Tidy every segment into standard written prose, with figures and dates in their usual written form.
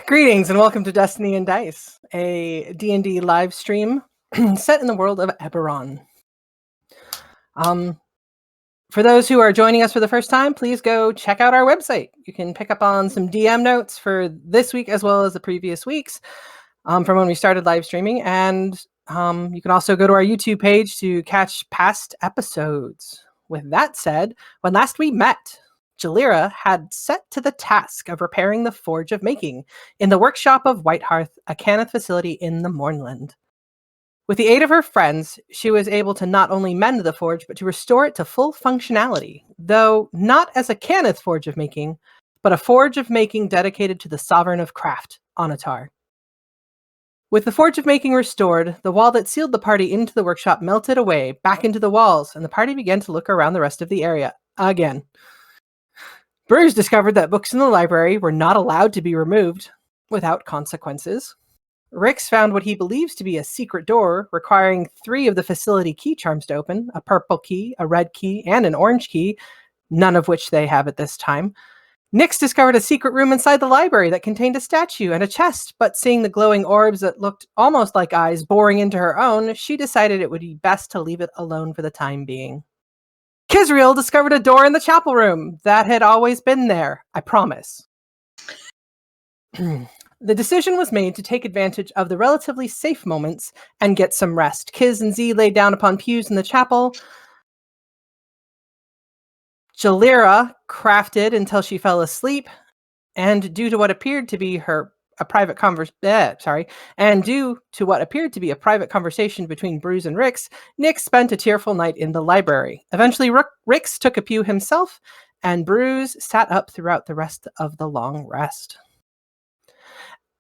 Greetings and welcome to Destiny and Dice, a D&D live stream set in the world of Eberron. For those who are joining us for the first time, please go check out our website. You can pick up on some DM notes for this week as well as the previous weeks from when we started live streaming. And you can also go to our YouTube page to catch past episodes. With that said, when last we met, Jalira had set to the task of repairing the Forge of Making in the workshop of Whitehearth, a Cannith facility in the Mornland. With the aid of her friends, she was able to not only mend the forge, but to restore it to full functionality, though not as a Cannith Forge of Making, but a Forge of Making dedicated to the Sovereign of Craft, Onatar. With the Forge of Making restored, the wall that sealed the party into the workshop melted away, back into the walls, and the party began to look around the rest of the area, again. Bruce discovered that books in the library were not allowed to be removed without consequences. Rix found what he believes to be a secret door requiring 3 of the facility key charms to open, a purple key, a red key, and an orange key, none of which they have at this time. Nyx discovered a secret room inside the library that contained a statue and a chest, but seeing the glowing orbs that looked almost like eyes boring into her own, she decided it would be best to leave it alone for the time being. Kisriel discovered a door in the chapel room that had always been there, I promise. The decision was made to take advantage of the relatively safe moments and get some rest. Kiz and Z lay down upon pews in the chapel. Jalira crafted until she fell asleep, and due to what appeared to be a private conversation between Bruce and Rix, Nyx spent a tearful night in the library. Eventually, Rix took a pew himself, and Bruce sat up throughout the rest of the long rest.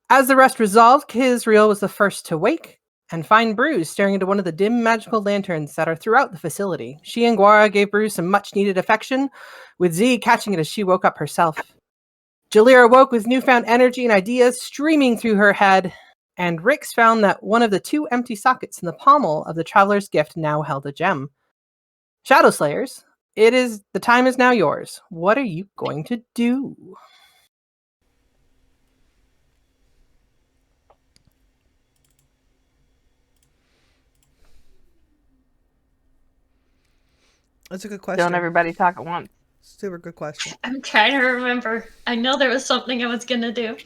As the rest resolved, Kisriel was the first to wake and find Bruce staring into one of the dim magical lanterns that are throughout the facility. She and Guara gave Bruce some much-needed affection, with Z catching it as she woke up herself. Jalira woke with newfound energy and ideas streaming through her head, and Rix found that one of the 2 empty sockets in the pommel of the Traveler's Gift now held a gem. Shadowslayers, the time is now yours. What are you going to do? That's a good question. Don't everybody talk at once. Super good question. I'm trying to remember. I know there was something I was gonna do.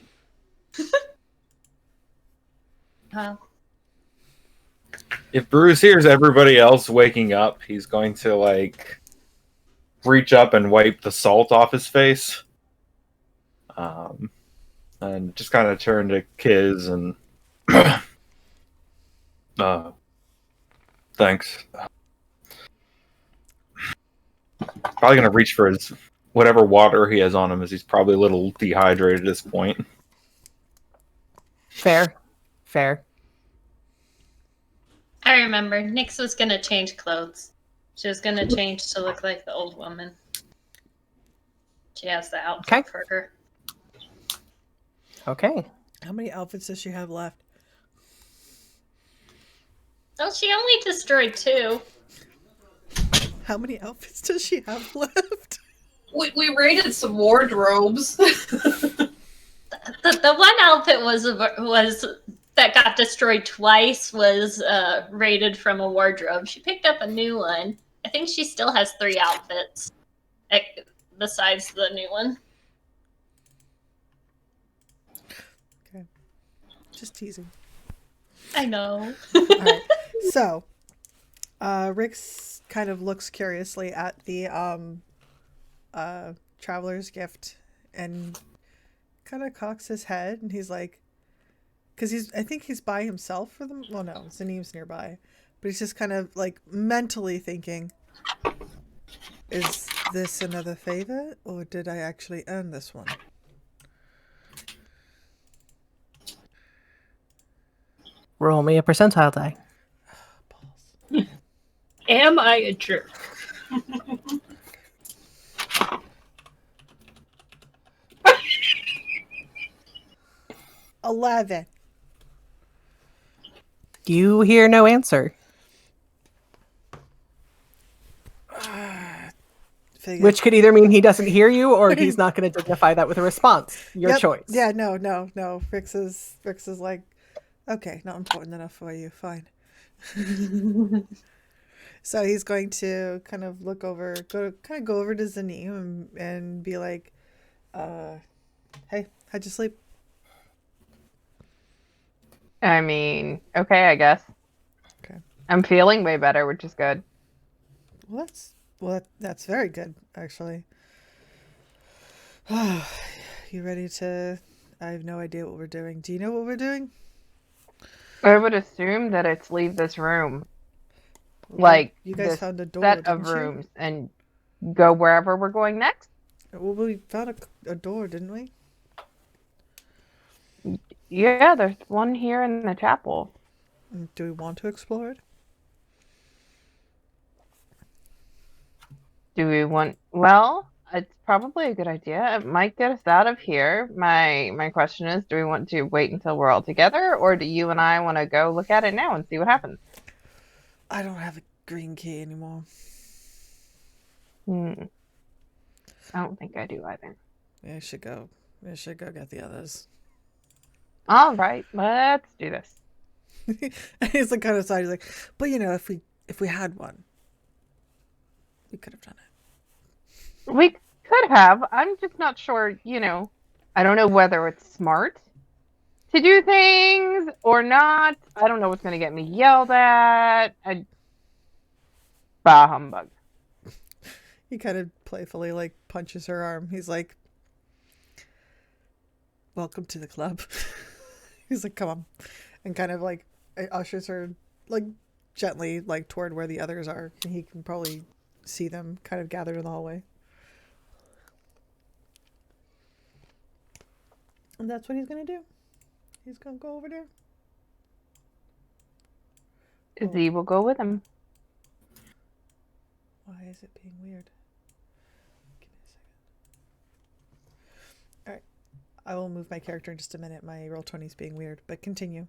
If Bruce hears everybody else waking up, he's going to, reach up and wipe the salt off his face. And just kind of turn to Kiz and... thanks. Probably going to reach for his whatever water he has on him, as he's probably a little dehydrated at this point. Fair. I remember. Nyx was gonna change clothes. She was gonna change to look like the old woman. She has the outfit for her. Okay. How many outfits does she have left? Oh, she only destroyed 2. How many outfits does she have left? We raided some wardrobes. The one outfit was that got destroyed twice was raided from a wardrobe. She picked up a new one. I think she still has 3 outfits besides the new one. Okay. Just teasing. I know. Alright. So, Rix kind of looks curiously at the Traveler's Gift and kind of cocks his head, and he's like, because I think he's by himself for them. Well, no, Zanim's nearby, but he's just kind of mentally thinking, is this another favor, or did I actually earn this one? Roll me a percentile die. Am I a jerk? 11. You hear no answer. Which could either mean he doesn't hear you or he's not going to dignify that with a response. Your choice. Yeah, no. Rix is like, okay, not important enough for you. Fine. So he's going to kind of go over to Zanim and be like, hey, how'd you sleep? I mean, okay, I guess. Okay. I'm feeling way better, which is good. Well, that's very good, actually. You ready to... I have no idea what we're doing. Do you know what we're doing? I would assume that it's leave this room. Well, Like, you guys this found a door, set of didn't you? rooms, and go wherever we're going next. Well, we found a door, didn't we? Yeah, there's one here in the chapel. Do we want to explore it? Do we want... Well, it's probably a good idea. It might get us out of here. My question is, do we want to wait until we're all together, or do you and I want to go look at it now and see what happens? I don't have a green key anymore. I don't think I do either. I should go get the others. All right, let's do this. And he's like kind of side. He's like, but if we had one, we could have done it. We could have. I'm just not sure, I don't know whether it's smart to do things or not. I don't know what's going to get me yelled at. Bah humbug. He kind of playfully like punches her arm. He's like, welcome to the club. He's like, come on. And kind of like ushers her like gently like toward where the others are. And he can probably see them kind of gathered in the hallway. And that's what he's going to do. He's going to go over there. Z will go with him. Why is it being weird? Give me a second. Alright. I will move my character in just a minute. My Roll20 is being weird, but continue.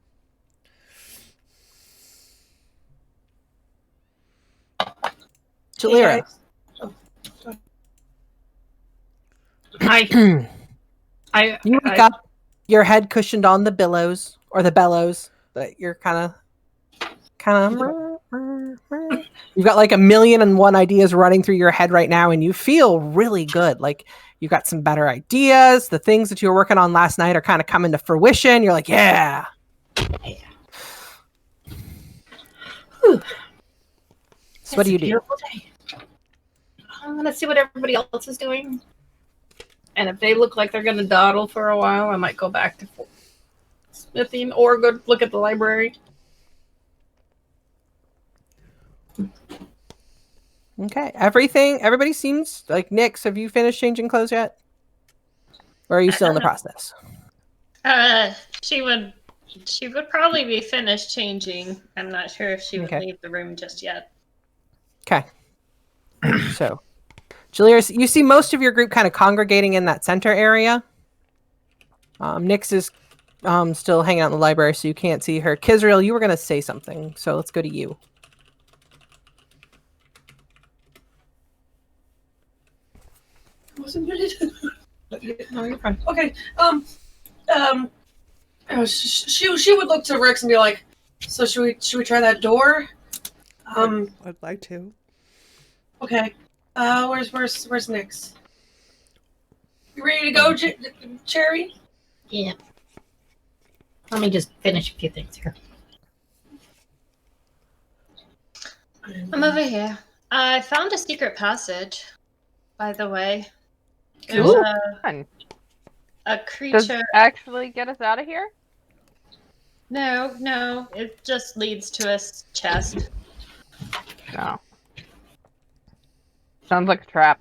Jalira. You wake up, your head cushioned on the billows, or the bellows, but you're kind of you've got like 1,000,001 ideas running through your head right now, and you feel really good. Like you've got some better ideas. The things that you were working on last night are kind of coming to fruition. You're like, yeah. So what do you do? I'm gonna see what everybody else is doing, and if they look like they're gonna dawdle for a while, I might go back to smithing or go look at the library. Okay. Everybody seems like Nix. Have you finished changing clothes yet? Or are you still in the process? She would probably be finished changing. I'm not sure if she would leave the room just yet. Okay. So, Jalira, you see most of your group kind of congregating in that center area. Nix is still hanging out in the library, so you can't see her. Kizrael, you were going to say something, so let's go to you. I wasn't ready to. No, you're fine. Okay. She would look to Rix and be like, "So should we try that door?" I'd like to. Okay. Where's Nix? You ready to go, Cherry? Yeah. Let me just finish a few things here. I'm over here. I found a secret passage, by the way. There's Ooh, a fun. Does creature it actually get us out of here? No. It just leads to a chest. No. Sounds like a trap.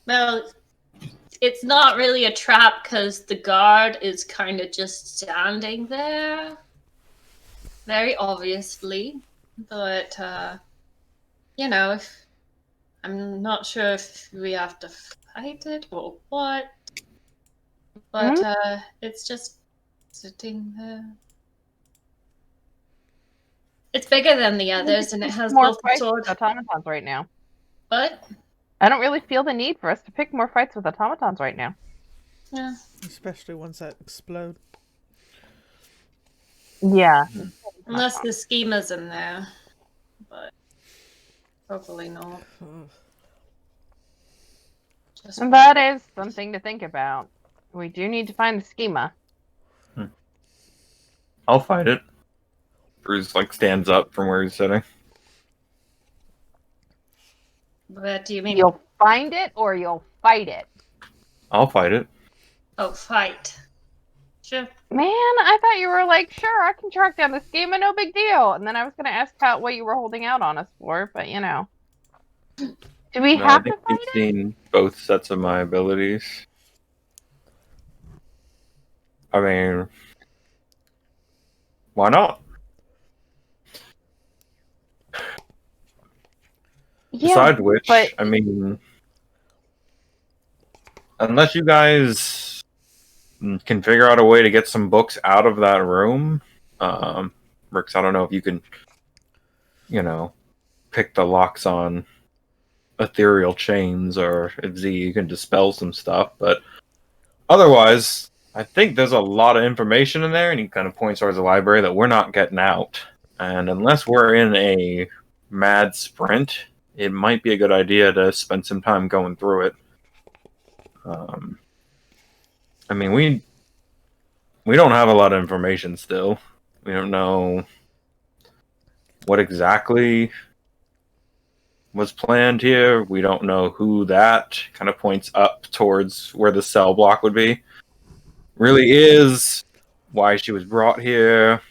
Well, it's not really a trap because the guard is kind of just standing there. Very obviously. But, I'm not sure if we have to fight it or what. But, it's just sitting there. It's bigger than the others, and it has more both a sword. automatons right now. What? I don't really feel the need for us to pick more fights with automatons right now. Yeah. Especially ones that explode. Yeah. Unless the schema's in there. But hopefully not. Just And that is something to think about. We do need to find the schema. I'll fight it. Bruce like stands up from where he's sitting. What do you mean? You'll find it or you'll fight it. I'll fight it. Oh, fight. Sure. Man, I thought you were like, sure, I can track down the schema, no big deal. And then I was going to ask what you were holding out on us for, but you know. Do we No, have I to think fight you've it? seen both sets of my abilities. I mean, why not? Yeah, Besides which, but I mean, unless you guys can figure out a way to get some books out of that room, Rix, I don't know if you can, pick the locks on ethereal chains, or if Z, you can dispel some stuff, but otherwise, I think there's a lot of information in there, and he kind of points towards the library that we're not getting out. And unless we're in a mad sprint, it might be a good idea to spend some time going through it. I mean, we don't have a lot of information still. We don't know what exactly was planned here. We don't know who that kind of points up towards where the cell block would be. Really is why she was brought here.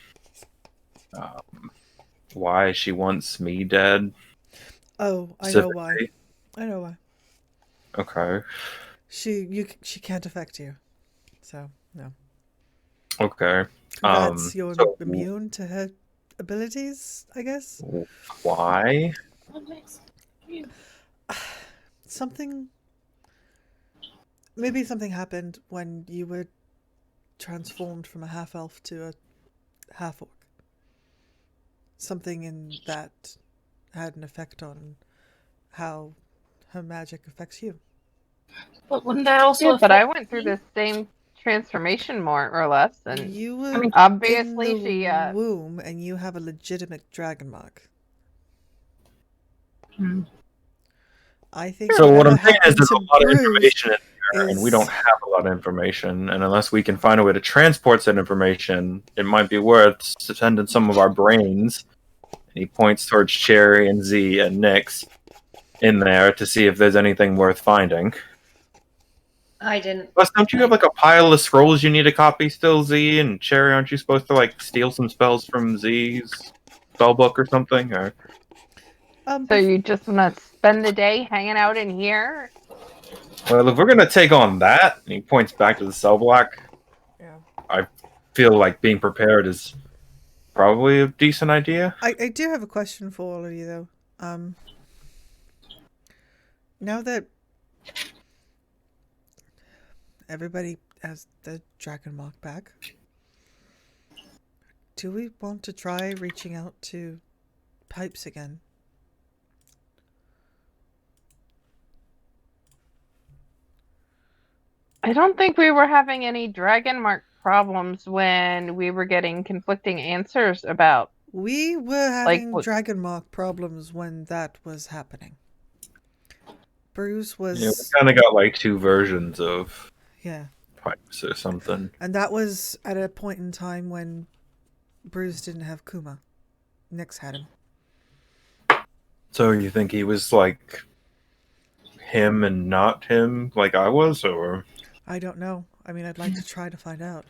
Why she wants me dead. Oh, I know why. I know why. Okay. She can't affect you. So, no. Okay. Congrats, you're so immune to her abilities, I guess. why? Maybe something happened when you were transformed from a half-elf to a half-orc. Something in that had an effect on how her magic affects you. But wouldn't that also yeah, but I affect went through me? the same transformation more or less, and You were obviously in the she womb, and you have a legitimate dragon mark. I think So what whatever I'm saying is happened there's to a lot of Bruce information in there, and we don't is have a lot of information. And unless we can find a way to transport that information, it might be worth sending some of our brains. And he points towards Cherry and Z and Nyx in there to see if there's anything worth finding. I didn't. Plus, don't you have like a pile of scrolls you need to copy still, Z? And Cherry, aren't you supposed to like steal some spells from Z's spellbook or something? Or so you just want to spend the day hanging out in here? well, if we're gonna take on that, and he points back to the cell block, yeah. I feel like being prepared is probably a decent idea. I do have a question for all of you though. Now that everybody has the dragon mark back, do we want to try reaching out to Pipes again? I don't think we were having any dragon mark problems when we were getting conflicting answers about. We were having what- dragon mark problems when that was happening. Bruce was Yeah, we kind of got like two versions of yeah, Pipes or something. and that was at a point in time when Bruce didn't have Kuma. Nyx had him. So you think he was like him and not him, like I was, or? I don't know. I mean, I'd like to try to find out.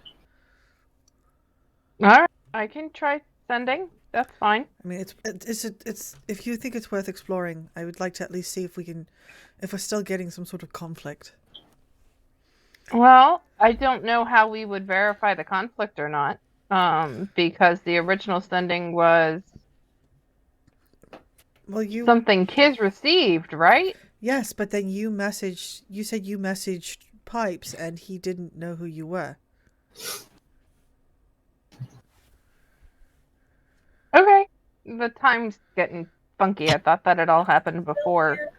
All right, I can try sending. That's fine. I mean, it's if you think it's worth exploring, I would like to at least see if we're still getting some sort of conflict. Well, I don't know how we would verify the conflict or not, because the original sending was something Kiz received, right? Yes, but then you said you messaged Pipes and he didn't know who you were. Okay. The time's getting funky. I thought that had all happened before.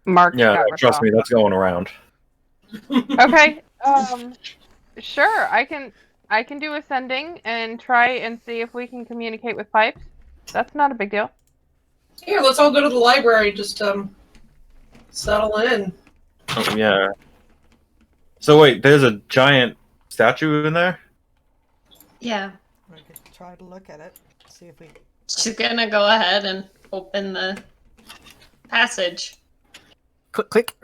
Mark Yeah, got ripped trust off. me, that's going around. Okay. Sure. I can do ascending and try and see if we can communicate with pipes. That's not a big deal. Here, let's all go to the library. Just settle in. Oh, yeah. So wait, there's a giant statue in there? Yeah. We could try to look at it. See if we. She's gonna go ahead and open the passage. Click, click.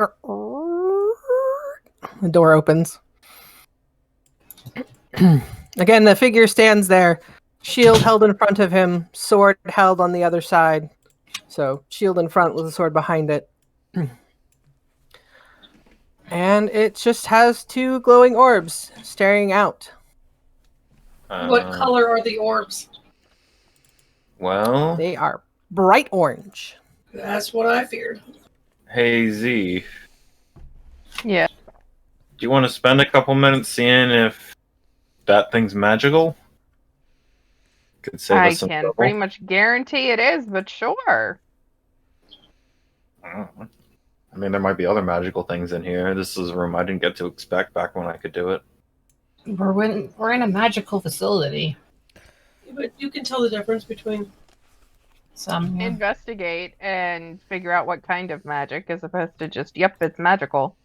The door opens. Again, the figure stands there, shield held in front of him, sword held on the other side. So, shield in front with a sword behind it. And it just has two glowing orbs staring out. What color are the orbs? Well, They are bright orange. That's what I feared. hey Z, Yeah. do you want to spend a couple minutes seeing if that thing's magical? Could save I us some can trouble. pretty much guarantee it is, but sure. I don't know. I mean, there might be other magical things in here. This is a room I didn't get to expect back when I could do it. We're in a magical facility. But you can tell the difference between. Some Investigate and figure out what kind of magic, as opposed to just, yep, it's magical.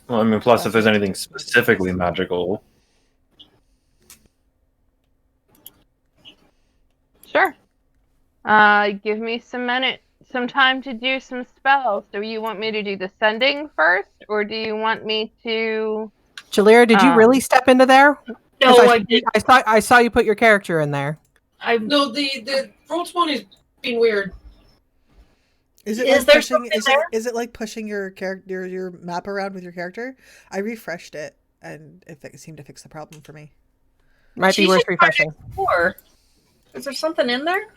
Well, I mean, plus if there's anything specifically magical, Sure. Give me some time to do some spells. Do you want me to do the sending first, or do you want me to? Jalira, did you really step into there? No, 'Cause I did. I saw you put your character in there. No, the Roll20 is being weird. Is it Is like there pushing? something Is it, there? is it like pushing your character, your map around with your character? I refreshed it, and it seemed to fix the problem for me. Might be She worth should try refreshing. Or Is there something in there?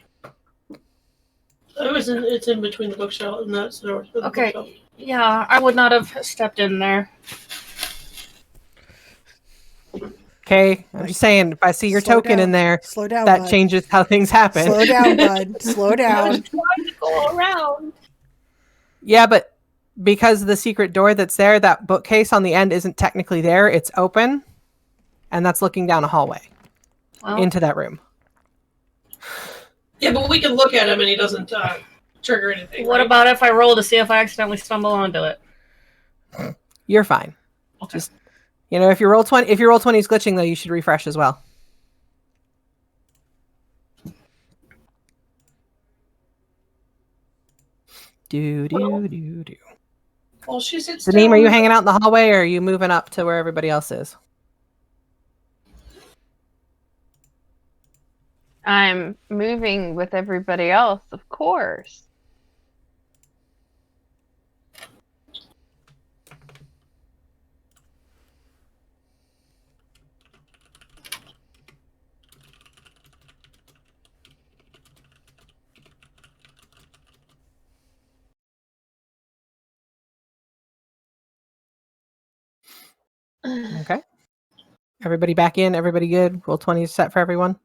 it's in between the bookshelf and that's the Okay. bookshelf. Yeah, I would not have stepped in there. Okay, I'm just saying, if I see your Slow token down. in there, Slow down, that bud. changes how things happen. Slow down, bud. Slow I down. was trying to go around. Yeah, but because the secret door that's there, that bookcase on the end isn't technically there. It's open, and that's looking down a hallway Well, into that room. Yeah, but we can look at him and he doesn't trigger anything. what right? about if I roll to see if I accidentally stumble onto it? You're fine. Okay. Just if your roll 20 is glitching though, you should refresh as well. Do. Well, she sits Zaneem, down. are you hanging out in the hallway, or are you moving up to where everybody else is? I'm moving with everybody else, of course. Okay. Everybody back in. Everybody good. Roll 20 is set for everyone.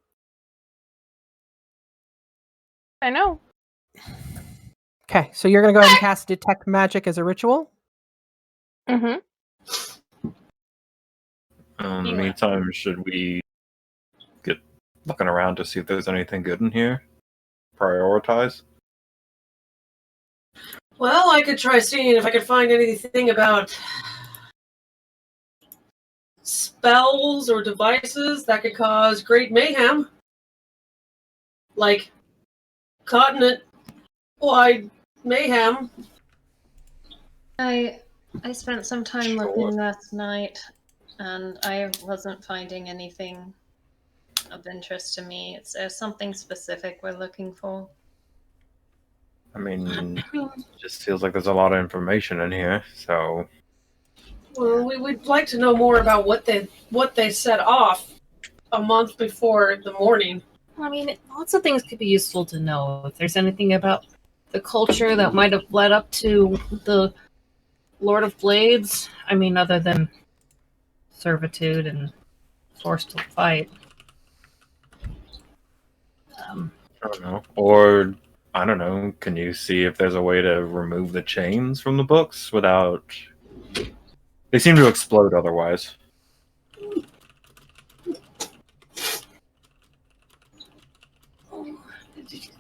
I know. Okay, so you're gonna go ahead and cast Detect Magic as a ritual. Mm-hmm. in the meantime, should we get looking around to see if there's anything good in here? Prioritize? Well, I could try seeing if I could find anything about spells or devices that could cause great mayhem. Like continent-wide mayhem. I spent some time Sure. looking last night, and I wasn't finding anything of interest to me. Is there something specific we're looking for? I mean, it just feels like there's a lot of information in here, so... Well, we'd like to know more about what they set off a month before the morning. I mean, lots of things could be useful to know. If there's anything about the culture that might have led up to the Lord of Blades, I mean, other than servitude and forced to fight. I don't know. Or I don't know. Can you see if there's a way to remove the chains from the books without? They seem to explode otherwise.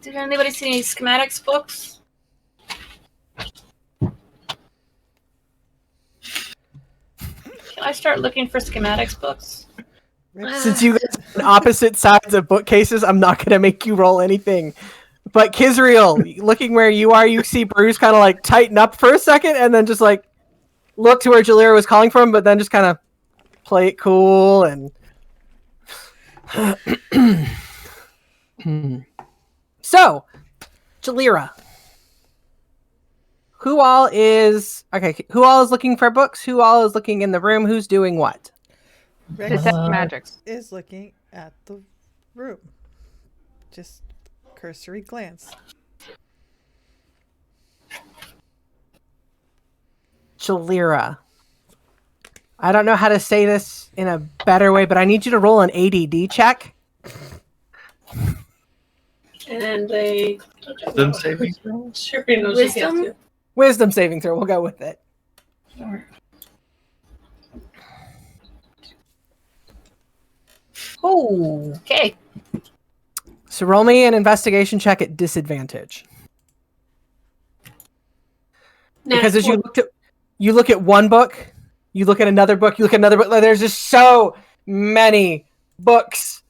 Did anybody see any schematics books? Can I start looking for schematics books? Since you guys are on opposite sides of bookcases, I'm not going to make you roll anything. But Kizriel, looking where you are, you see Bruce kind of like tighten up for a second and then just like look to where Jalira was calling from, but then just kind of play it cool and. So, Jalira. Who all is looking for books? Who all is looking in the room? Who's doing what? Rex Detect magic. is looking at the room. Just cursory glance. Jalira. I don't know how to say this in a better way, but I need you to roll an ADD check. And they Wisdom saving throw? wisdom. Wisdom saving throw. We'll go with it. Oh, okay. So roll me an investigation check at disadvantage. Because as you look at one book, you look at another book, you look at another book. There's just so many books,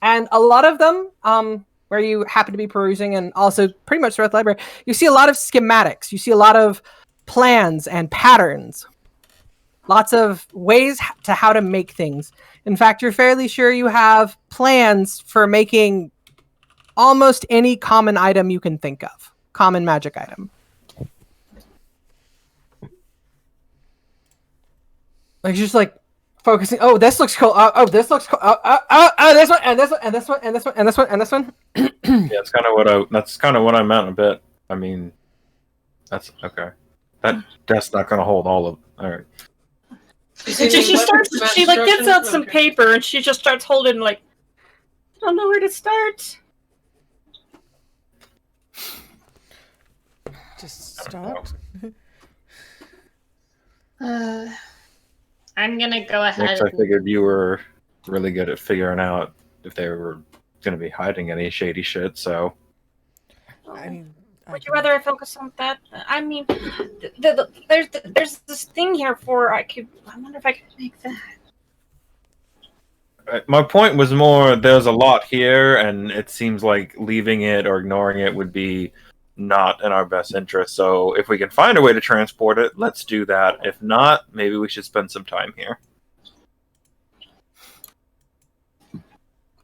and a lot of them, where you happen to be perusing, and also pretty much throughout the library, you see a lot of schematics. You see a lot of plans and patterns. Lots of ways to how to make things. In fact, you're fairly sure you have plans for making almost any common item you can think of. Common magic item. Like, just like focusing. Oh, this looks cool. Oh, this looks cool. Oh, this one, and this one, and this one, and this one, and this one, and this one. Yeah, that's kind of what I meant a bit. I mean, that's okay. That's not going to hold all of. All right. She like gets out some paper and she just starts holding like, I don't know where to start. Just start. I'm gonna go ahead. Next, I figured you were really good at figuring out if they were going to be hiding any shady shit. So, I mean, Would you rather I focus on that? I mean, there's this thing here for I wonder if I could make that. my point was more there's a lot here, and it seems like leaving it or ignoring it would be not in our best interest. So, if we can find a way to transport it, let's do that. If not, maybe we should spend some time here.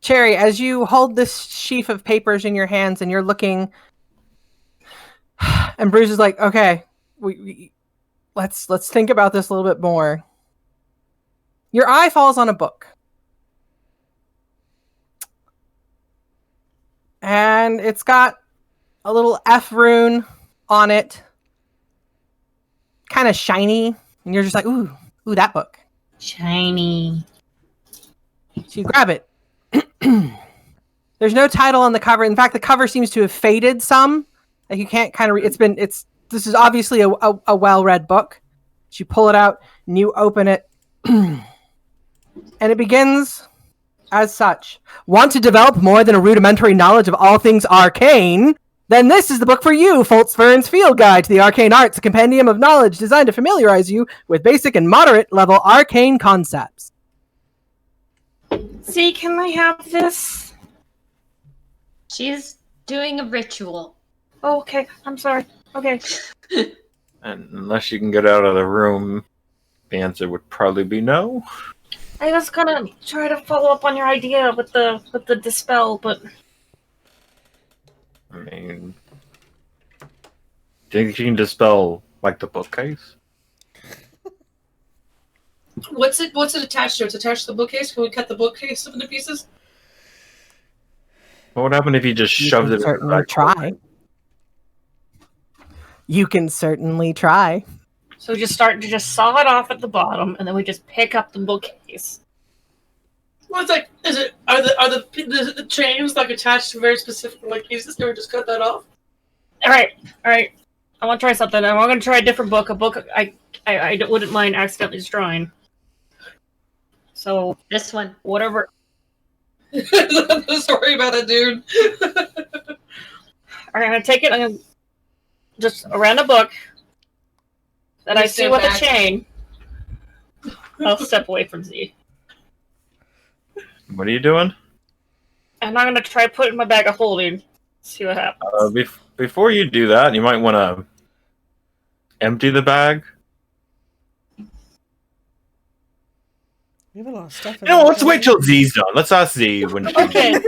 Cherry, as you hold this sheaf of papers in your hands and you're looking, and Bruce is like, "Okay, let's think about this a little bit more." Your eye falls on a book, and it's got a little F rune on it, kind of shiny, and you're just like, "Ooh, that book." Shiny. So you grab it. There's no title on the cover. In fact, the cover seems to have faded some. Like you can't kind of this is obviously a well-read book. So you pull it out and you open it. And it begins as such. Want to develop more than a rudimentary knowledge of all things arcane? Then this is the book for you, Foltz Fern's Field Guide to the Arcane Arts, a compendium of knowledge designed to familiarize you with basic and moderate level arcane concepts. See, can I have this? She's doing a ritual. Oh, okay. I'm sorry. Okay. And unless you can get out of the room, the answer would probably be no. I was gonna try to follow up on your idea with the dispel, but I mean, do you think you can dispel, like, the bookcase? What's it attached to? It's attached to the bookcase. Can we cut the bookcase into pieces? What would happen if you just shoved it in the Certainly back try. pocket? You can certainly try. so we just start to just saw it off at the bottom, and then we just pick up the bookcase. Well, it's like, are the chains like attached to very specific like pieces? Can we just cut that off? All right. I want to try something. I'm going to try a different book. A book I wouldn't mind accidentally destroying. So This one. whatever. Sorry about it, dude. I'm going to take it. I'm going to just a random book that I see with a chain. I'll step away from Z. What are you doing? And I'm going to try put it in my bag of holding. See what happens. Before you do that, you might want to empty the bag. We have a lot of stuff. No, let's wait till Z's done. Let's ask Z when she. Okay.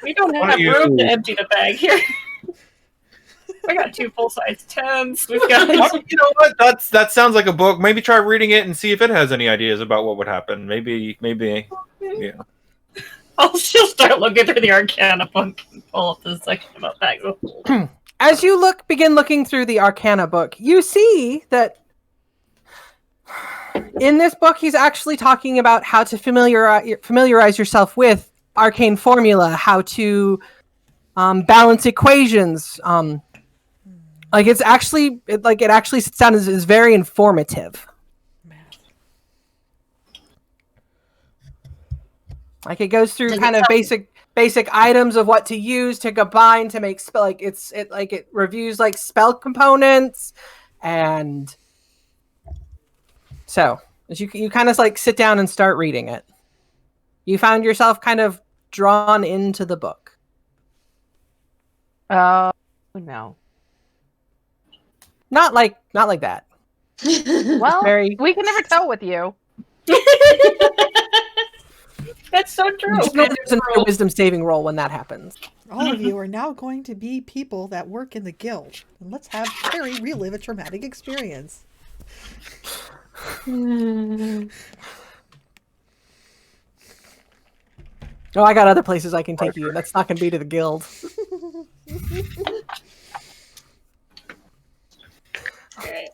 We don't have room to empty the bag here. We got 2 full-size tents. We've got. You know what? That sounds like a book. Maybe try reading it and see if it has any ideas about what would happen. Maybe. Yeah. I'll still start looking through the Arcana book and pull up the section about bags of holding. As you begin looking through the Arcana book, you see that in this book, he's actually talking about how to familiarize yourself with arcane formula, how to balance equations. It actually sits down as is very informative. Like it goes through kind of basic items of what to use to combine to make spell. It reviews like spell components, and so as you kind of like sit down and start reading it, you found yourself kind of drawn into the book. Oh no. Not like that. Well, Very. we can never tell with you. That's so true. Just know there's another wisdom saving roll when that happens. All of you are now going to be people that work in the guild. And let's have Terry relive a traumatic experience. Oh, I got other places I can take you. That's not going to be to the guild. Alright.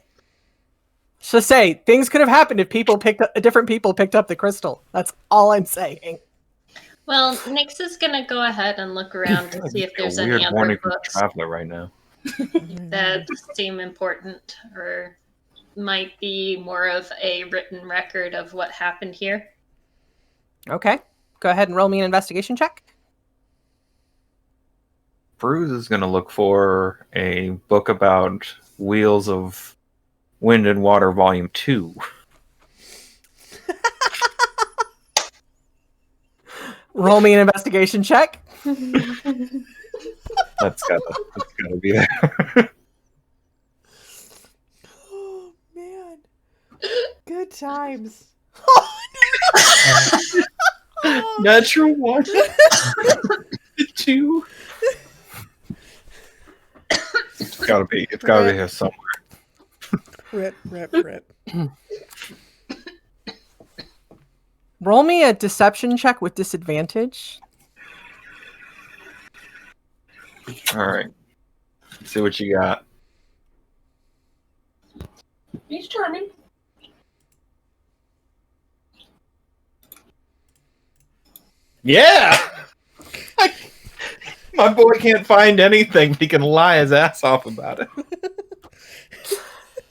So say things could have happened if different people picked up the crystal. That's all I'm saying. Well, Nyx is gonna go ahead and look around to see if there's any Weird other morning for books Traveler right now. that seem important or might be more of a written record of what happened here. Okay, go ahead and roll me an investigation check. Bruce is going to look for a book about Wheels of Wind and Water, Volume 2. Roll me an investigation check. That's gotta be there. Oh, man. Good times. Natural 1. 2. It's gotta be here somewhere. Rip. Roll me a deception check with disadvantage. All right. Let's see what you got. He's charming. Yeah! My boy can't find anything. He can lie his ass off about it.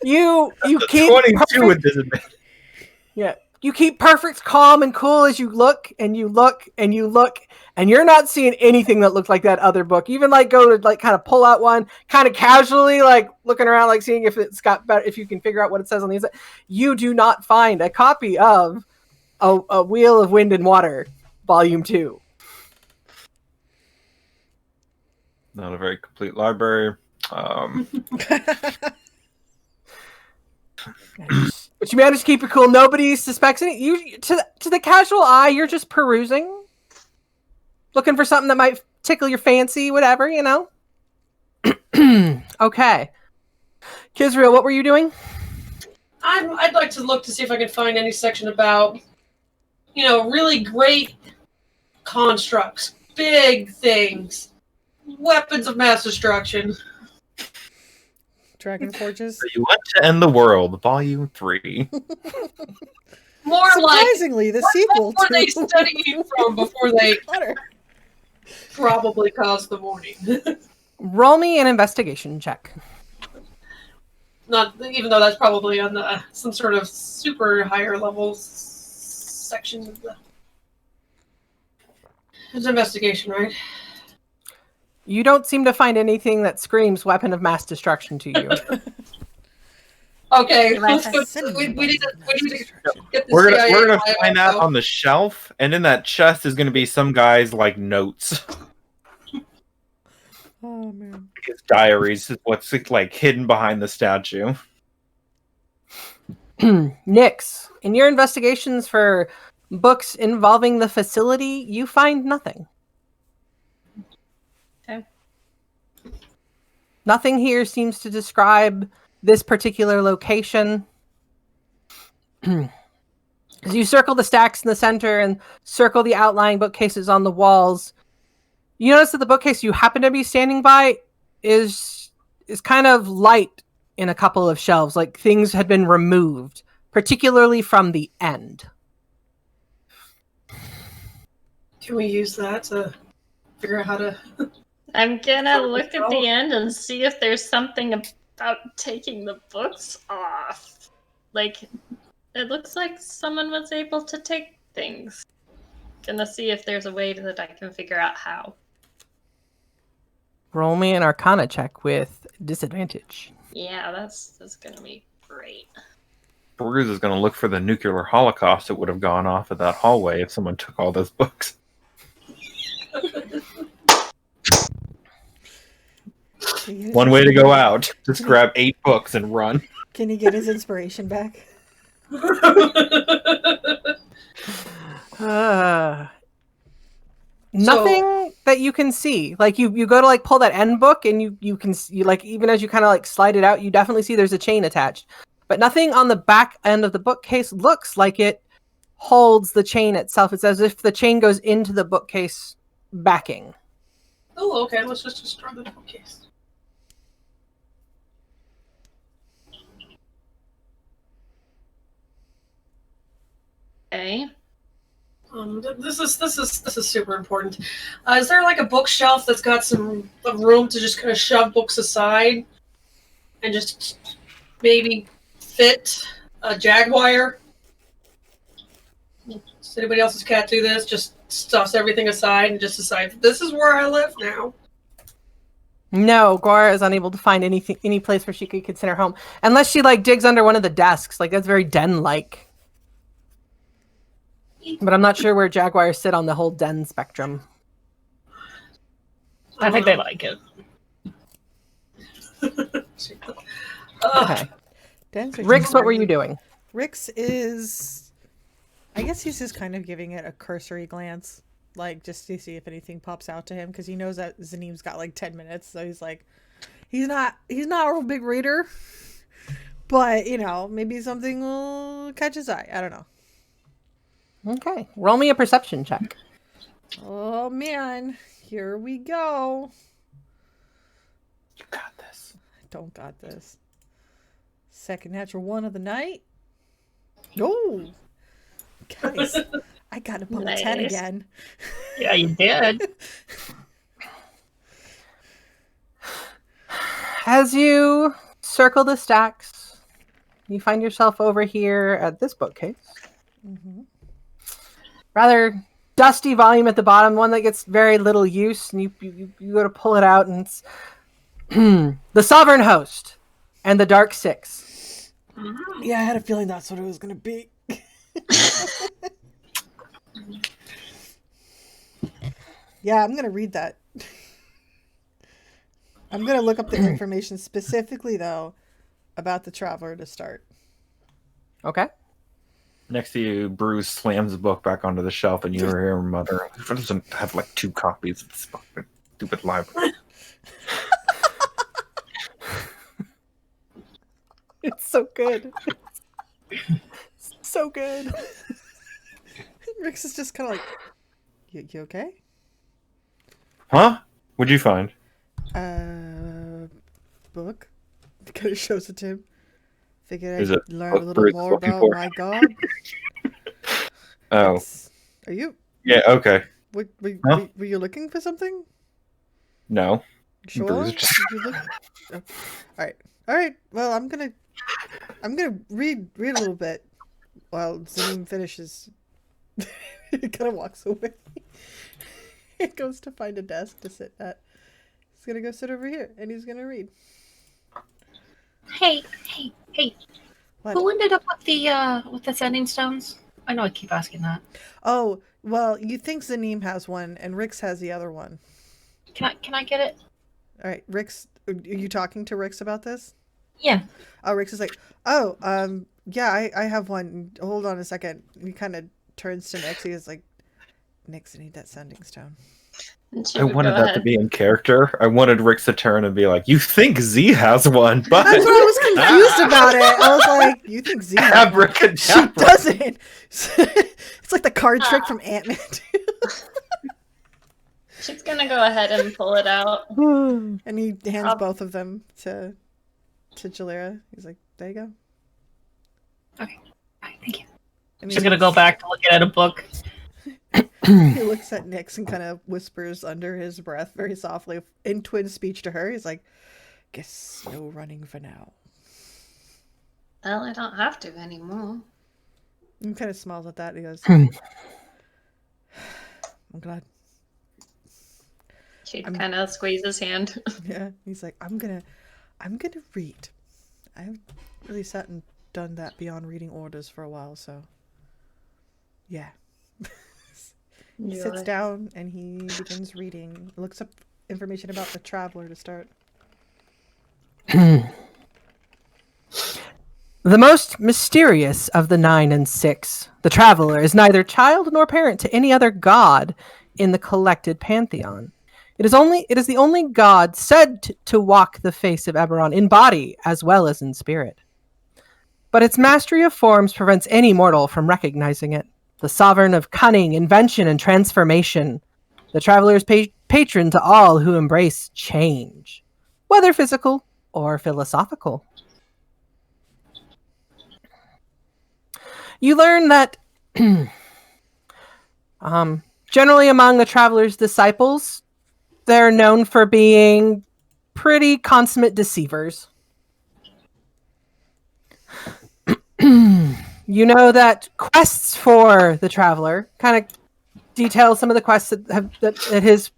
You keep 22 with disadvantage. Yeah. You keep perfect calm and cool as you look and you look and you look, and you're not seeing anything that looks like that other book. Even like go to like kind of pull out one, kind of casually like looking around, like seeing if it's got better, if you can figure out what it says on these. You do not find a copy of a Wheel of Wind and Water, Volume 2. Not a very complete library. But you manage to keep it cool. Nobody suspects it. You to the casual eye, you're just perusing, looking for something that might tickle your fancy, whatever, you know. Okay, Kizriel, what were you doing? I'd like to look to see if I can find any section about, really great constructs, big things, weapons of mass destruction. Dragon Forges. So you want to end the world, Volume 3. More like, Surprisingly, the sequel what were they to studying from before they Clutter. probably caused the morning? Roll me an investigation check. Not even though that's probably on the some sort of super higher level section of the. It's investigation, right? You don't seem to find anything that screams weapon of mass destruction to you. Okay, You might let's have go. Sending We need to get the We're CIA gonna guy find that out. on the shelf, and in that chest is gonna be some guy's like notes. Oh man. His diaries is what's like hidden behind the statue. Nix, in your investigations for books involving the facility, you find nothing. Okay. Nothing here seems to describe this particular location. As you circle the stacks in the center and circle the outlying bookcases on the walls, you notice that the bookcase you happen to be standing by is kind of light in a couple of shelves, like things had been removed, particularly from the end. Can we use that to figure out how to? I'm gonna look at the end and see if there's something about taking the books off. Like, it looks like someone was able to take things. Gonna see if there's a way that I can figure out how. Roll me an Arcana check with disadvantage. Yeah, that's gonna be great. Bruce is gonna look for the nuclear holocaust that would have gone off at that hallway if someone took all those books. One way to go out: just grab 8 books and run. Can he get his inspiration back? Nothing that you can see. Like you go to like pull that end book and you can see, like, even as you kind of like slide it out, you definitely see there's a chain attached. But nothing on the back end of the bookcase looks like it holds the chain itself. It's as if the chain goes into the bookcase backing. Oh, okay. Let's just destroy the bookcase. Okay. This is super important. Is there like a bookshelf that's got some room to just kind of shove books aside and just maybe fit a jaguar? Does anybody else's cat do this? Just stuffs everything aside and just decides this is where I live now. No, Gora is unable to find any place where she could consider home, unless she like digs under one of the desks. Like that's very den-like. But I'm not sure where jaguars sit on the whole den spectrum. I think they like it. Okay. Dens are Rix, just what were really- you doing? Rix is, I guess he's just kind of giving it a cursory glance, like just to see if anything pops out to him, because he knows that Zanim's got like 10 minutes, so he's like, he's not a real big reader, but you know, maybe something will catch his eye. I don't know. Okay, roll me a perception check. Oh man, here we go. You got this. I don't got this. Second natural one of the night. Oh, guys, I got above a 10 Nice. again. Yeah, you did. As you circle the stacks, you find yourself over here at this bookcase. Mm-hmm. Rather dusty volume at the bottom, one that gets very little use, and you go to pull it out, and it's The Sovereign Host and the Dark Six. Yeah, I had a feeling that's what it was going to be. Yeah, I'm going to read that. I'm going to look up the information specifically, though, about the Traveler to start. Okay. Next to you, Bruce slams the book back onto the shelf, and you hear her mother. Who doesn't have like 2 copies of this fucking stupid library? It's so good. So good. Rix is just kind of like, you okay? Huh? What'd you find? Book. Because it shows it to him. Figured Is I'd it learn what a little Bruce is more looking about for? my god. Oh, Are you? yeah. Okay. Huh? Were you looking for something? No. Sure. Bruce. Did you look? Oh. All right. Well, I'm gonna read a little bit while Zanim finishes. He kind of walks away. He goes to find a desk to sit at. He's gonna go sit over here and he's gonna read. Hey. What? Who ended up with the sending stones? I know I keep asking that. Oh, well, you think Zanim has one and Rix has the other one. Can I get it? All right, Rix, are you talking to Rix about this? Yeah. Oh, Rix is like, yeah, I have one. Hold on a second. He kind of turns to Nix. He's like, Nix, I need that sending stone. And she I would wanted go that to ahead. be in character. I wanted Rick's to turn and be like, "You think Z has one, but That's what I was confused about it. I was like, you think Z has one? She abracadabra." doesn't. It's like the card trick from Ant-Man. She's gonna go ahead and pull it out. And he hands both of them to Jalera. He's like, there you go. Okay. All right, thank you. And She's gonna go back to looking at a book. He looks at Nyx and kind of whispers under his breath very softly in twin speech to her. He's like, guess no running for now. Well, I don't have to anymore. And kind of smiles at that. He goes, Hmm. I'm glad. She kind of squeezes his hand. Yeah. He's like, I'm gonna read. I haven't really sat and done that beyond reading orders for a while, so yeah. He sits down and he begins reading. Looks up information about the traveler to start. The most mysterious of the 9 and 6, the traveler is neither child nor parent to any other god in the collected pantheon. It is the only god said to walk the face of Eberron in body as well as in spirit. But its mastery of forms prevents any mortal from recognizing it. The sovereign of cunning, invention, and transformation. The traveler is patron to all who embrace change, whether physical or philosophical. You learn that generally among the traveler's disciples, they're known for being pretty consummate deceivers. You know that quests for the traveler kind of detail some of the quests that his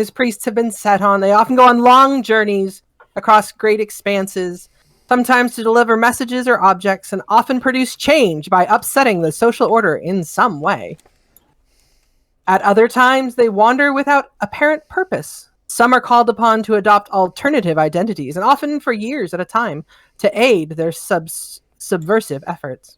priests have been set on. They often go on long journeys across great expanses, sometimes to deliver messages or objects, and often produce change by upsetting the social order in some way. At other times, they wander without apparent purpose. Some are called upon to adopt alternative identities, and often for years at a time, to aid their subversive efforts.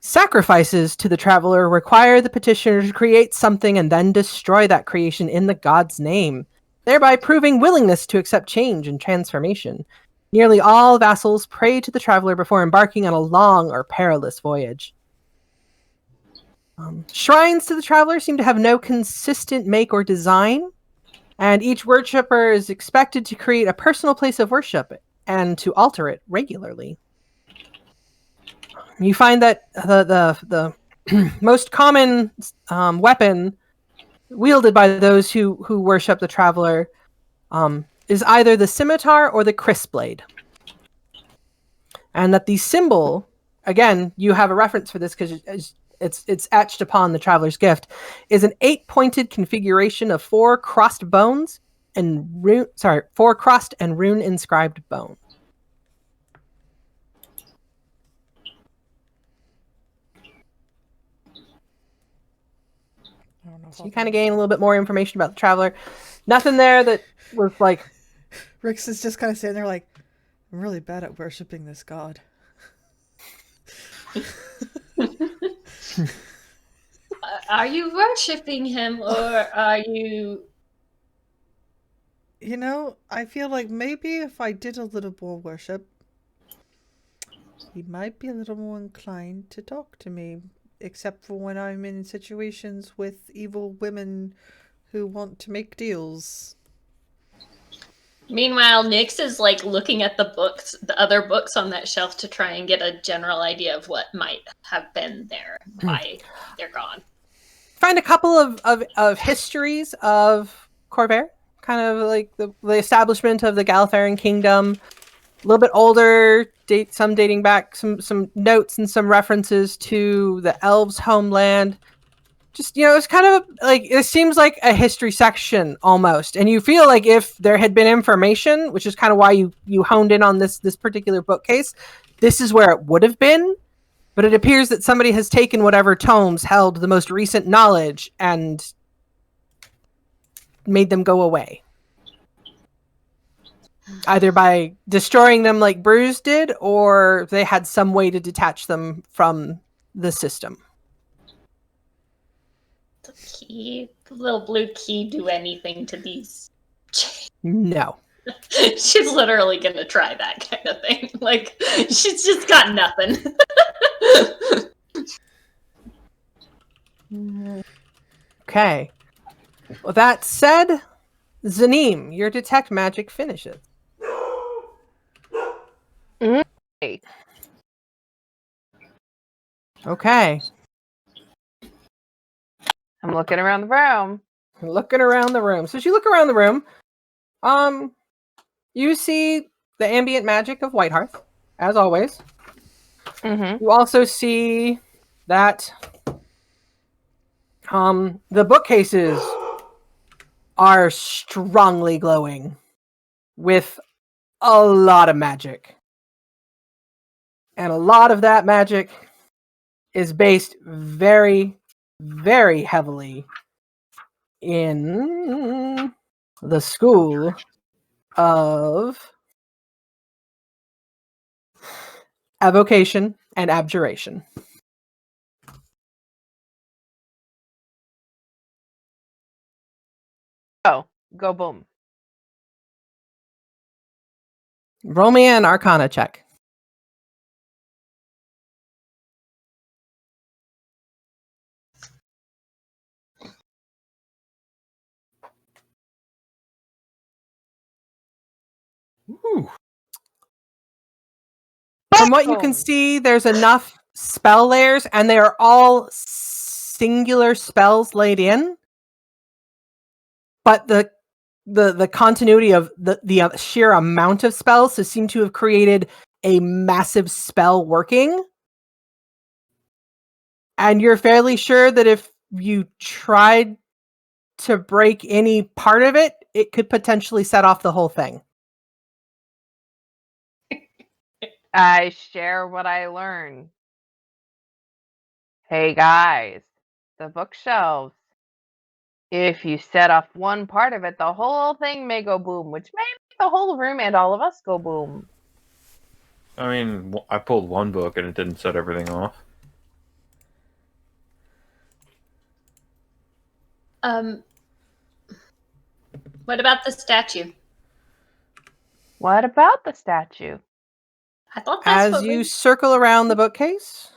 Sacrifices to the traveler require the petitioner to create something and then destroy that creation in the god's name, thereby proving willingness to accept change and transformation. Nearly all vassals pray to the traveler before embarking on a long or perilous voyage. Shrines to the traveler seem to have no consistent make or design, and each worshipper is expected to create a personal place of worship and to alter it regularly. You find that the most common weapon wielded by those who worship the traveler is either the scimitar or the crisblade. And that the symbol, again, you have a reference for this because it's etched upon the traveler's gift, is an 8-pointed configuration of 4 crossed and rune inscribed bones. So you kind of gain a little bit more information about the traveler. Nothing there that was like... Rix is just kind of sitting there like, I'm really bad at worshipping this god. Are you worshipping him, or are you... You know, I feel like maybe if I did a little more worship, he might be a little more inclined to talk to me. Except for when I'm in situations with evil women who want to make deals. Meanwhile, Nyx is like looking at the other books on that shelf to try and get a general idea of what might have been there, why they're gone. Find a couple of histories of Corvair, kind of like the establishment of the Galatheran kingdom. A little bit older, some dating back, some notes and some references to the elves' homeland. Just, it's kind of like, it seems like a history section almost. And you feel like if there had been information, which is kind of why you honed in on this particular bookcase, this is where it would have been. But it appears that somebody has taken whatever tomes held the most recent knowledge and made them go away. Either by destroying them like Bruce did, or they had some way to detach them from the system. The little blue key do anything to these? No. She's literally gonna try that kind of thing. Like, she's just got nothing. Okay. Well, that said, Zanim, your detect magic finishes. Hey, Okay. I'm looking around the room. Looking around the room. So as you look around the room, you see the ambient magic of Whitehearth, as always. Mm-hmm. You also see that the bookcases are strongly glowing with a lot of magic. And a lot of that magic is based very, very heavily in the school of avocation and abjuration. Oh, go boom. Roll me an Arcana check. Ooh. From what you can see, there's enough spell layers, and they are all singular spells laid in. But the continuity of the sheer amount of spells seem to have created a massive spell working. And you're fairly sure that if you tried to break any part of it, it could potentially set off the whole thing. I share what I learned. Hey guys, the bookshelves. If you set off one part of it, the whole thing may go boom, which may make the whole room and all of us go boom. I mean, I pulled one book and it didn't set everything off. What about the statue? What about the statue? I thought that's As what you circle around the bookcase,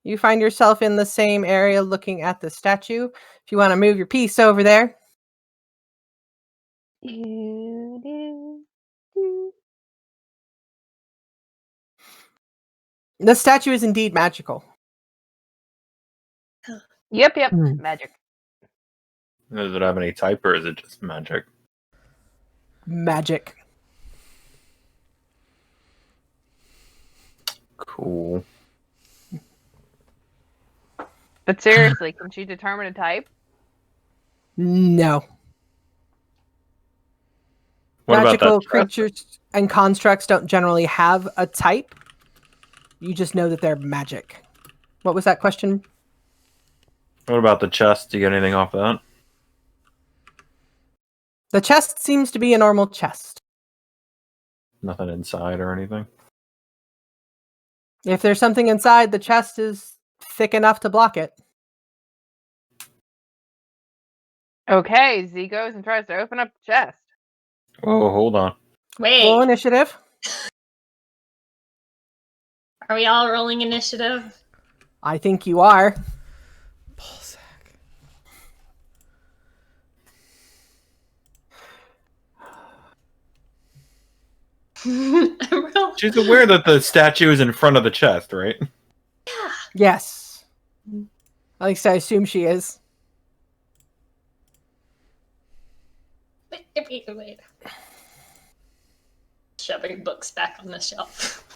you find yourself in the same area looking at the statue. If you want to move your piece over there. The statue is indeed magical. Yep, Hmm. magic. Does it have any type or is it just magic? Magic. Cool. But seriously, can she determine a type? No. What Magical about that? creatures and constructs don't generally have a type. You just know that they're magic. What was that question? What about the chest? Do you get anything off that? The chest seems to be a normal chest. Nothing inside or anything? If there's something inside, the chest is thick enough to block it. Okay, Z goes and tries to open up the chest. Oh, hold on. Wait, Roll initiative. are we all rolling initiative? I think you are. Ballsack. She's aware that the statue is in front of the chest, right? Yeah. Yes. At least I assume she is. Wait. Shoving books back on the shelf.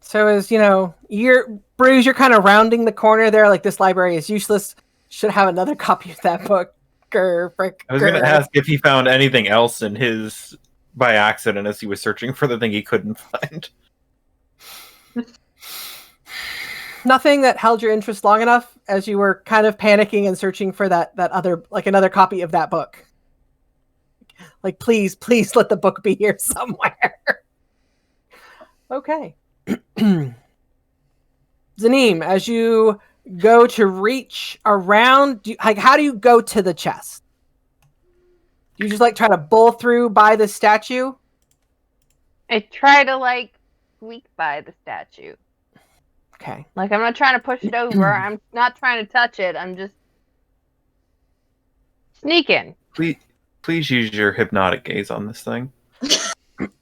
So as Bruce, you're kind of rounding the corner there, like this library is useless. Should have another copy of that book. I was going to ask if he found anything else in his by accident as he was searching for the thing he couldn't find. Nothing that held your interest long enough as you were kind of panicking and searching for that other, like another copy of that book. Like, please let the book be here somewhere. Okay. Zanim, as you go to reach around, how do you go to the chest? Do you just try to bull through by the statue? I try to squeak by the statue. Okay. I'm not trying to push it over. I'm not trying to touch it. I'm just sneaking. Please use your hypnotic gaze on this thing.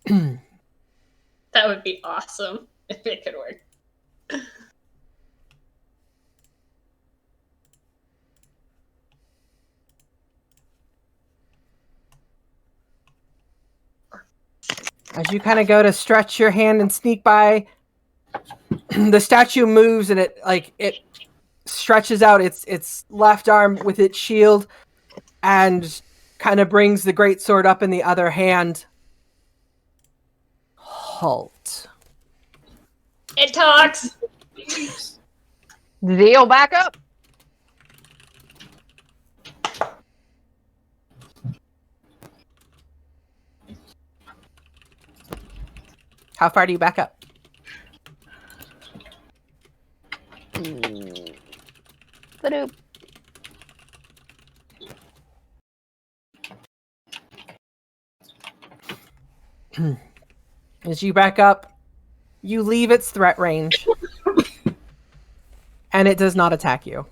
That would be awesome if it could work. As you kind of go to stretch your hand and sneak by, the statue moves and it stretches out its left arm with its shield and kind of brings the great sword up in the other hand. Halt. It talks. Zeal, back up. How far do you back up? Ba-doop. As you back up, you leave its threat range. And it does not attack you.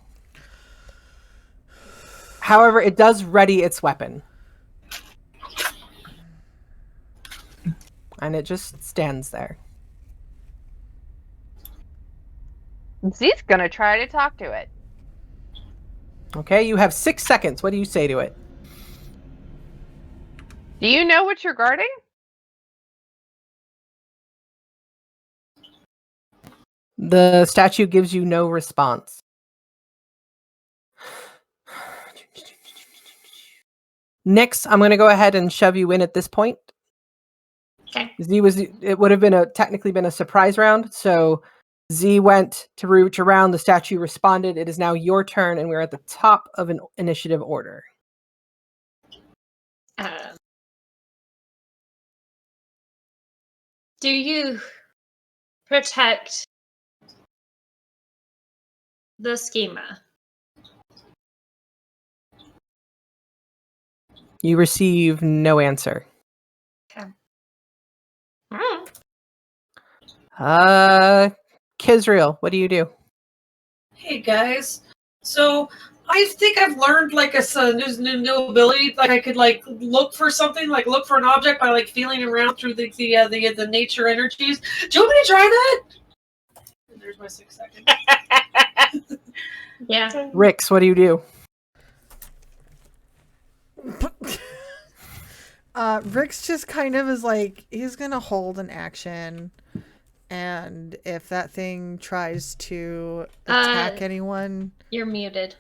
However, it does ready its weapon. And it just stands there. Z's gonna try to talk to it. Okay, you have 6 seconds. What do you say to it? Do you know what you're guarding? The statue gives you no response. Nyx, I'm going to go ahead and shove you in at this point. Okay. It would have technically been a surprise round, so Z went to reach around, the statue responded. It is now your turn, and we're at the top of an initiative order. Do you protect the schema? You receive no answer. Okay. Kizriel, what do you do? Hey guys, so I think I've learned a new ability. I could look for something, look for an object by feeling around through the nature energies. Do you want me to try that? And there's my 6 seconds. Yeah. Rix, what do you do? Rix just kind of is he's gonna hold an action, and if that thing tries to attack anyone, You're muted.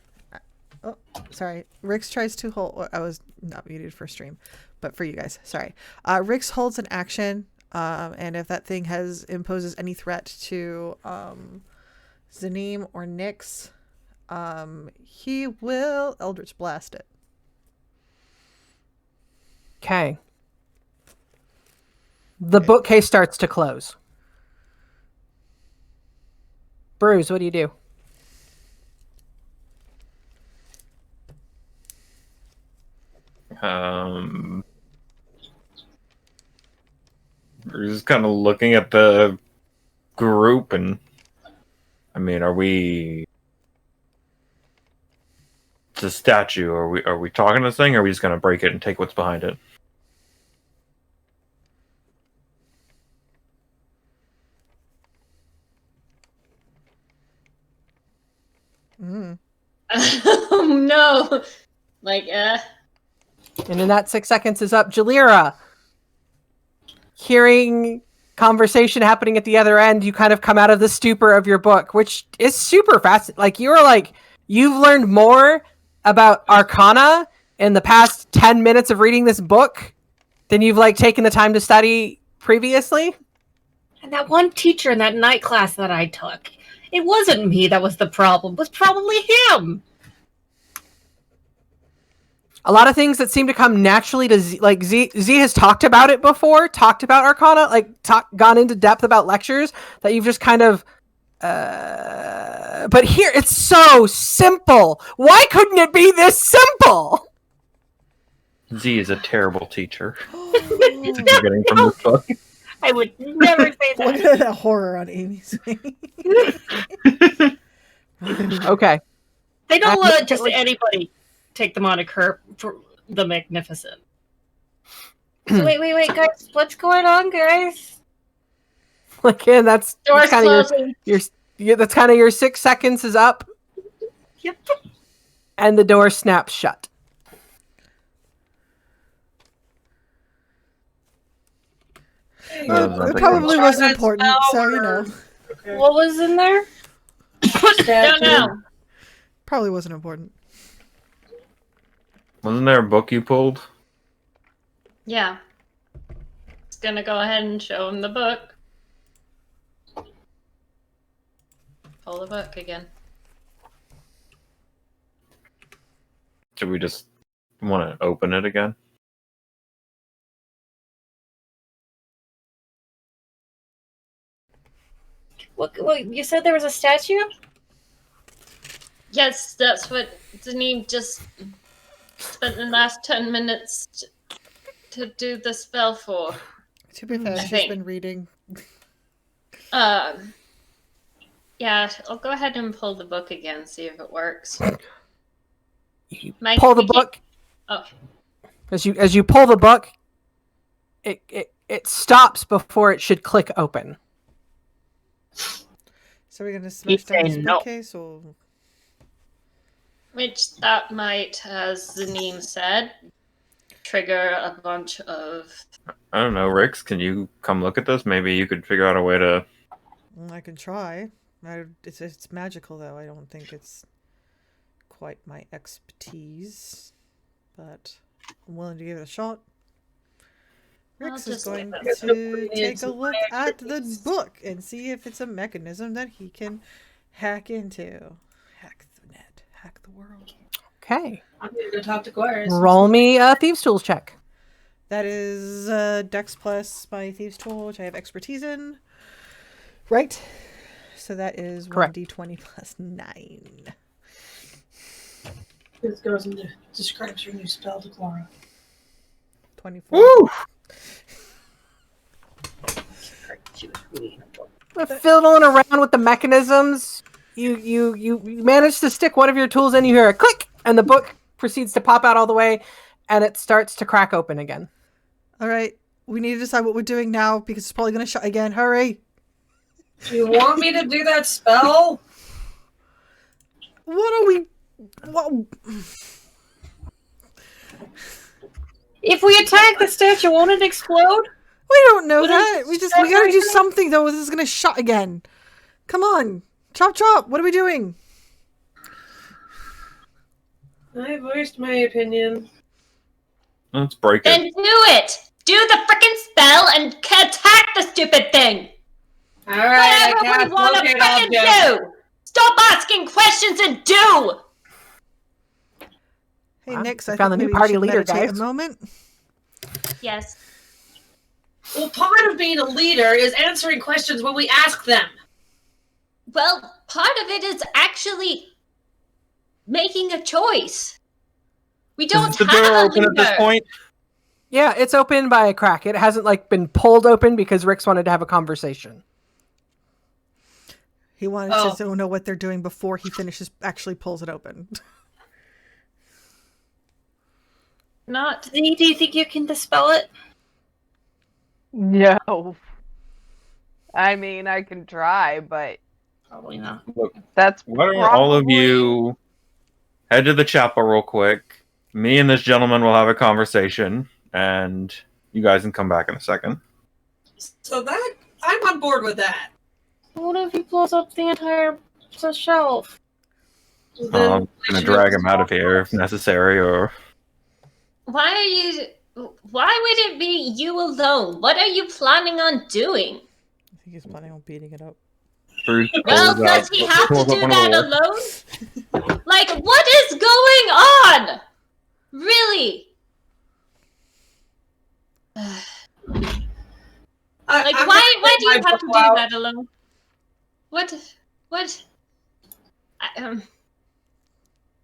oh, sorry, Rix tries to hold. I was not muted for stream, but for you guys, sorry. Rix holds an action, and if that thing imposes any threat to Zanim or Nyx, he will Eldritch Blast it. Okay. The bookcase starts to close. Bruce, what do you do? We're just kind of looking at the group, and are we It's a statue. Are we talking to this thing, or are we just gonna break it and take what's behind it? Mm. Oh no! Like, And in that 6 seconds is up. Jalira, hearing conversation happening at the other end, you kind of come out of the stupor of your book, which is super fast. Like, you've learned more about Arcana in the past 10 minutes of reading this book than you've taken the time to study previously. And that one teacher in that night class that I took, it wasn't me that was the problem. It was probably him. A lot of things that seem to come naturally to Z, Z has talked about it before, talked about Arcana, gone into depth about lectures that you've just kind of, but here it's so simple. Why couldn't it be this simple? Z is a terrible teacher. That's what you're getting from this book. I would never say Look that. at that horror on Amy's face. Okay. They don't let just anybody take the moniker for the Magnificent. So wait, guys. What's going on, guys? Again, that's doors kind of closing. that's kind of your 6 seconds is up, Yep. and the door snaps shut. It probably wasn't important, so you know. Okay. What was in there? Don't know. Probably wasn't important. Wasn't there a book you pulled? Yeah. Just gonna go ahead and show him the book. Pull the book again. Do we just want to open it again? What? You said there was a statue? Yes, that's what Denise just spent the last 10 minutes to do the spell for. To be fair, she's think- been reading. Yeah, I'll go ahead and pull the book again, see if it works. You Mike, pull the we can't- book. Oh, As you pull the book, it stops before it should click open. So we're gonna smash down this saying no. bookcase, or which that might, as Zanim said, trigger a bunch of... I don't know, Rix. Can you come look at this? Maybe you could figure out a way to. I can try. It's magical though. I don't think it's quite my expertise, but I'm willing to give it a shot. I'll Rex is just going leave it. to take a It's look my at the expertise. book and see if it's a mechanism that he can hack into. Hack the net. Hack the world. Okay. I'm gonna go talk to Guiris. Roll me a Thieves' Tools check. That is Dex plus my Thieves Tool, which I have expertise in. Right? So that is Correct. 1d20 plus 9. This goes into describes your new spell to Clara. 24. Woo! Fiddling around with the mechanisms, you manage to stick one of your tools in. You hear a click, and the book proceeds to pop out all the way, and it starts to crack open again. All right. We need to decide what we're doing now because it's probably going to shut again. Hurry. Do you want me to do that spell? What are we... What? If we attack the statue, won't it explode? We don't know What that. is- We got to do something, though. This is going to shut again. Come on. Chop, chop. What are we doing? I voiced my opinion. Let's break Then it. do it! Do the frickin' spell and attack the stupid thing! Alright, Whatever I we cast wanna locate frickin' object. do! Stop asking questions and do! Hey, Wow, Nix, we I found think the new maybe we party should leader, meditate guys. a moment. Yes. Well, part of being a leader is answering questions when we ask them. Well, part of it is actually making a choice. We don't Is the have door a open leader. at this point? Yeah, it's open by a crack. It hasn't been pulled open because Rix wanted to have a conversation. He wanted to know what they're doing before he actually pulls it open. not. Do you think you can dispel it? No. I mean, I can try, but Probably not. that's Why don't all of probably- you head to the chapel real quick? Me and this gentleman will have a conversation, and you guys can come back in a second. So that I'm on board with that. What if he blows up the entire shelf? Then I'm we gonna should drag go him out of here if necessary, or Why are you? Why would it be you alone? What are you planning on doing? I think he's planning on beating it up. Bruce Well, pulls does out- he have to pulls up do one of the that wolves. alone? Like, what is going on? Really? Like, I'm why gonna do you take my have to bow do out. that alone? What?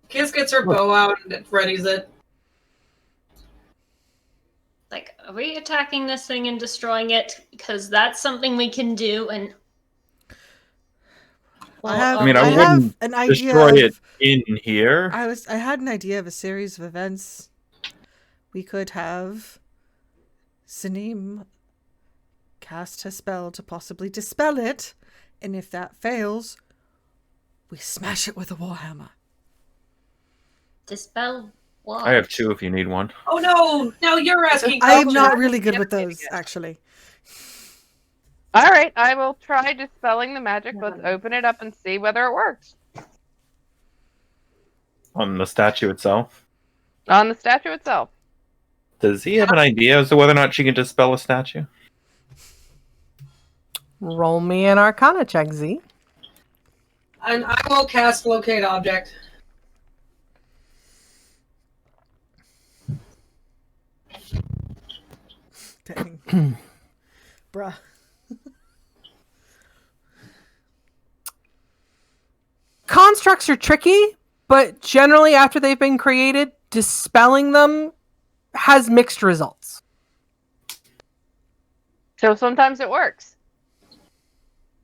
Kiss gets her bow out and readies it. Like, are we attacking this thing and destroying it? Because that's something we can do, and... I have, I mean, I I have wouldn't an idea destroy of, it in here. I had an idea of a series of events. We could have Sanim cast her spell to possibly dispel it, and if that fails, we smash it with a warhammer. Dispel what? I have 2 if you need one. Oh no! Now you're asking. I'm questions. not really good with those, actually. All right, I will try dispelling the magic. Let's open it up and see whether it works. On the statue itself. On the statue itself. Does he have an idea as to whether or not she can dispel a statue? Roll me an Arcana check, Z. And I will cast locate object. Dang. Bruh. Constructs are tricky, but generally after they've been created, dispelling them has mixed results. So sometimes it works.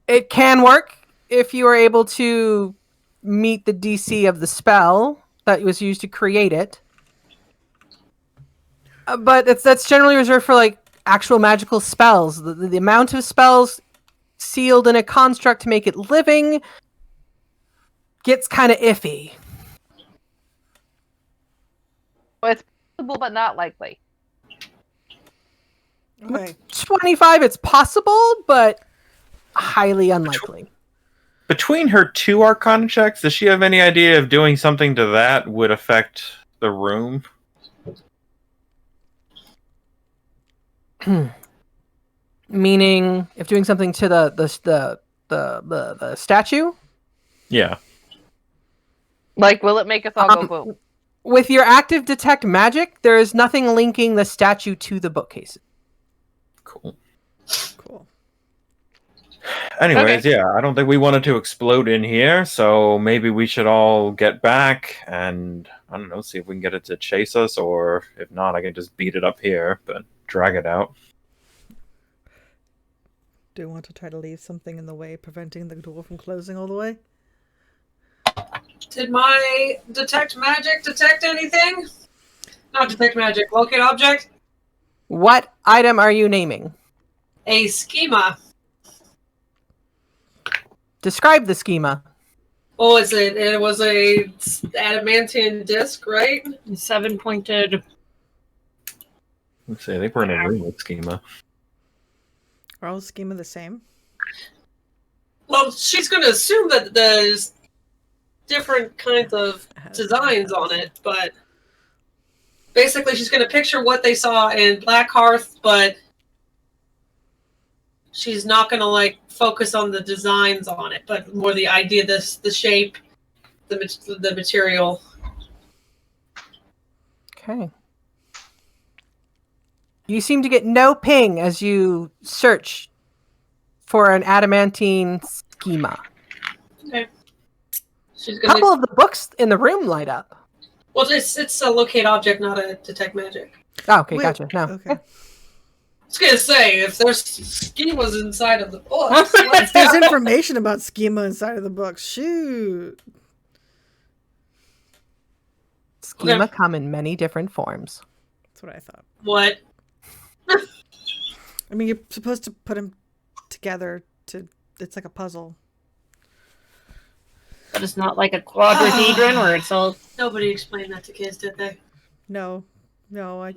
It can work if you are able to meet the DC of the spell that was used to create it. But that's generally reserved for like actual magical spells. The amount of spells sealed in a construct to make it living gets kind of iffy. Well, it's possible, but not likely. Okay. 25, it's possible, but highly unlikely. Between her 2 Arcana checks, does she have any idea if doing something to that would affect the room? Meaning, if doing something to the statue, Yeah. Like, will it make us all go boom? with your active detect magic, there is nothing linking the statue to the bookcases. Cool. Cool. Anyways, yeah, I don't think we wanted to explode in here, so maybe we should all get back and, I don't know, see if we can get it to chase us, or if not, I can just beat it up here, but drag it out. Do you want to try to leave something in the way, preventing the door from closing all the way? Did my detect magic detect anything? Not detect magic. Locate object. What item are you naming? A schema. Describe the schema. Oh, is it? It was a adamantine disc, right? 7-pointed. Let's see, I think we're in a room with schema. Are all schema the same? Well, she's going to assume that there's different kinds of designs on it, but basically she's going to picture what they saw in Black Hearth, but she's not going to like focus on the designs on it, but more the idea, the shape, the material. Okay. You seem to get no ping as you search for an adamantine schema. Okay. She's A going couple to. of the books in the room light up. Well, it's a locate object, not a detect magic. Oh, okay, Wait, gotcha. No. Okay. I was gonna say, if there's schemas inside of the books, If there's information about schema inside of the book, shoot. Schema Okay. come in many different forms. That's what I thought. What? I mean, you're supposed to put them together to. It's like a puzzle. But it's not like a quadrihedron where it's all. Nobody explained that to kids, did they? No, I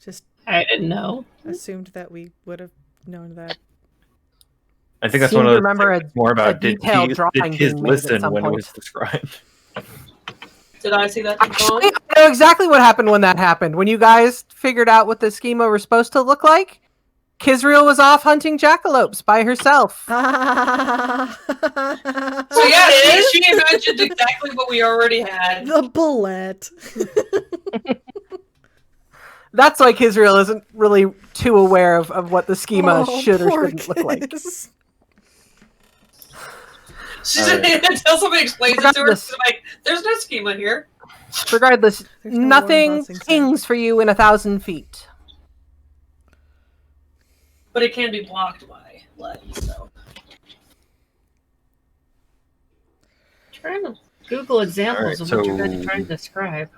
just I didn't know. assumed that we would have known that. I think that's Seem one to of the remember things more about did detailed kids, drawing did kids being made at listen some when it point. was described? Did I see that? Actually, I know exactly what happened when that happened. When you guys figured out what the schema was supposed to look like, Kisriel was off hunting jackalopes by herself. So yeah, she imagined exactly what we already had. The bullet. That's why Kisriel isn't really too aware of what the schema Oh, should or poor shouldn't look like. kids. Until somebody explains it to her, Regardless. she's like, "There's no schema here." Regardless, There's no nothing one bossing pings for you in 1,000 feet. But it can be blocked by lead, so. Trying to Google examples Alright, of what you're so- going to try to describe.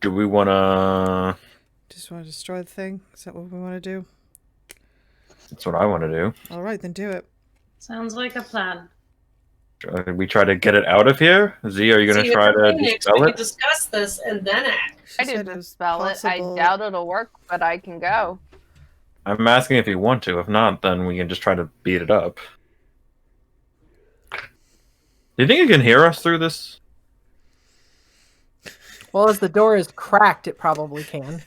Do we want to? Just want to destroy the thing? Is that what we want to do? That's what I want to do. All right, then do it. Sounds like a plan. We try to get it out of here. Z, are you going See, to try if to we're Phoenix, dispel we it? could discuss this and then act. She I said did it was dispel it. I possible- doubt it'll work, but I can go. I'm asking if you want to. If not, then we can just try to beat it up. Do you think you can hear us through this? Well, as the door is cracked, it probably can.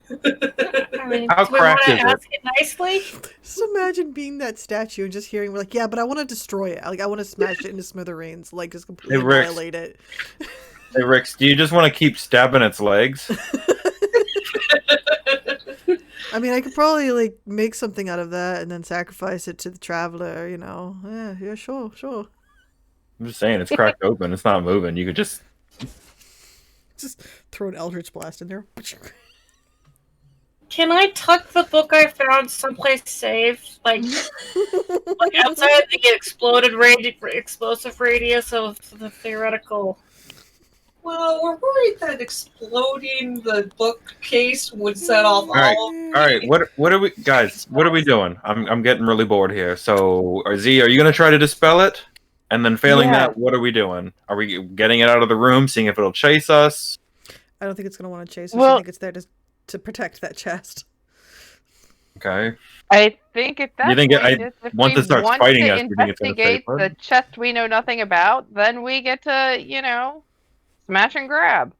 I mean, How do we want cracked to is it? ask it nicely? Just imagine being that statue and just hearing, like, yeah, but I want to destroy it. Like, I want to smash it into smithereens. Like, just completely Hey, Rex. annihilate it. Hey, Rix, do you just want to keep stabbing its legs? I mean, I could probably, like, make something out of that and then sacrifice it to the traveler, you know? Yeah, sure. I'm just saying, it's cracked open. It's not moving. You could just... Just throw an Eldritch Blast in there. Can I tuck the book I found someplace safe? Like outside the explosive radius of the theoretical. Well, we're worried that exploding the bookcase would set off All right, all. all right. What are we, guys? What are we doing? I'm getting really bored here. So, Z, are you gonna try to dispel it? And then, failing Yeah. that, what are we doing? Are we getting it out of the room, seeing if it'll chase us? I don't think it's going to want to chase us. Well- I think it's there to protect that chest. Okay. I think at that You think point, if once we it starts want fighting to us, you think it's gonna stay investigate put? the chest we know nothing about, then we get to, smash and grab.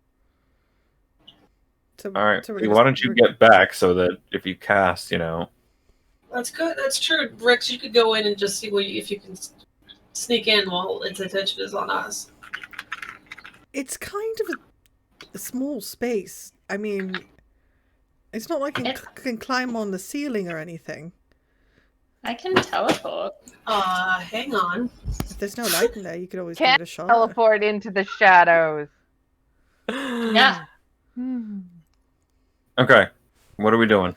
So, All right. so we're Why gonna- don't you we're- get back so that if you cast, That's good. That's true, Rix. You could go in and just see if you can sneak in while its attention is on us. It's kind of a small space. I mean, it's not like you can climb on the ceiling or anything. I can teleport. Hang on. If there's no light in there, you could always Can't give it a shot. Teleport into the shadows. Yeah. Okay. What are we doing?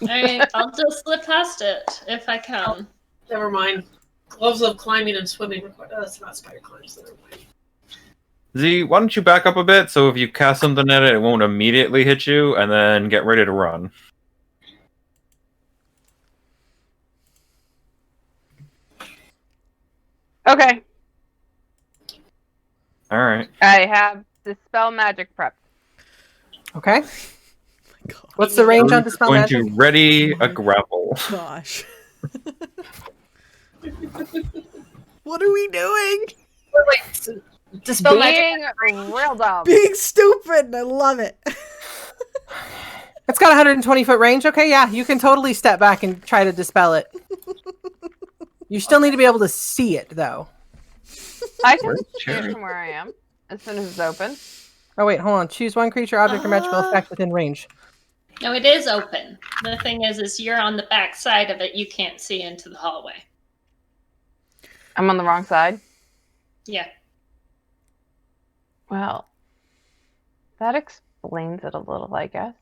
Alright, I'll just slip past it if I can. Never mind. Gloves of climbing and swimming required. Oh, that's not spider climb, so never mind. Z, why don't you back up a bit so if you cast something at it, it won't immediately hit you, and then get ready to run. Okay. All right. I have Dispel Magic prep. Okay. God. What's the range on We're Dispel going Magic? to ready Oh my a grapple. Gosh. What are we doing? Wait, Dispel Magic. Being real dumb. Being stupid. I love it. It's got a 120-foot range. Okay, yeah, you can totally step back and try to dispel it. You still need to be able to see it, though. I can Where's see it Cherry? from where I am as soon as it's open. Oh, wait, hold on. Choose one creature, object, or magical effect within range. No, it is open. The thing is you're on the back side of it. You can't see into the hallway. I'm on the wrong side. Yeah. Well, that explains it a little, I guess.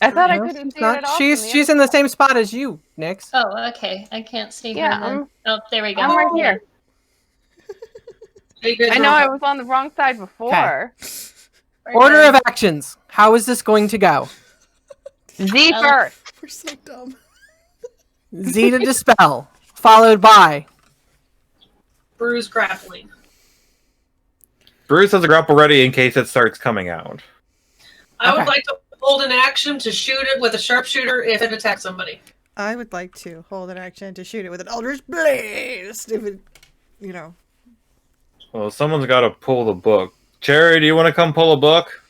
I thought I No, couldn't she's see not. it at all. She's in the same spot as you, Nyx. Oh, okay. I can't see Yeah, her then. Oh, there we go. I'm right here. Hey, good I know girl. I was on the wrong side before. Order of actions. How is this going to go? Z Well- first. We're so dumb. Z to dispel, followed by Bruise grappling. Bruce has a grapple ready in case it starts coming out. I would Okay. like to hold an action to shoot it with a sharpshooter if it attacks somebody. I would like to hold an action to shoot it with an Eldritch Blast. If it, you know. Well, someone's got to pull the book. Cherry, do you want to come pull a book?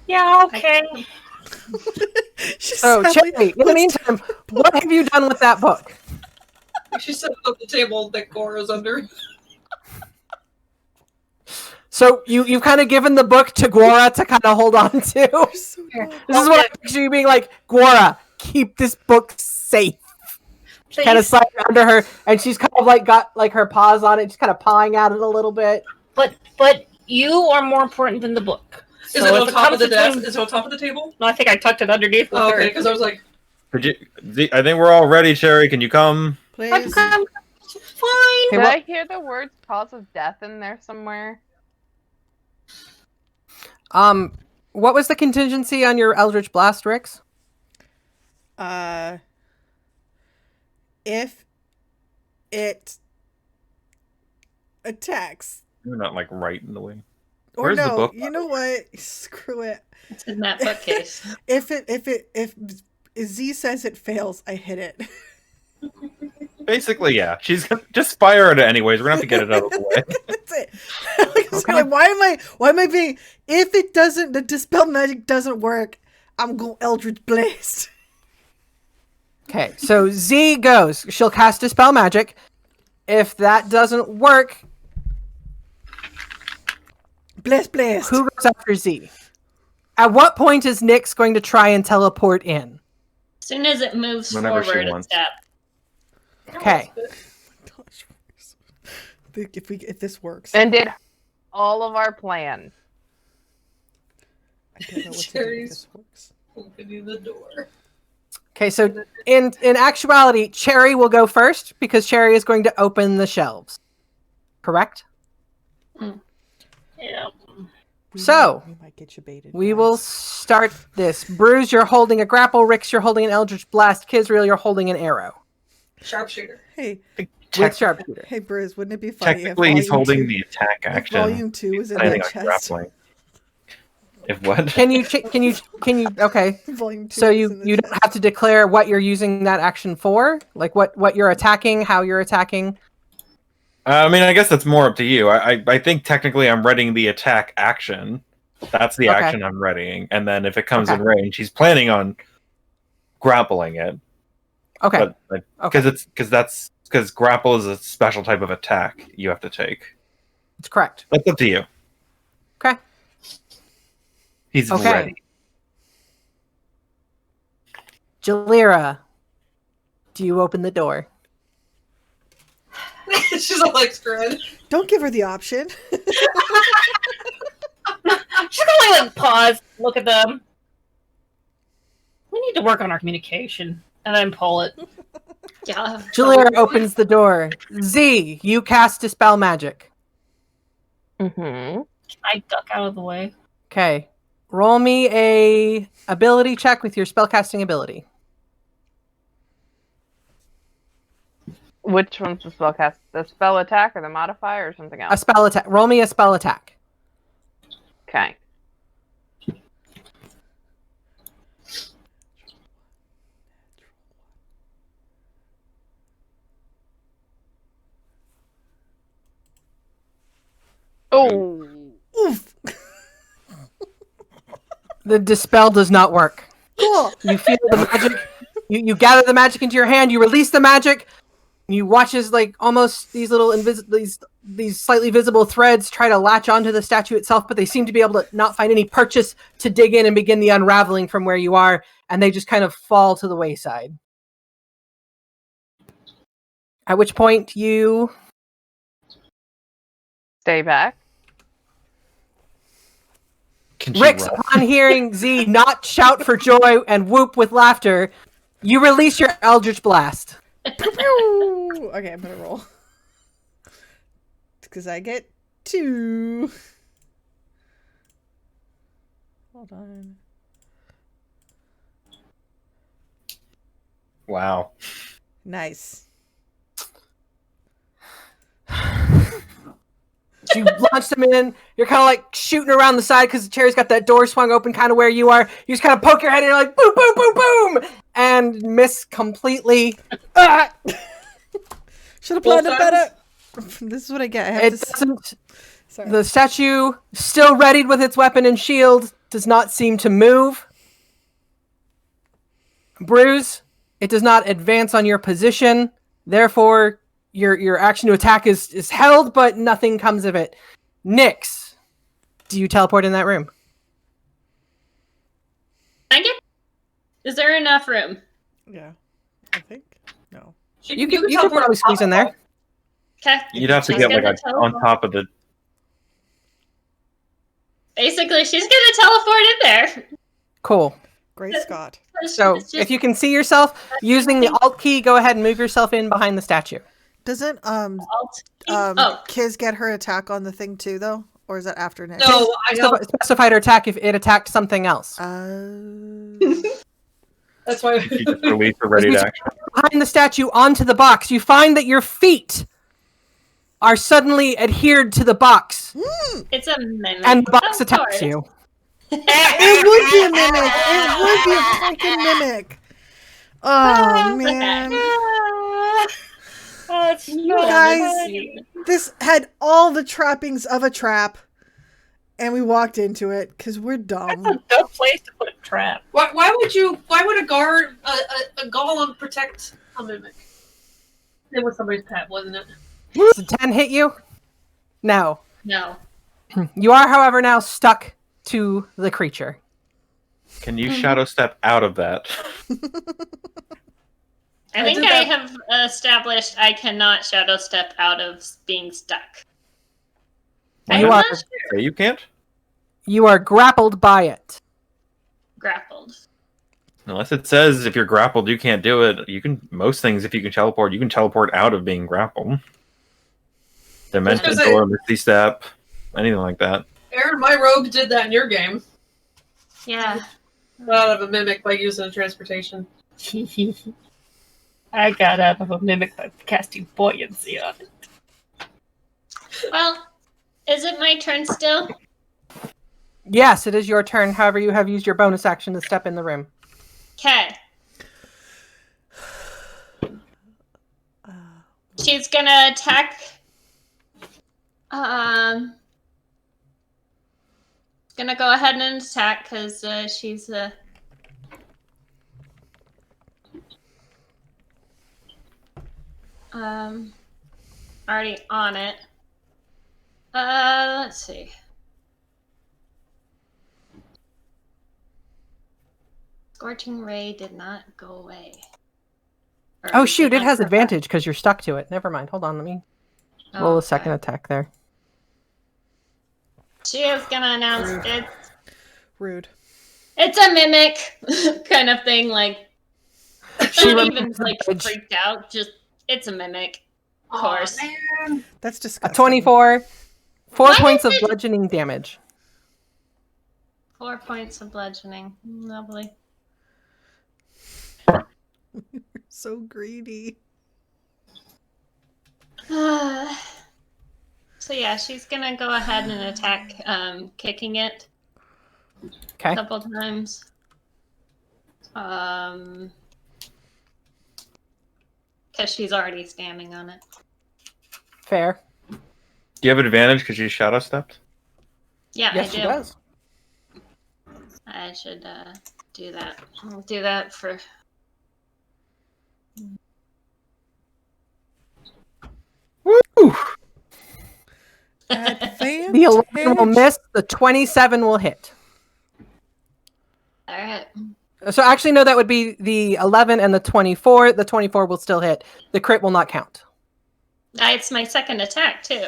Yeah, okay. She so sadly Cherry. In the puts meantime, what have you done with that book? She set it up the table that Gora's under. So you've kind of given the book to Gwora to kind of hold on to. so dumb. This is what I picture you being like, Gwora, keep this book safe. Please. Kind of slide it under her, and she's kind of like got like her paws on it, just kind of pawing at it a little bit. But you are more important than the book. Is So it if on top comes of the desk? between- Is it on top of the table? No, I think I tucked it underneath with Oh, her. okay, because I was like, Could you? I think we're all ready, Cherry. Can you come? Please. I'm fine. Okay, Did what- I hear the words cause of death in there somewhere? What was the contingency on your Eldritch Blast, Rix? If it attacks, You're not like right in the way. or Where's the no, book, you know what? Screw it. It's in that bookcase. If Z says it fails, I hit it. Basically, yeah. She's gonna just fire it anyways. We're gonna have to get it out of the way. That's it. Like, why am I being? If it doesn't, the dispel magic doesn't work, I'm going Eldritch Blast. Okay, so Z goes. She'll cast Dispel Magic. If that doesn't work, Blast. who goes after Z? At what point is Nyx going to try and teleport in? As soon as it moves Whenever she forward a wants. step. Okay. Gosh, if this works, And did all of our plan. I don't know what to do if Cherries. this works. opening the door. Okay, so in actuality, Cherry will go first because Cherry is going to open the shelves. Correct? Yeah. So, we might get you baited. We guys. will start this. Bruce, you're holding a grapple. Rix, you're holding an Eldritch Blast. Kizriel, you're holding an arrow. Sharpshooter. Hey, With sharpshooter. hey, Bruce, wouldn't it be funny Technically, if he's holding two, the attack if action. Volume 2 is in Planning that on chest? grappling. If what? Can you okay. Volume 2 So is you in the don't chest. have to declare what you're using that action for? Like what you're attacking, how you're attacking? I mean, I guess that's more up to you. I think technically I'm readying the attack action. That's the Okay. action I'm readying. And then if it comes Okay. in range, he's planning on grappling it. Okay. But Okay. because grapple is a special type of attack you have to take. It's correct. That's up to you. Okay. He's Okay. ready. Jalira, do you open the door? She's all like, screwed. Don't give her the option. She's gonna like pause, look at them. We need to work on our communication, and then pull it. Yeah. Jalira opens the door. Z, you cast Dispel Magic. Mm-hmm. I duck out of the way. Okay. Roll me a ability check with your spellcasting ability. Which one's the spell cast? The spell attack or the modifier or something A else? spell attack. Roll me a spell attack. Okay. Oh. Oof. The dispel does not work. Cool. You feel the magic. You gather the magic into your hand. You release the magic. You watch as like almost these little these slightly visible threads try to latch onto the statue itself, but they seem to be able to not find any purchase to dig in and begin the unraveling from where you are, and they just kind of fall to the wayside. At which point you Stay back. Can she Rix, run? upon hearing Z not shout for joy and whoop with laughter, you release your Eldritch Blast. Pew, pew. Okay, I'm gonna roll. Because I get 2. Hold on. Wow. Nice. You launch them in. You're kind of like shooting around the side because the chair's got that door swung open kind of where you are. You just kind of poke your head and you're like, boom, boom, boom, boom, and miss completely. Should have planned it better. This is what I get. I have It to... doesn't. Sorry. The statue, still readied with its weapon and shield, does not seem to move. Bruise, it does not advance on your position. Therefore, your action to attack is held, but nothing comes of it. Nyx, do you teleport in that room? Is there enough room? Yeah. I think. No. You can probably squeeze in there. Okay. You'd have to She's get gonna like on teleport. top of the. Basically, she's gonna teleport in there. Cool. Great Scott. So It's just- if you can see yourself using the Alt key, go ahead and move yourself in behind the statue. Doesn't Alt. Kiz get her attack on the thing too though? Or is that after next? No, I know. Specified her attack if it attacked something else. That's why. You just release a ready to action. Behind the statue onto the box, you find that your feet are suddenly adhered to the box, It's a mimic. and the box Of attacks course. you. It would be a mimic. It would be a fucking mimic. Oh man. You guys, this had all the trappings of a trap, and we walked into it because we're dumb. That's a good place to put a trap. Why would a guard, a golem protect a mimic? It was somebody's pet, wasn't it? Does a 10 hit you? No. No. You are, however, now stuck to the creature. Can you shadow step out of that? I think I have established I cannot shadow step out of being stuck. Why I'm You not are- sure. Say you can't? You are grappled by it. Grappled. Unless it says if you're grappled, you can't do it. You can most things. If you can teleport out of being grappled. Dimension Because door, misty step, anything like that. Aaron, my rogue did that in your game. Yeah. Out of a mimic by using a transportation. I got out of a mimic by casting buoyancy on it. Well, is it my turn still? Yes, it is your turn. However, you have used your bonus action to step in the room. Okay. She's gonna attack. Gonna go ahead and attack because she's already on it. Let's see. Scorching Ray did not go away. Or Oh, did shoot, it not has go back. advantage because you're stuck to it. Never mind. Hold on, let me roll a Okay. second attack there. She is gonna announce Rude. it's a mimic kind of thing. Like She not remains even like edge. freaked out. Just it's a mimic. Of course. Man. That's A disgusting. 24. 4 Why points of is it- bludgeoning damage. 4 points of bludgeoning. Lovely. So greedy. So yeah, she's gonna go ahead and attack, kicking it Okay. a couple times. Because she's already standing on it. Fair. Do you have advantage because you shadow stepped? Yeah, Yes, I she do. does. I should do that. I'll do that for. Woo! Advantage. The 11 will miss. The 27 will hit. All right. So actually, no, that would be the 11 and the 24. The 24 will still hit. The crit will not count. It's my second attack too.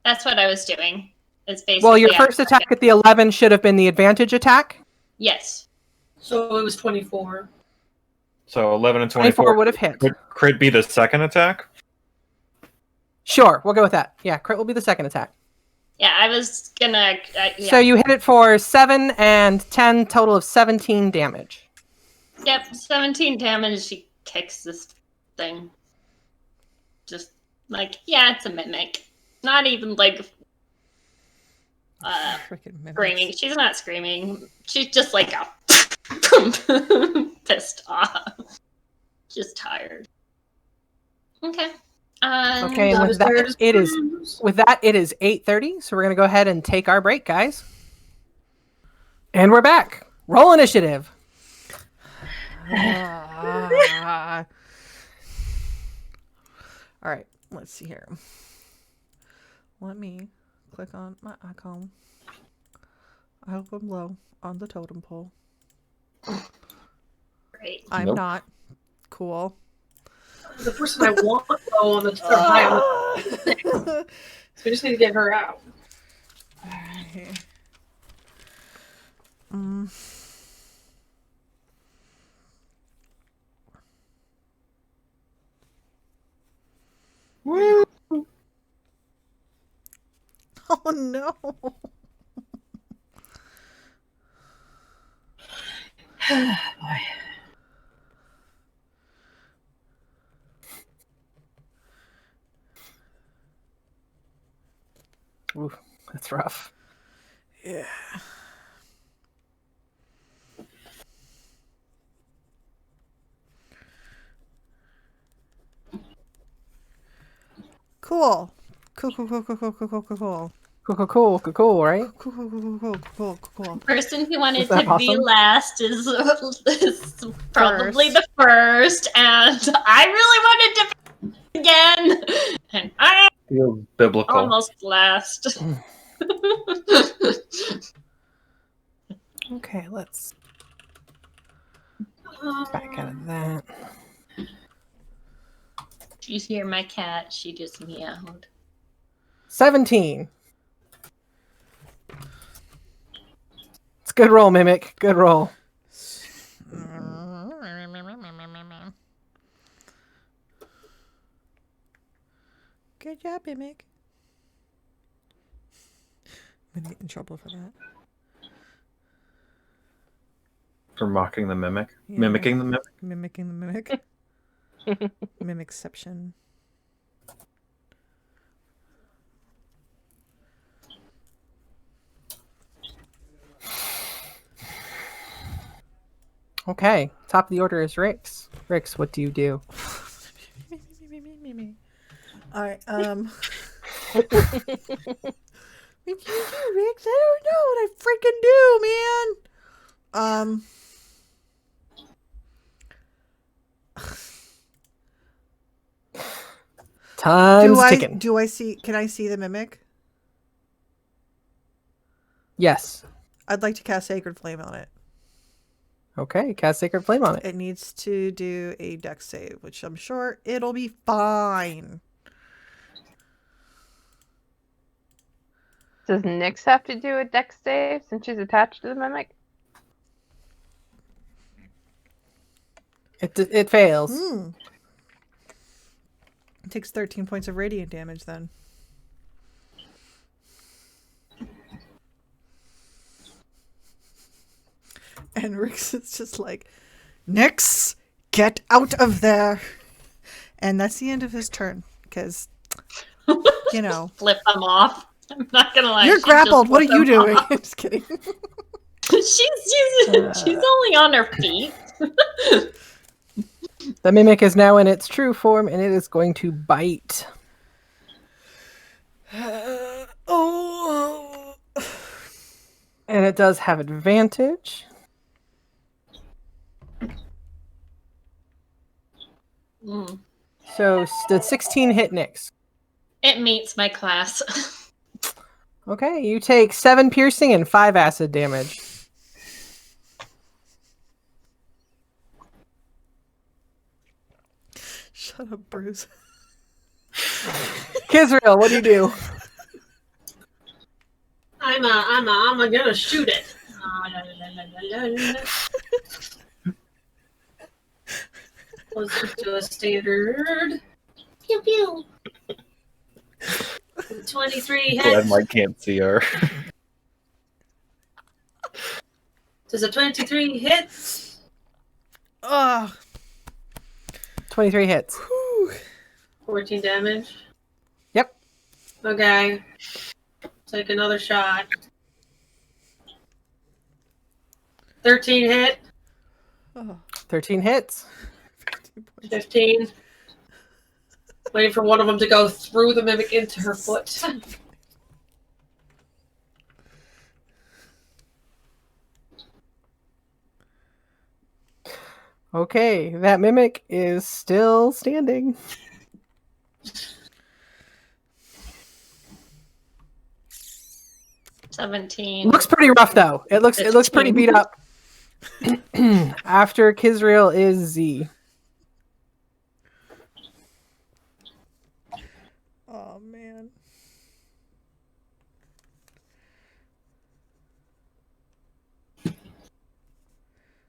That's what I was doing. Is basically. Well, your first attack at the 11 should have been the advantage attack. Yes. So it was 24. So 11 and 24 24 would have hit. Would crit be the second attack? Sure, we'll go with that. Yeah, crit will be the second attack. Yeah, I was gonna. Yeah. So you hit it for 7 and 10, total of 17 damage. Yep, 17 damage. She kicks this thing. Just like, yeah, it's a mimic. Not even like Freaking mimics. screaming. She's not screaming. She's just like pissed off. Just tired. Okay. Okay, and with that, it is 8:30. So we're gonna go ahead and take our break, guys. And we're back. Roll initiative. All right, let's see here. Let me click on my icon. I hope I'm low on the totem pole. Great. I'm Nope. not. Cool. The person I want to go on the high on the so we just need to get her out. Alright. Oh no. Ooh, that's rough. Yeah. Cool. Cool, right? Cool. Person who wanted Is that to be awesome? last is probably the first, and I really wanted to be again, and I Feels biblical. almost last. Okay, let's back out of that. You hear my cat? She just meowed. 17. It's a good roll, Mimic. Good roll. Good job, Mimic. I'm gonna get in trouble for that. For mocking the mimic. Yeah. Mimicking the mimic. Mimicking the mimic. Mimicception. Okay, top of the order is Rix. Rix, what do you do? Alright, what do you do, Rix? I don't know what I freaking do, man. Time's ticking. Do I see? Can I see the mimic? Yes. I'd like to cast Sacred Flame on it. Okay, cast Sacred Flame on it. It needs to do a dex save, which I'm sure it'll be fine. Does Nyx have to do a dex save since she's attached to the mimic? It fails. It takes 13 points of radiant damage then. And Rix is just like, Nyx, get out of there. And that's the end of his turn. Because, you know. Flip them off. I'm not gonna lie. You're she grappled. just What are flipped you them doing? off. I'm just kidding. She's only on her feet. The Mimic is now in its true form, and it is going to bite. Oh. And it does have advantage. So, did 16 hit Nyx? It meets my class. Okay, you take 7 piercing and 5 acid damage. Shut up, Bruce. Kizrael, what do you do? I'm gonna shoot it. Let's just do a standard. Pew pew. 23 Glad hit. Mike can't see her. Does a 23 hit? Oh, 23 hits. whew. 14 damage. Yep. Okay. Take another shot. 13 hit. Oh, 13 hits. 15 points. 15. Waiting for one of them to go through the mimic into her foot. Okay, that mimic is still standing. Looks pretty rough though. It looks pretty 15. beat up. After Kizrael is Z. Oh man.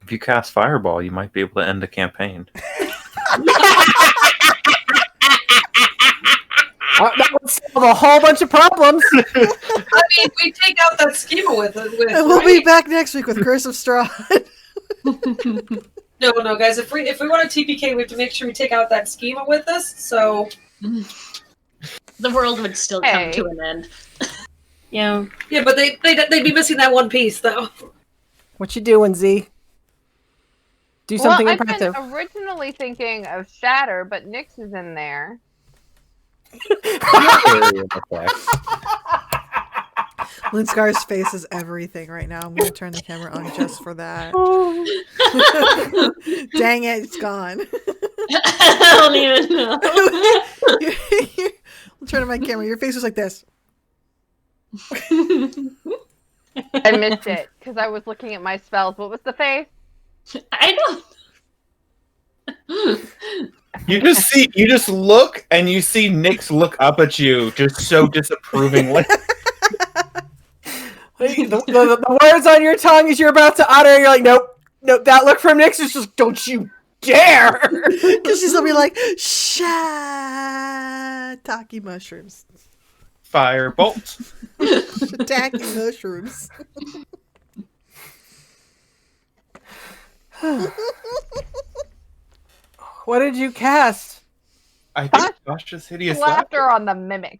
If you cast Fireball, you might be able to end the campaign. That would solve a whole bunch of problems. I mean, we take out that schema with it. And we'll be back next week with Curse of Straw. No, guys. If we want to TPK, we have to make sure we take out that schema with us. So The world would still come to an end. Yeah. yeah, but they'd be missing that one piece though. What you doing, Z? Do something well, impressive. I've been originally thinking of Shatter, but Nyx is in there. Linscar's face is everything right now. I'm going to turn the camera on just for that. Dang it, it's gone. I don't even know. I'm turning my camera. Your face was like this. I missed it because I was looking at my spells. What was the face? I don't. You just look and you see Nyx look up at you just so disapprovingly. The words on your tongue as you're about to utter, you're like, nope. That look from Nyx is just, don't you dare. Because she's going to be like, shiitake mushrooms. Firebolt. Shiitake mushrooms. What did you cast? I think Josh's hideous Laughter on the mimic.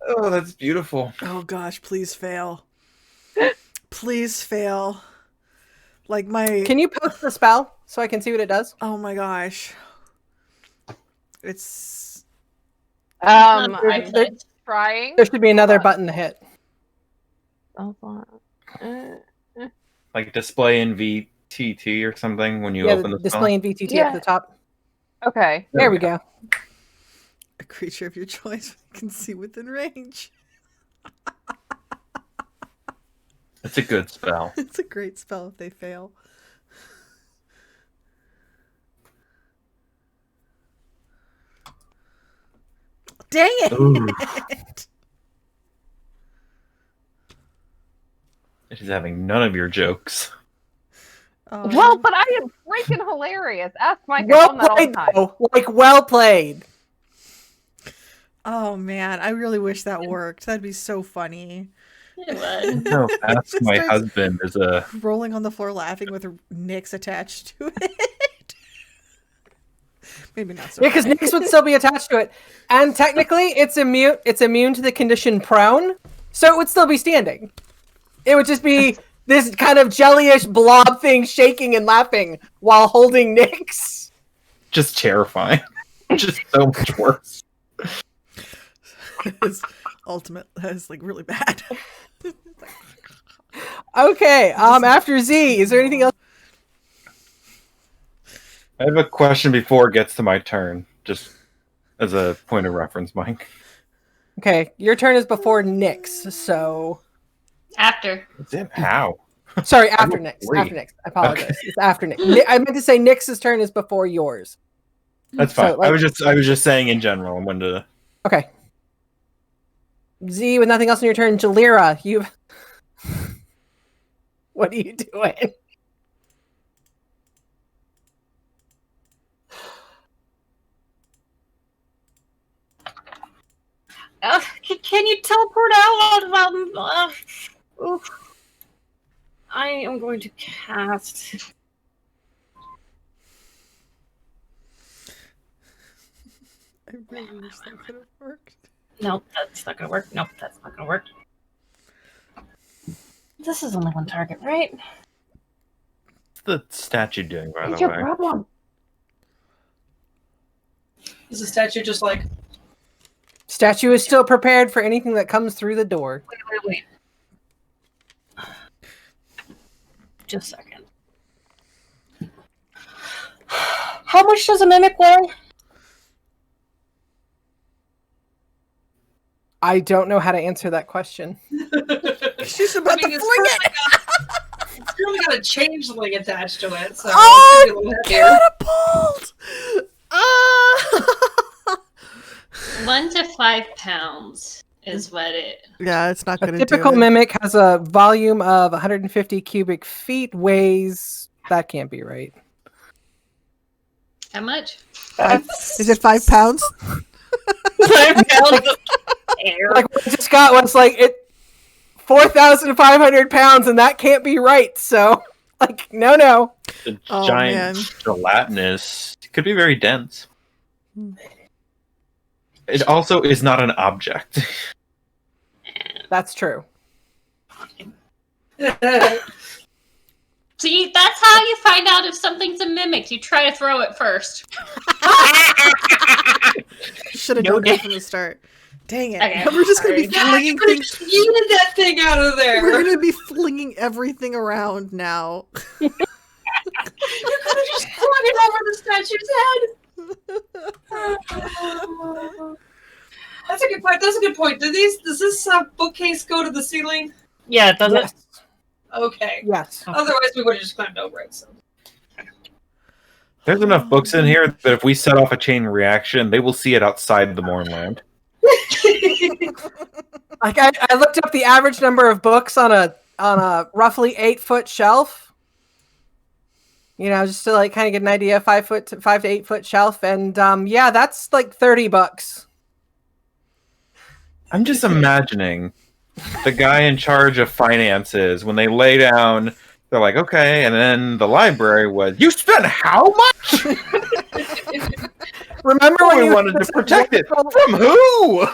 Oh, that's beautiful. Oh gosh, please fail. Please fail. Like my... Can you post the spell so I can see what it does? Oh my gosh. It's... I'm there- trying. There should be another button to hit. Like display in VTT or something when you Yeah, open the display in VTT Yeah. at the top. Okay. There we go. a creature of your choice can see within range. It's a good spell. It's a great spell if they fail. Dang it! Ooh. She's having none of your jokes. Oh, Well, but I am freaking hilarious. Ask Mike. I Well tell him that all the played, time. though. Like, well played. oh man, I really wish that worked. That'd be so funny. It was. No, ask It my starts husband is a rolling on the floor laughing with Nyx attached to it. Maybe not so. Yeah, because funny. Nyx would still be attached to it. And technically, it's immune to the condition prone, so it would still be standing. It would just be this kind of jellyish blob thing shaking and laughing while holding Nyx. just terrifying. Just so much worse. His ultimate is like really bad. Okay, after Z, is there anything else? I have a question before it gets to my turn, just as a point of reference, Mike. Okay, your turn is before Nyx, so... After. How? Sorry, after I'm Nyx. free. After Nyx. I apologize. Okay. It's after Nyx. I meant to say Nyx's turn is before yours. That's So, fine. like- I was just saying in general. When to Okay. Z, with nothing else on your turn, Jalira, you... What are you doing? Can you teleport out? Oof. I am going to cast. I really wish that could have worked. Nope, that's not gonna work. Nope, that's not gonna work. This is only one target, right? What's the statue doing, by What's the your way? problem? Is the statue just like Statue is still prepared for anything that comes through the door. Wait. Just a second. How much does a mimic weigh? I don't know how to answer that question. She's about to fling it. It's really got a changeling attached to it, so Oh, it's gonna be a little heavier. catapult! Ah! 1 to 5 pounds is what it. Yeah, it's not A going to do typical it. mimic has a volume of 150 cubic feet, weighs... That can't be right. How much? Is it 5 pounds? 5 pounds of air. Like what I just got was like it 4,500 pounds, and that can't be right. So, like, no. The Oh, giant man. gelatinous. It could be very dense. It also is not an object. That's true. See, that's how you find out if something's a mimic. You try to throw it first. Should have known that from the start. Dang it. Okay, We're just going to be God, flinging you could've things. yeeted that thing out of there. We're going to be flinging everything around now. You could have just flung it over the statue's head. That's a good point. That's a good point. Does this bookcase go to the ceiling? Yeah, it doesn't. Yes. Okay. Yes. Otherwise, we would have just climbed over it. So. There's enough books in here that if we set off a chain reaction, they will see it outside the Mournland. Like I looked up the average number of books on a roughly 8-foot shelf. You know, just to like kind of get an idea, 5 to 8 foot shelf, and yeah, that's like $30. I'm just imagining the guy in charge of finances when they lay down. They're like, okay, and then the library was. You spent how much? Remember when We you wanted to protect it from who?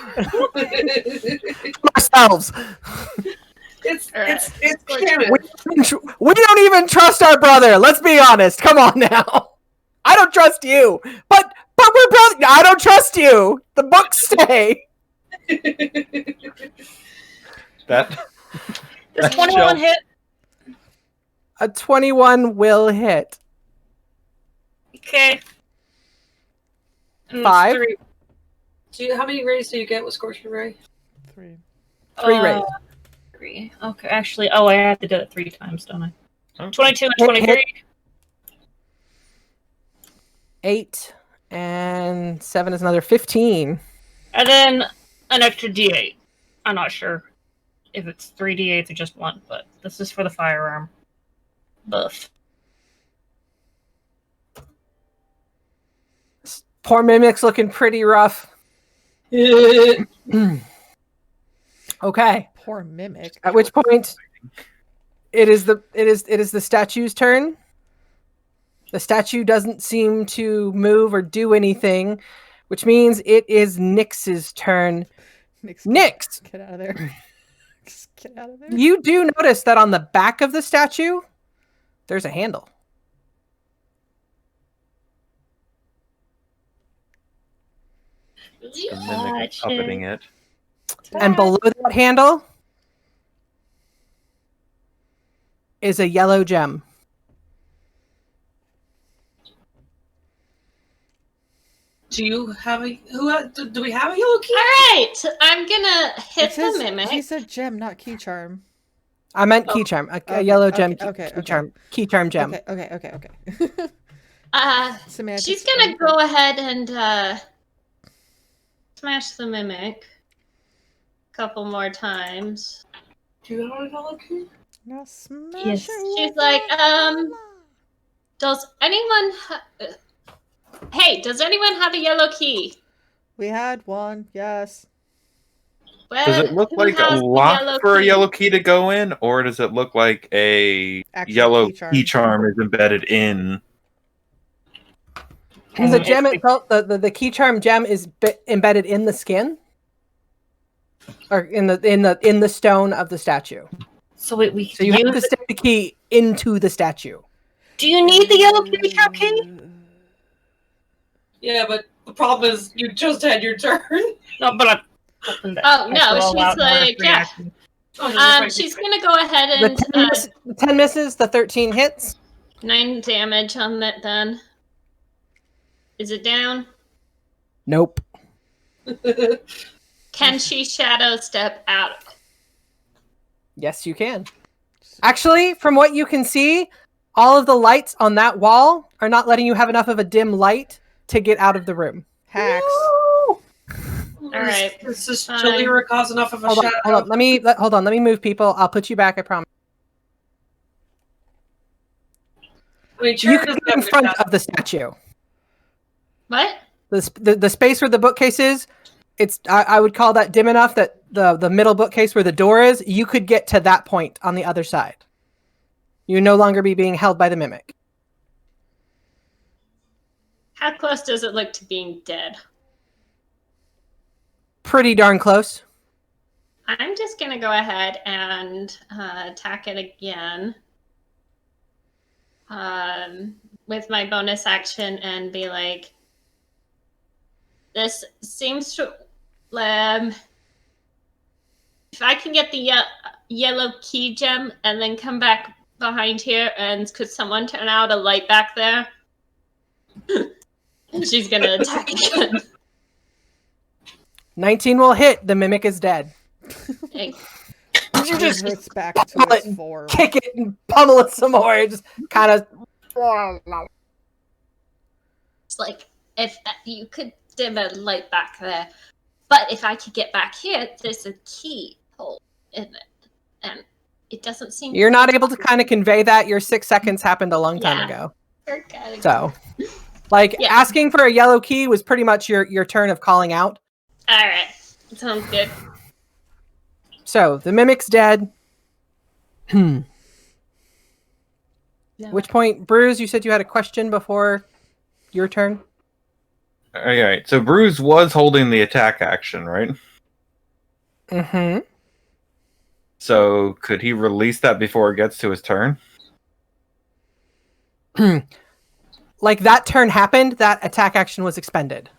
ourselves? It's Alright. canon. We don't even trust our brother. Let's be honest. Come on now. I don't trust you, but we're brothers. I don't trust you. The books stay. That Does 21 hit? A 21 will hit. Okay. And it's 5. 3. How many rays do you get with Scorching Ray? 3. 3 rays. 3. Okay, actually, I have to do it 3 times, don't I? Okay. 22 and Hit, 23. 8 and 7 is another 15. And then an extra d8. I'm not sure if it's 3 d8s or just 1, but this is for the firearm buff. Poor mimic's looking pretty rough. Okay. Poor mimic. At which point, it is the statue's turn. The statue doesn't seem to move or do anything, which means it is Nyx's turn. Nyx, Get out of there. Just get out of there. you do notice that on the back of the statue, there's a handle. the mimic puppeting it. And below that handle is a yellow gem. Do you have a do we have a yellow key? All right, I'm gonna hit It the says- mimic. He said gem, not key charm. I meant key charm. A yellow gem. okay, Key charm. Key charm gem. Okay. Semantics. She's gonna go ahead and smash the mimic a couple more times. Do you have a yellow key? Now smash Yes. it She's with like, a does anyone? Hey, does anyone have a yellow key? We had one, yes. Does it look Who like a has the lock yellow for a key? yellow key to go in, or does it look like a Actual yellow key charm. key charm is embedded in? The gem itself, the key charm gem is embedded in the skin, or in the stone of the statue. So we So you have to stick the key into the statue. Do you need the yellow creature key? Yeah, but the problem is you just had your turn. No, but Oh no, she's like, yeah. Oh, She's gonna go ahead The and 10 misses, the 13 hits. 9 damage on that. Then is it down? Nope. Can she shadow step out? Yes, you can. Actually, from what you can see, all of the lights on that wall are not letting you have enough of a dim light to get out of the room. Hacks. All right. This is Fine. Jalira cause enough of a Hold on, shadow. hold on. Let me move people. I'll put you back, I promise. I mean, You Jalira can doesn't get in have a front shadow. of the statue. What? The space where the bookcase is, I would call that dim enough that the middle bookcase where the door is, you could get to that point on the other side. You would no longer be being held by the mimic. How close does it look to being dead? Pretty darn close. I'm just gonna go ahead and attack it again with my bonus action and be like, this seems to if I can get the yellow key gem and then come back behind here, and could someone turn out a light back there? And she's gonna attack again. 19 will hit. The mimic is dead. Like, You just hurts back to its form. Kick it and pummel it some more. It just kind of. it's like, if you could dim a light back there, but if I could get back here, there's a key hole in it, and it doesn't seem. You're not able to kind of convey that. Your 6 seconds happened a long time Yeah. ago. So, like, Yeah. asking for a yellow key was pretty much your turn of calling out. All right, sounds good. So the mimic's dead. No. Which point, Bruce? You said you had a question before your turn. All right. So Bruce was holding the attack action, right? Mm-hmm. So could he release that before it gets to his turn? Like that turn happened, that attack action was expended.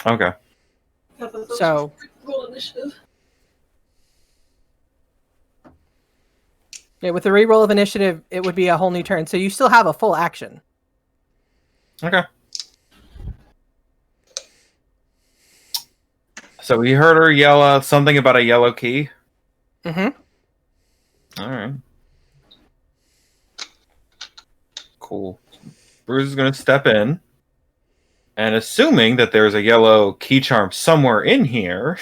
Okay. So Roll initiative. yeah, with the reroll of initiative, it would be a whole new turn. So you still have a full action. Okay. So we heard her yell out something about a yellow key. Mm-hmm. All right. Cool. Bruce is going to step in. And assuming that there's a yellow key charm somewhere in here,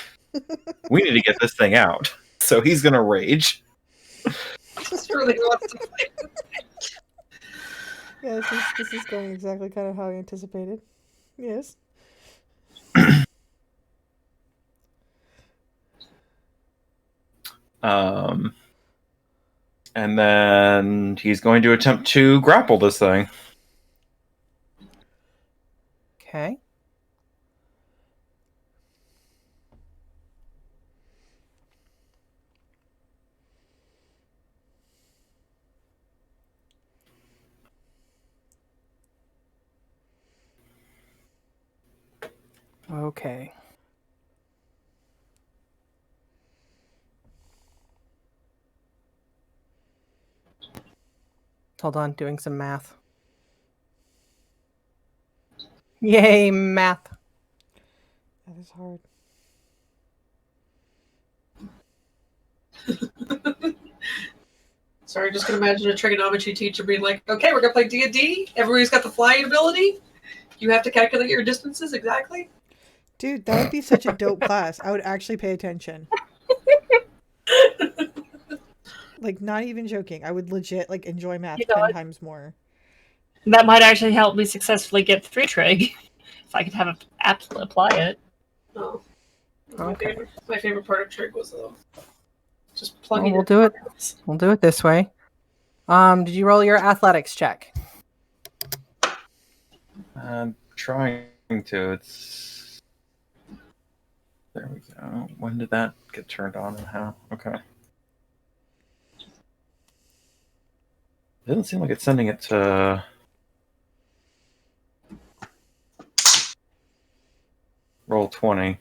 we need to get this thing out. So he's going to rage. Just really wants to play. Yeah, this is going exactly kind of how I anticipated. Yes. And then he's going to attempt to grapple this thing. Okay. Okay. Hold on, doing some math. Yay, math. That is hard. Sorry, just gonna imagine a trigonometry teacher being like, "Okay, we're gonna play D&D. Everybody's got the flying ability. You have to calculate your distances exactly." Dude, that would be such a dope class. I would actually pay attention. Like, not even joking. I would legit, like, enjoy math 10 times more. That might actually help me successfully get 3 trig if I could have an app to apply it. Oh. Okay. My favorite part of trig was just Well, plugging. we'll do it. We'll do it this way. Did you roll your athletics check? I'm trying to. It's there. We go. When did that get turned on and how? Okay. It doesn't seem like it's sending it to roll 20.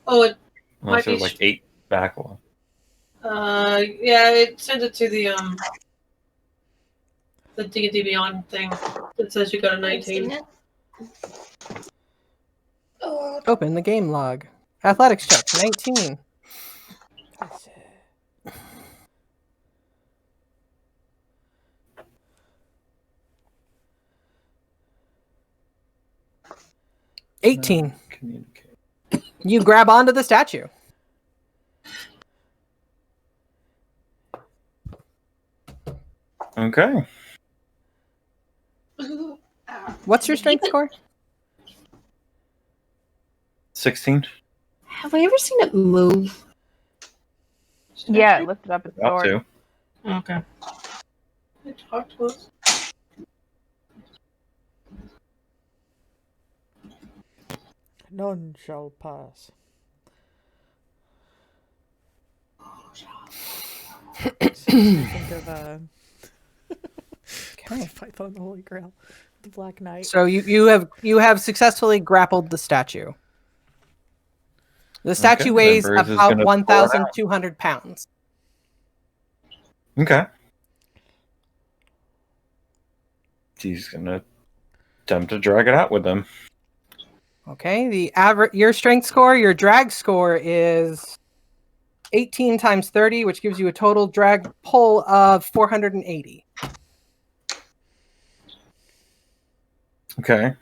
Oh, it Unless might be there's like 8 backlog. yeah, it sent it to the D&D Beyond thing. It says you got a 19. Open the game log. Athletics check, 19. 18. Communicate. You grab onto the statue. Okay. What's your strength score? 16. Have I ever seen it move? Yeah, it lifted up its Up sword. to. Okay. It talked to us. None shall pass. Think of Okay. Python and the Holy Grail, the Black Knight. So you have successfully grappled the statue. The statue Okay, then weighs Bruce is about gonna pull it out. 1,200 pounds. Okay. He's gonna attempt to drag it out with him. Okay, the average your strength score, your drag score is 18 times 30, which gives you a total drag pull of 480. Okay.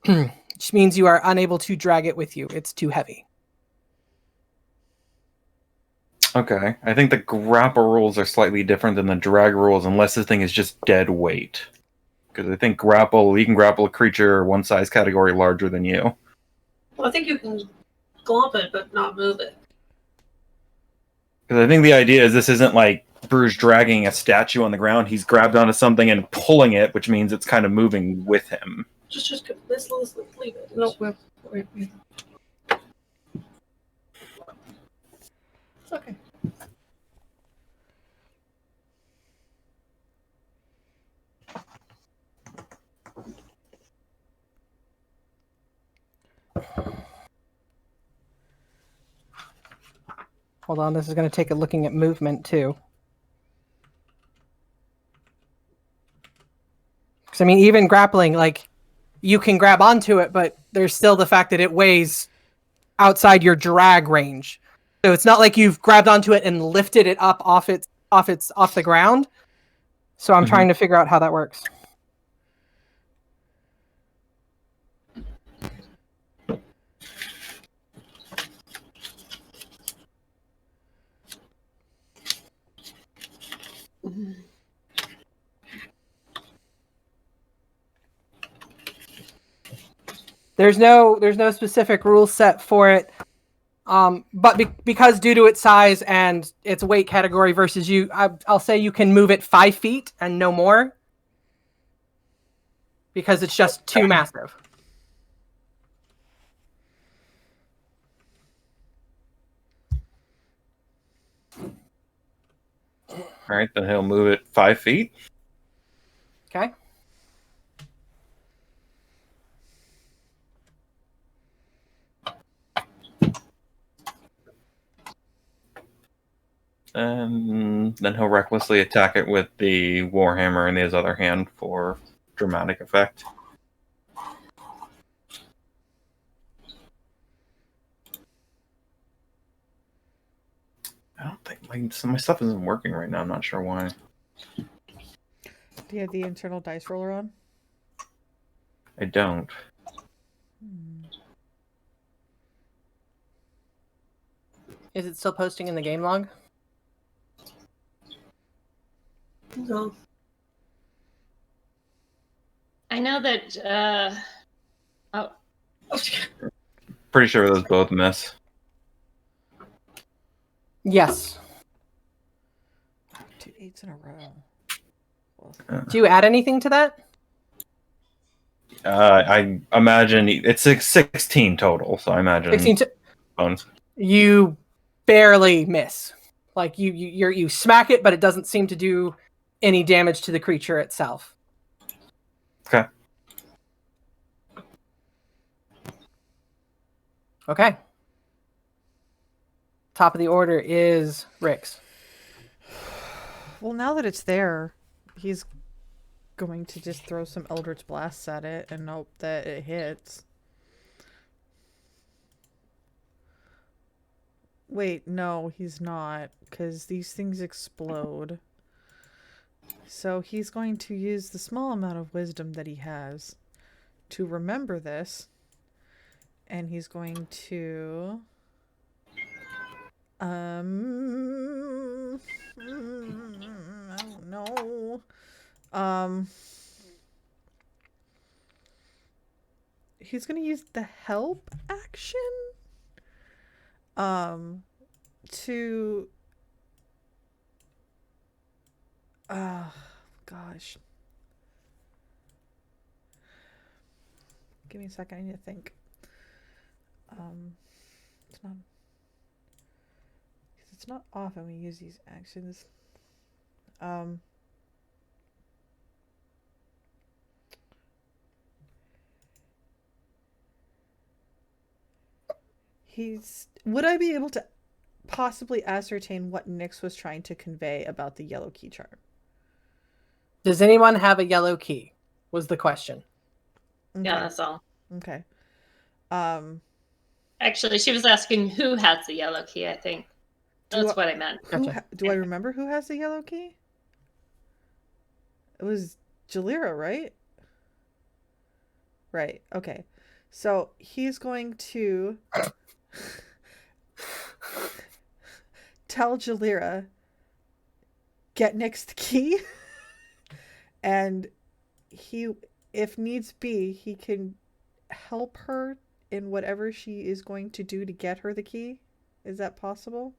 Which means you are unable to drag it with you. It's too heavy. Okay. I think the grapple rules are slightly different than the drag rules, unless this thing is just dead weight. Because I think you can grapple a creature one size category larger than you. Well, I think you can glomp it, but not move it. Because I think the idea is this isn't like Bruce dragging a statue on the ground. He's grabbed onto something and pulling it, which means it's kind of moving with him. Just let's leave it. No, wait. It's okay. Hold on, this is going to take a looking at movement too. Because I mean, even grappling, like you can grab onto it, but there's still the fact that it weighs outside your drag range. So it's not like you've grabbed onto it and lifted it up off the ground. So I'm trying to figure out how that works. There's no specific rule set for it. But because due to its size and its weight category versus you, I'll say you can move it 5 feet and no more. Because it's just too massive. All right, then he'll move it 5 feet. Okay. And then he'll recklessly attack it with the Warhammer in his other hand for dramatic effect. I don't think my stuff isn't working right now. I'm not sure why. Do you have the internal dice roller on? I don't. Is it still posting in the game log? No. I know that. Oh, Pretty sure those both miss. Yes. 2 8s in a row. Do you add anything to that? I imagine it's 16 total, so I imagine 16 bonus. You barely miss. Like you smack it, but it doesn't seem to do any damage to the creature itself. Okay. Okay. Top of the order is Rix. Well, now that it's there, he's going to just throw some Eldritch Blasts at it and hope that it hits. Wait, no, he's not, because these things explode. So he's going to use the small amount of wisdom that he has to remember this. And he's going to... I don't know. He's gonna use the help action to gosh, give me a second, I need to think. It's not often we use these actions. Would I be able to possibly ascertain what Nyx was trying to convey about the yellow key charm? Does anyone have a yellow key? Was the question. Okay. Yeah, that's all. Okay. actually, she was asking who has the yellow key. I think that's what I meant. Gotcha. Do I remember who has the yellow key? It was Jalira, right? Right. Okay. So he's going to tell Jalira, get Nyx the key, and he, if needs be, he can help her in whatever she is going to do to get her the key. Is that possible?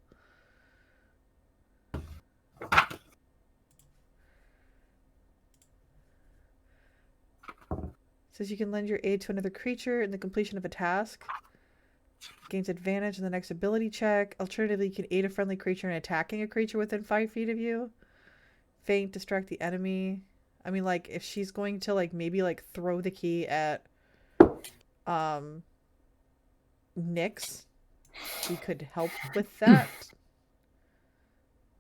Says you can lend your aid to another creature in the completion of a task. Gains advantage in the next ability check. Alternatively, you can aid a friendly creature in attacking a creature within 5 feet of you. Feint, distract the enemy. I mean, like, if she's going to, like, maybe, like, throw the key at, Nyx, we could help with that.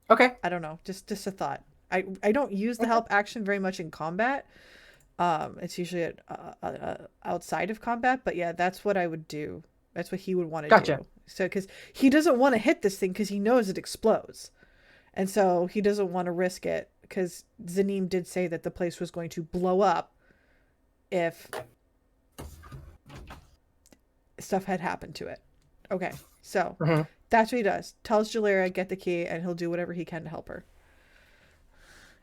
Okay. I don't know. Just a thought. I don't use the help action very much in combat. It's usually outside of combat, but yeah, that's what I would do. That's what he would want to do. So, because he doesn't want to hit this thing because he knows it explodes. And so he doesn't want to risk it because Zanim did say that the place was going to blow up if stuff had happened to it. Okay, so that's what he does. Tells Jalira, get the key, and he'll do whatever he can to help her.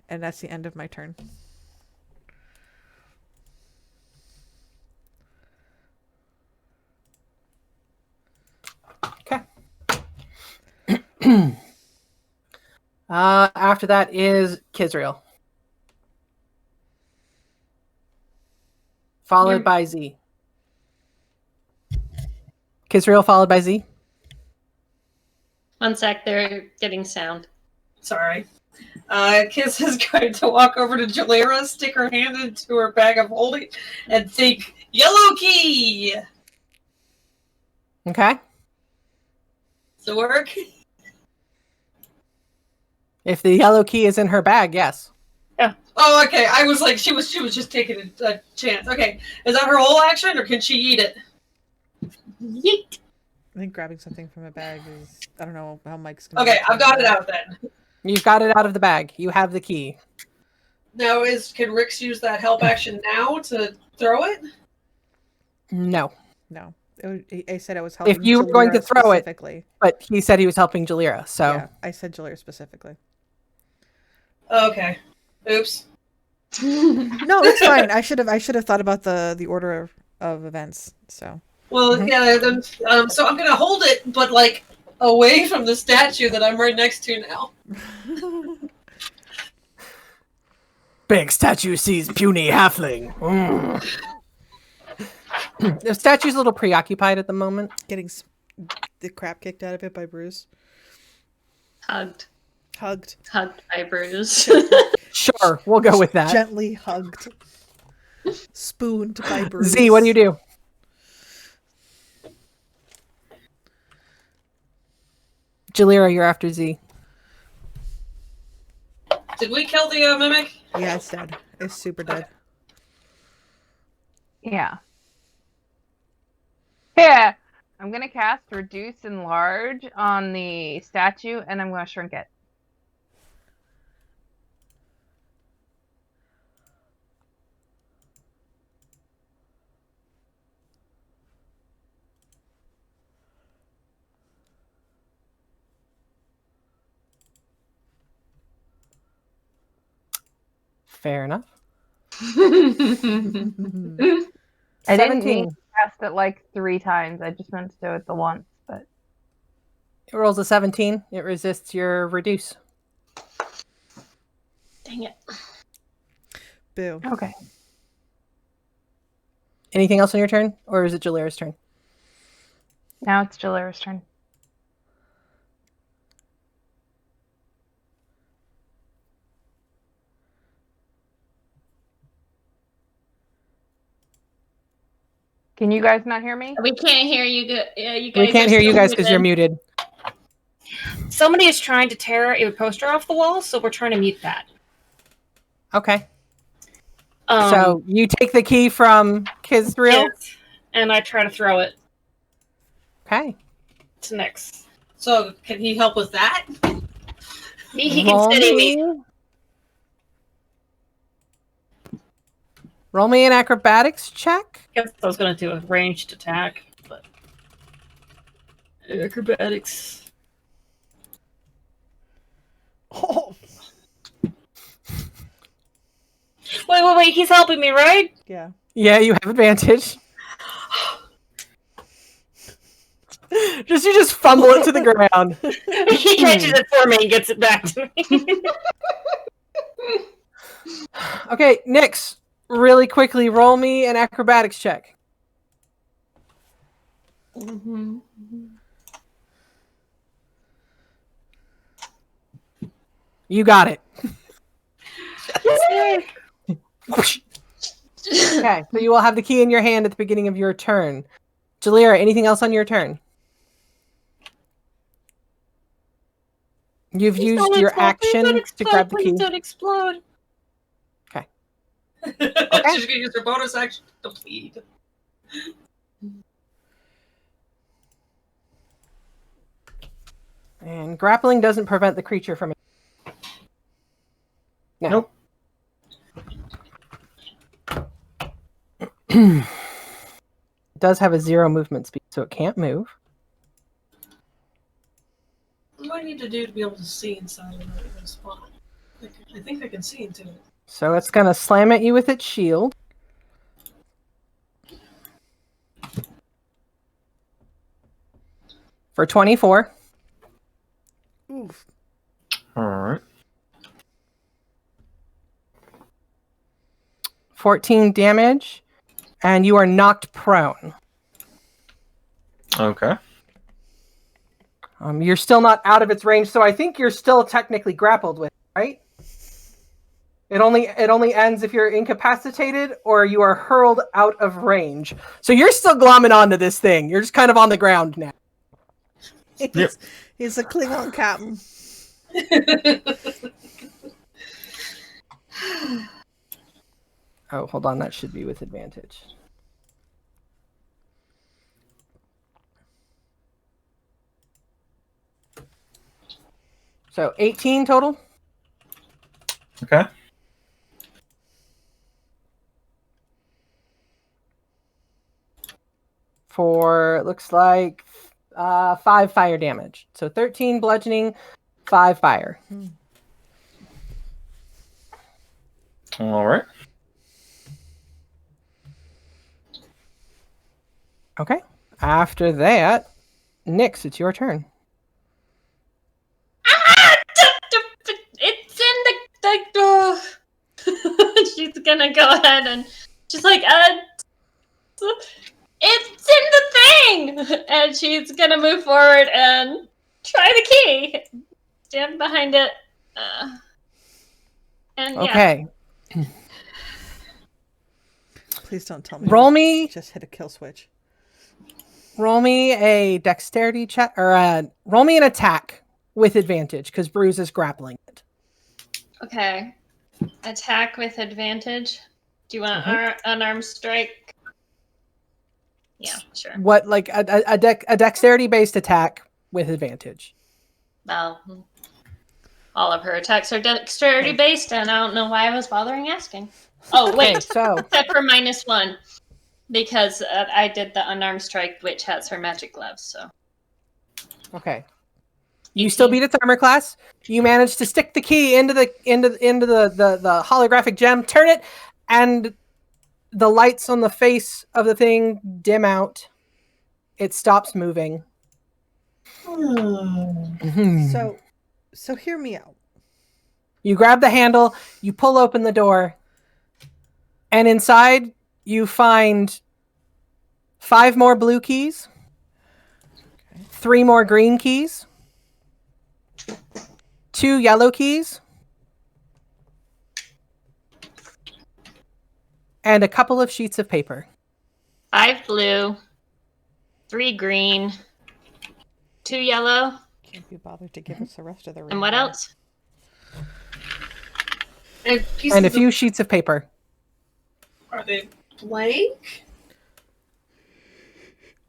And that's the end of my turn. Okay. After that is Kizriel. Followed by Z. Kizriel followed by Z. One sec, they're getting sound. Sorry. Kiss is going to walk over to Jalira, stick her hand into her bag of holding, and think, yellow key! Okay. Does it work? If the yellow key is in her bag, yes. Oh, okay. I was like, she was just taking a chance. Okay. Is that her whole action, or can she eat it? Yeet. I think grabbing something from a bag is... I don't know how Mike's going Okay, I've got it out then. You've got it out of the bag. You have the key. Now, can Rix use that help action now to throw it? No. No. I said I was helping If you were going to Jalira throw it, specifically. but he said he was helping Jalira, so... Yeah, I said Jalira specifically. Okay. Oops. No, it's fine. I should have thought about the order of events. So Well, yeah. Then, so I'm gonna hold it, but like away from the statue that I'm right next to now. Big statue sees puny halfling. The statue's a little preoccupied at the moment. getting the crap kicked out of it by Bruce. Hugged by Bruce. Sure, we'll go with that. Gently hugged. Spooned by Bruce. Z, what do you do? Jalira, you're after Z. Did we kill the mimic? Yeah, it's dead. It's super dead. Yeah. Yeah. I'm gonna cast Reduce Enlarge on the statue, and I'm gonna shrink it. Fair enough. I didn't 17. mean to cast it like 3 times. I just meant to do it the once, but It rolls a 17. It resists your reduce. Dang it. Boo. okay. Anything else on your turn? Or is it Jalira's turn? Now it's Jalira's turn. Can you guys not hear me? We can't hear you. You guys We can't are hear you still guys because you're muted. Somebody is trying to tear a poster off the wall, so we're trying to mute that. Okay. So you take the key from Kizriel? yes, and I try to throw it Okay. to Nyx. So can he help with that? He can steady me. Roll me an acrobatics check. Guess I was going to do a ranged attack, but acrobatics. Oh, Wait! He's helping me, right? yeah. Yeah, you have advantage. You just fumble it to the ground. He catches it for me and gets it back to me. Okay, Nyx, really quickly, roll me an acrobatics check. Mm-hmm. You got it. Okay, so you will have the key in your hand at the beginning of your turn. Jalira, anything else on your turn? You've used your action to grab the key. Please don't explode. Okay. She's gonna use her bonus action to bleed. And grappling doesn't prevent the creature from... No. Nope. It does have a 0 movement speed, so it can't move. What do I need to do to be able to see inside of the spot? I think I can see into it. So it's going to slam at you with its shield. For 24. Oof. All right. 14 damage. And you are knocked prone. Okay. You're still not out of its range, so I think you're still technically grappled with it, right? It only ends if you're incapacitated or you are hurled out of range. So you're still glomming onto this thing. You're just kind of on the ground now. He's a Klingon captain. Oh, hold on. That should be with advantage. So 18 total. Okay. For, looks like 5 fire damage. So 13 bludgeoning, 5 fire. All right. Okay. After that, Nyx, it's your turn. It's in the she's gonna go ahead and she's like, it's in the thing, and she's gonna move forward and try the key. Stand behind it, and yeah. Okay. Please don't tell me. Roll me Just hit a kill switch. Roll me a dexterity check, or roll me an attack with advantage, because Bruce is grappling it. Okay. Attack with advantage. Do you want unarmed strike? Yeah, sure. What, like a dexterity-based attack with advantage? Well, all of her attacks are dexterity-based, and I don't know why I was bothering asking. Oh, wait. Okay, so Except for -1. Because I did the unarmed strike, which has her magic gloves, so. okay. You still beat a thermoclass. You manage to stick the key into the holographic gem, turn it, and the lights on the face of the thing dim out. It stops moving. So hear me out. You grab the handle, you pull open the door, and inside you find 5 more blue keys, 3 more green keys, 2 yellow keys, and a couple of sheets of paper. 5 blue, 3 green, 2 yellow. Can't be bothered to give us the rest of the And what rainbow. else? And a few sheets of paper. Are they blank?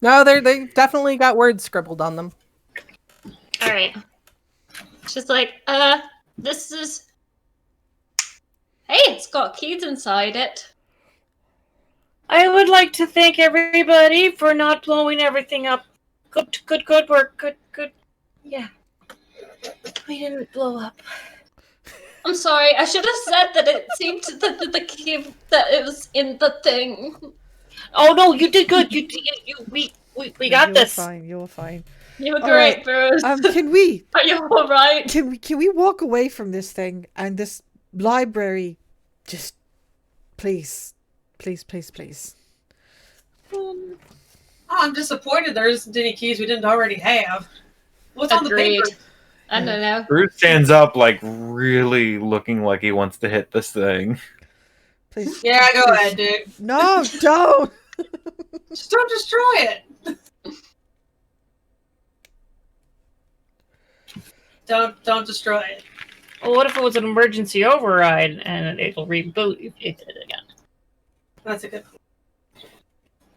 No, they definitely got words scribbled on them. All right. She's like, this is. Hey, it's got keys inside it. I would like to thank everybody for not blowing everything up. Good work. Good. Yeah. We didn't blow up. I'm sorry. I should have said that it seemed that the key that it was in the thing. Oh no, you did good. We got this. You were fine. You were All great, right. Bruce. Can we? Are you all right? Can we walk away from this thing and this library? Just please. Oh, I'm disappointed there isn't any keys we didn't already have. What's on the Agreed. paper? I don't know. Bruce stands up, like, really looking like he wants to hit this thing. Please. Yeah, go please. ahead, dude. No, don't. Just don't destroy it. Don't destroy it. Well, what if it was an emergency override and it'll reboot if it did it again? That's a good point.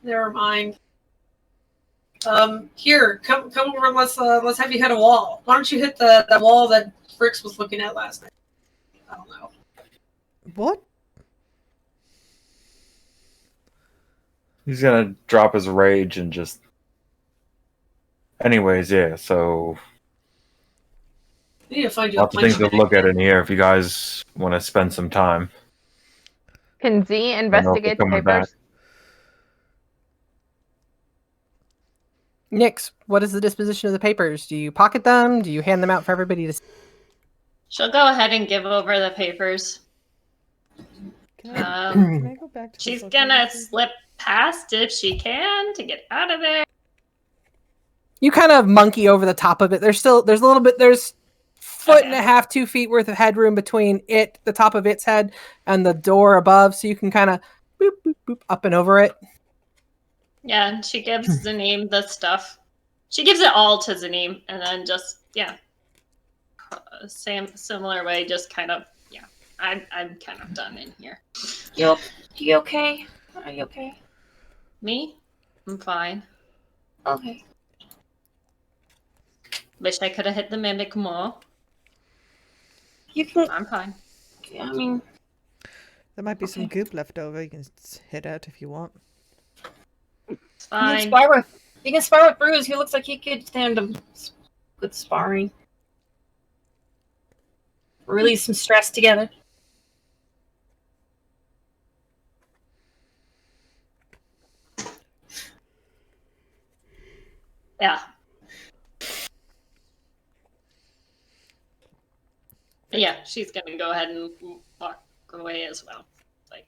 Never mind. Here, come over. Let's have you hit a wall. Why don't you hit the wall that Fricks was looking at last night? I don't know. What? He's gonna drop his rage and just. Anyways, yeah. So We need to find you lots a of things punch to look at in here if you guys want to spend some time. Can Z investigate the coming back. papers? Nyx, what is the disposition of the papers? Do you pocket them? Do you hand them out for everybody to see? She'll go ahead and give over the papers. Can I go back to She's this gonna location? slip past if she can to get out of there. You kind of monkey over the top of it. There's a little bit, there's foot and a half, 2 feet worth of headroom between the top of its head, and the door above, so you can kind of boop, boop, boop, up and over it. Yeah, and she gives Zanim the stuff. She gives it all to Zanim, and then just, similar way, just kind of, I'm kind of done in here. You okay? Are you okay? Me? I'm fine. Okay. Wish I could have hit the mimic more. You can. I'm fine. I mean, There might be some goop left over. You can hit out if you want. It's you can fine. spar with Bruce. He looks like he could stand a good sparring. Release some stress together. Yeah. Yeah, she's gonna go ahead and walk away as well. Like,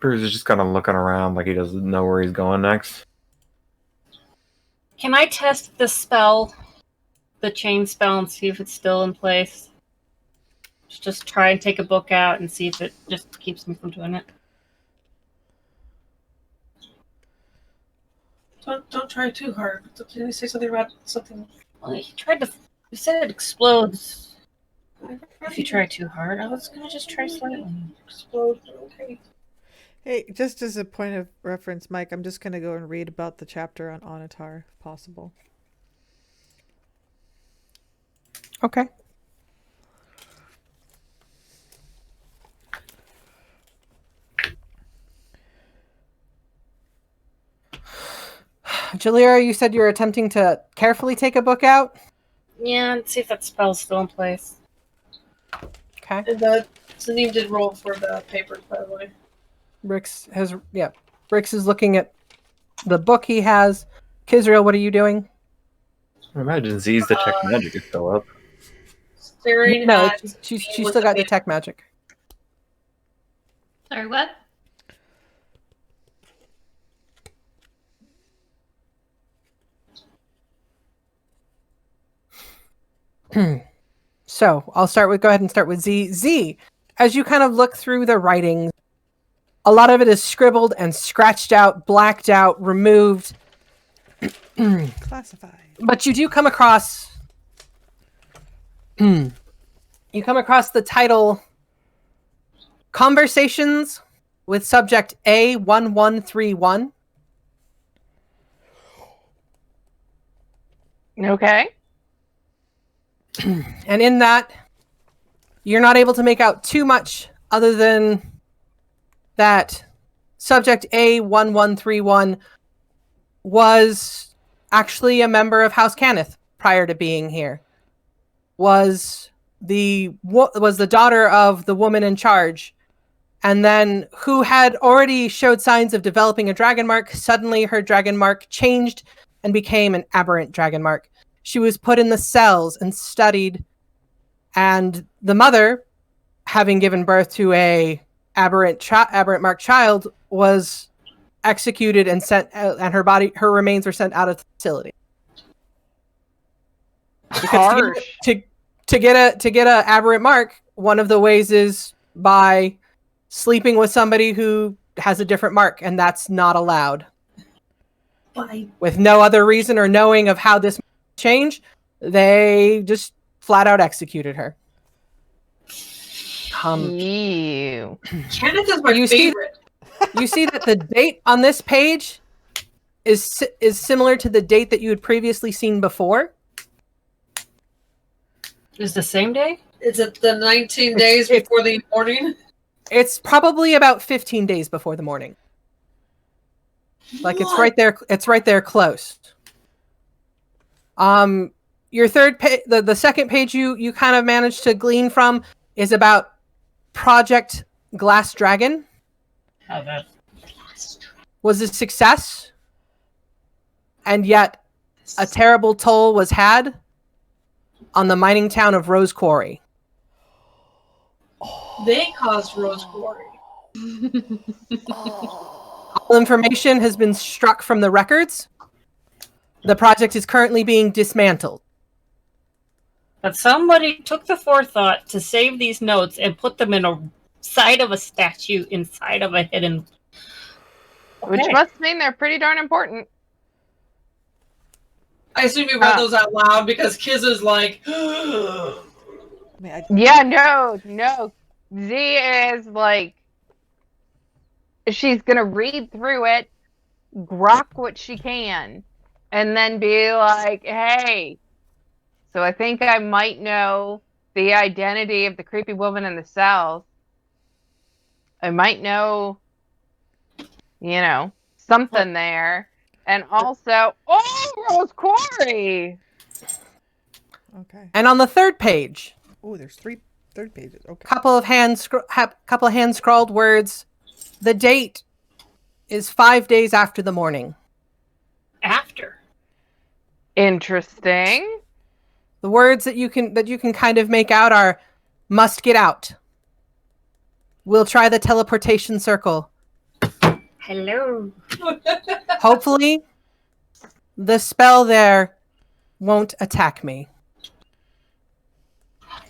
Bruce is just kind of looking around like he doesn't know where he's going next. Can I test the spell, the chain spell, and see if it's still in place? Just try and take a book out and see if it just keeps me from doing it. Don't try too hard. Did he say something about something? Well, he tried to. He said it explodes if you try too hard. I was gonna just try slightly. Explode. Okay. Hey, just as a point of reference, Mike, I'm just going to go and read about the chapter on Onatar, if possible. Okay. Jalira, you said you're attempting to carefully take a book out? Yeah, and see if that spell's still in place. Okay. And Zanim did roll for the papers, by the way. Brix is looking at the book he has. Kizriel, what are you doing? I imagine Z's detect magic is still up. Staring No, at she's with still the got paper. detect magic. sorry, what? So I'll go ahead and start with Z. Z, as you kind of look through the writing, a lot of it is scribbled and scratched out, blacked out, removed. Classified. But you do come across the title Conversations with Subject A1131. Okay. And in that, you're not able to make out too much other than that Subject A1131 was actually a member of House Cannith prior to being here. Was the daughter of the woman in charge, and then who had already showed signs of developing a dragon mark. Suddenly her dragon mark changed and became an aberrant dragon mark. She was put in the cells and studied, and the mother, having given birth to a aberrant mark child, was executed and sent out, and her remains were sent out of the facility. Because to get a aberrant mark, one of the ways is by sleeping with somebody who has a different mark, and that's not allowed. Bye. With no other reason or knowing of how this change, they just flat out executed her. Ew. Kenneth is my You see- favorite. You see that the date on this page is similar to the date that you had previously seen before. Is the same day? Is it the 19 It's- days it's- before the morning? It's probably about 15 days before the morning. Like it's What? right there. It's right there close. Your third page, the second page you kind of managed to glean from is about Project Glass Dragon. How that? Was a success, and yet a terrible toll was had on the mining town of Rose Quarry. They caused Rose Quarry. All information has been struck from the records. The project is currently being dismantled. But somebody took the forethought to save these notes and put them in a side of a statue inside of a hidden. Which Okay. must mean they're pretty darn important. I assume you read those out loud because Kiz is like, I mean, Yeah, no. Z is like, she's gonna read through it, grok what she can, and then be like, hey, so I think I might know the identity of the creepy woman in the cells. I might know, something there. And also, Rose Quarry! Okay. And on the third page, Oh, there's third pages. Okay. couple of hand scrawled words. The date is 5 days after the morning. After. Interesting. The words that you can kind of make out are must get out. We'll try the teleportation circle. Hello. Hopefully, the spell there won't attack me.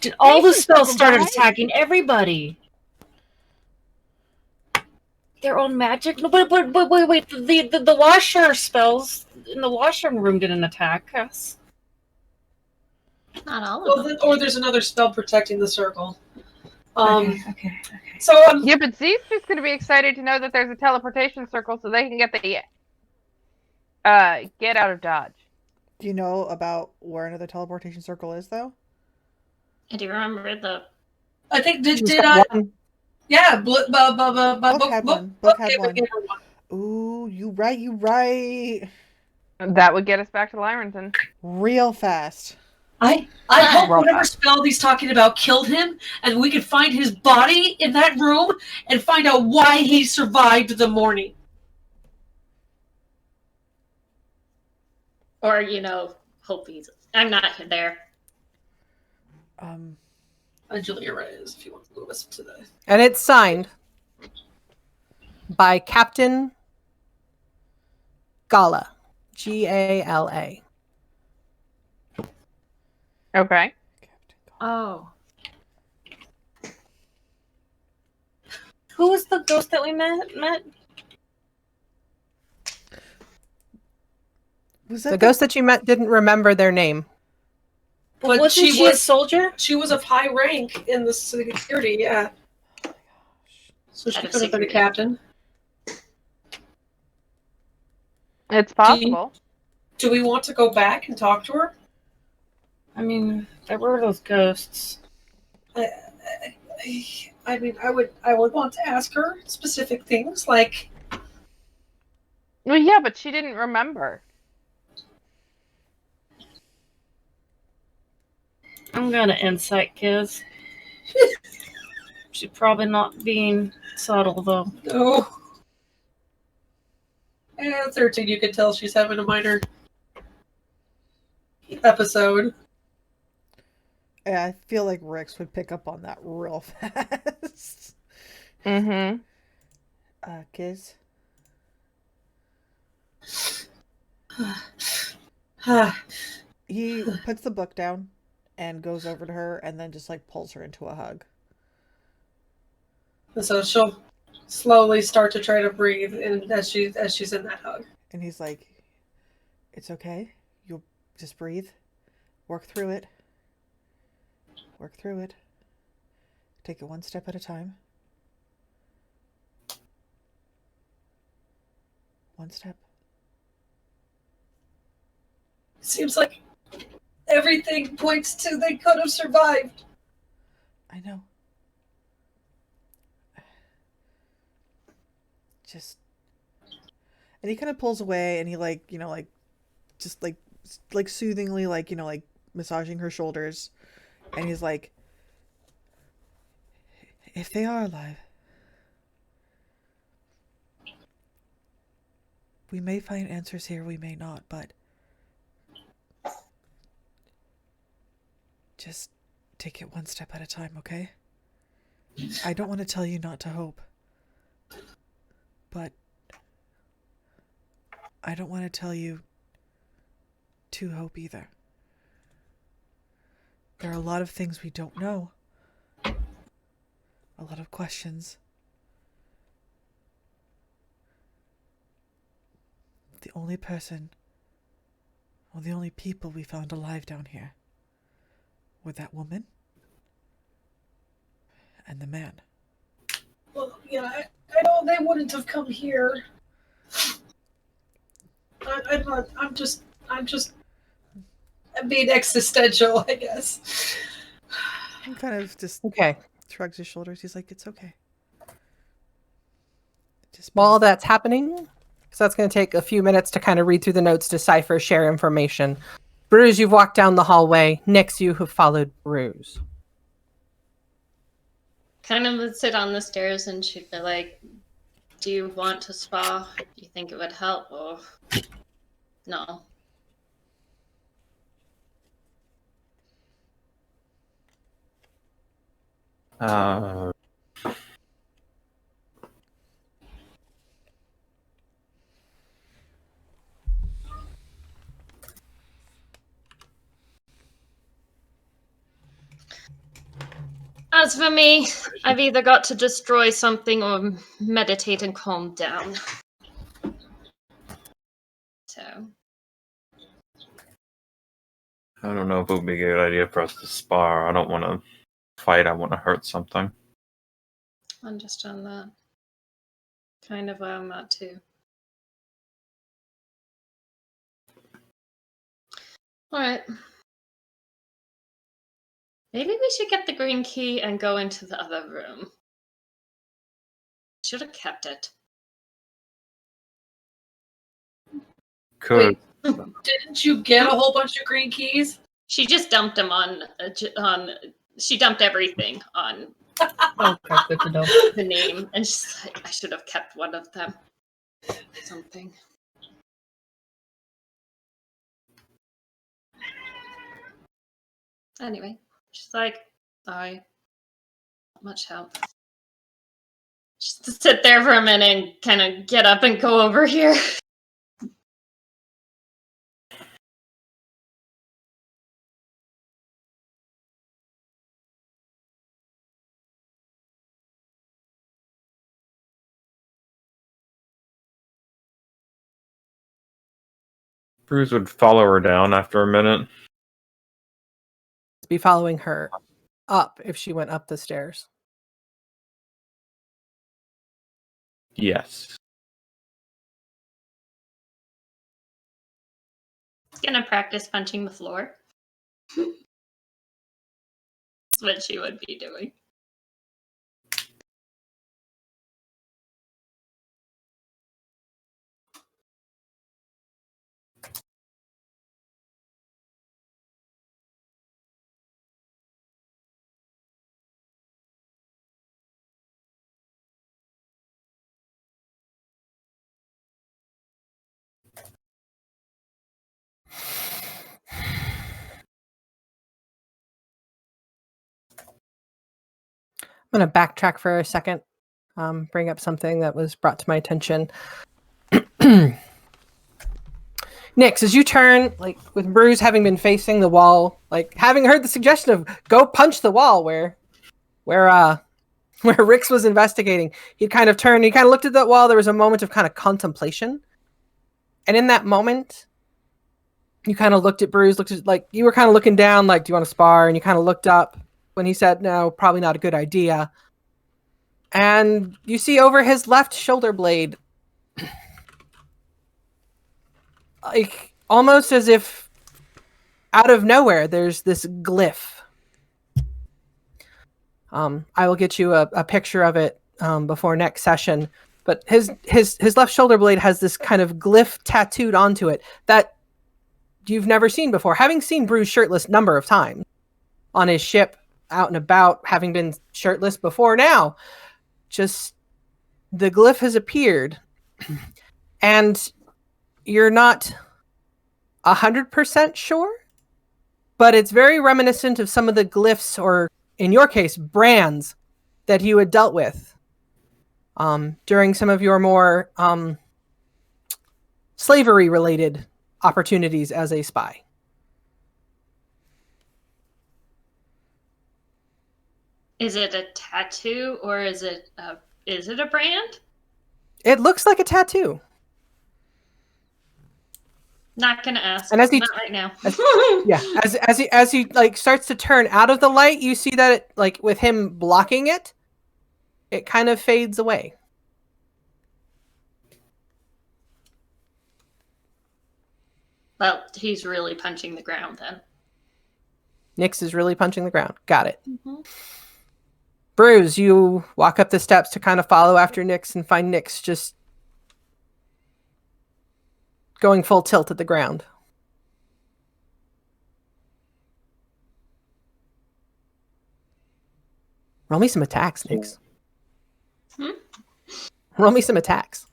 Did all the Thank you, spells started Superbad. attacking everybody? Their own magic? No, but wait. The washer spells in the washroom room didn't attack us. Not all of Well, them. or there's another spell protecting the circle. Okay. So Yeah, but Zee's just going to be excited to know that there's a teleportation circle so they can get get out of Dodge. Do you know about where another teleportation circle is, though? I do remember the. I think She's did got I? one. Yeah, Book had one. Book had one. Ooh, you right. That would get us back to Lyrington. Real fast. I hope Roll whatever back. spell he's talking about killed him, and we can find his body in that room and find out why he survived the morning. Or, hope he's. I'm not there. Julia Reyes, if you want to listen to that. And it's signed by Captain Gala. Gala. Okay. Oh. Who was the ghost that we met? Was that The ghost that you met didn't remember their name. But Wasn't she a was soldier? she was of high rank in the security, yeah. So she Out of could have been a security. captain. It's possible. Do we want to go back and talk to her? I mean, there were those ghosts. I mean, I would want to ask her specific things like, Well, yeah, but she didn't remember. I'm gonna insight, kids. She's probably not being subtle, though. no. At 13, you can tell she's having a minor episode. Yeah, I feel like Rix would pick up on that real fast. Mm-hmm. Kiz? He puts the book down and goes over to her and then just like pulls her into a hug. And so she'll slowly start to try to breathe as she's in that hug. And he's like, it's okay. You'll just breathe. Work through it. Work through it. Take it one step at a time. One step. Seems like everything points to they could have survived. I know. Just. And he kind of pulls away and he just soothingly, massaging her shoulders. And he's like, if they are alive, we may find answers here, we may not, but just take it one step at a time, okay? I don't want to tell you not to hope, but I don't want to tell you to hope either. There are a lot of things we don't know. A lot of questions. The only people we found alive down here were that woman and the man. Well, yeah, I know they wouldn't have come here. I'm just being existential, I guess. He kind of just Okay. shrugs his shoulders. He's like, it's okay. Just While breathe. that's happening, so that's going to take a few minutes to kind of read through the notes, decipher, share information. Bruce, you've walked down the hallway. Nix, you have followed Bruce. Kind of would sit on the stairs and she'd be like, do you want to spa? Do you think it would help? Or no? As for me, I've either got to destroy something or meditate and calm down. So. I don't know if it would be a good idea for us to spar. I don't want to fight. I want to hurt something. Understand that. Kind of where I'm at too. Alright. Maybe we should get the green key and go into the other room. Should have kept it. Could. Didn't you get a whole bunch of green keys? She just dumped them on. She dumped everything on Okay, good to know. the name, and she's like, I should have kept one of them. Something. Anyway, she's like, sorry. Not much help. Just sit there for a minute and kind of get up and go over here. Bruce would follow her down after a minute. Be following her up if she went up the stairs. Yes. Gonna practice punching the floor. That's what she would be doing. I'm going to backtrack for a second, bring up something that was brought to my attention. Nix, as you turn, like with Bruce having been facing the wall, like having heard the suggestion of go punch the wall where Rix was investigating, he kind of turned, he kind of looked at that wall. There was a moment of kind of contemplation. And in that moment, you kind of looked at Bruce, looked at, like, you were kind of looking down, like, do you want to spar? And you kind of looked up when he said, no, probably not a good idea. And you see over his left shoulder blade, like, almost as if out of nowhere, there's this glyph. I will get you a picture of it before next session. But his left shoulder blade has this kind of glyph tattooed onto it that you've never seen before. Having seen Bruce shirtless a number of times on his ship, out and about, having been shirtless before now, just the glyph has appeared. And you're not 100% sure, but it's very reminiscent of some of the glyphs, or in your case, brands that you had dealt with during some of your more slavery-related opportunities as a spy. Is it a tattoo or is it a brand? It looks like a tattoo. Not gonna ask. And as he, not right now. As he like starts to turn out of the light, you see that it, like with him blocking it, it kind of fades away. Well, he's really punching the ground then. Nix is really punching the ground. Got it. Mm-hmm. Bruce, you walk up the steps to kind of follow after Nix and find Nix just going full tilt at the ground. Roll me some attacks, Nix. Hmm? Roll me some attacks.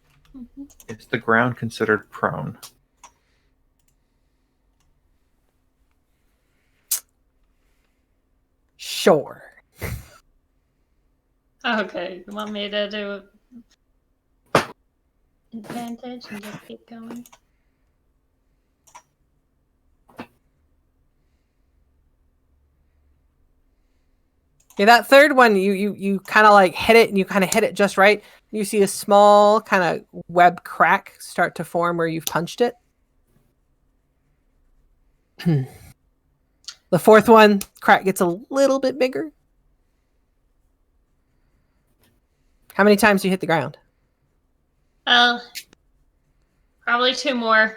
Is the ground considered prone? Sure. Okay, you want me to do advantage and just keep going? Yeah, that third one, you kind of like hit it, and you kind of hit it just right. You see a small kind of web crack start to form where you've punched it. The fourth one, crack gets a little bit bigger. How many times do you hit the ground? Probably 2 more.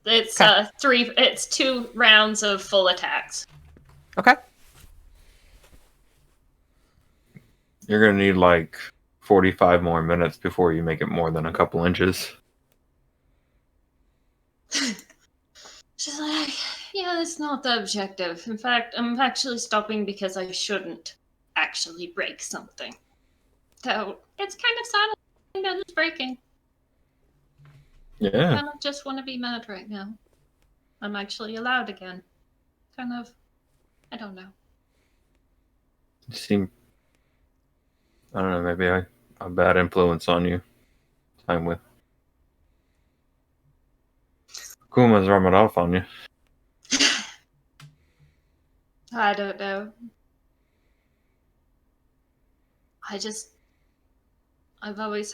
It's Okay. 3. It's 2 rounds of full attacks. Okay. You're gonna need like 45 more minutes before you make it more than a couple inches. She's like, yeah, it's not the objective. In fact, I'm actually stopping because I shouldn't actually break something. So it's kind of sad that it's breaking. I Yeah. kind of just want to be mad right now. I'm actually allowed again. Kind of, I don't know. You seem, I don't know, maybe a bad influence on you. Time with Kuma's rubbing off on you. I don't know. I always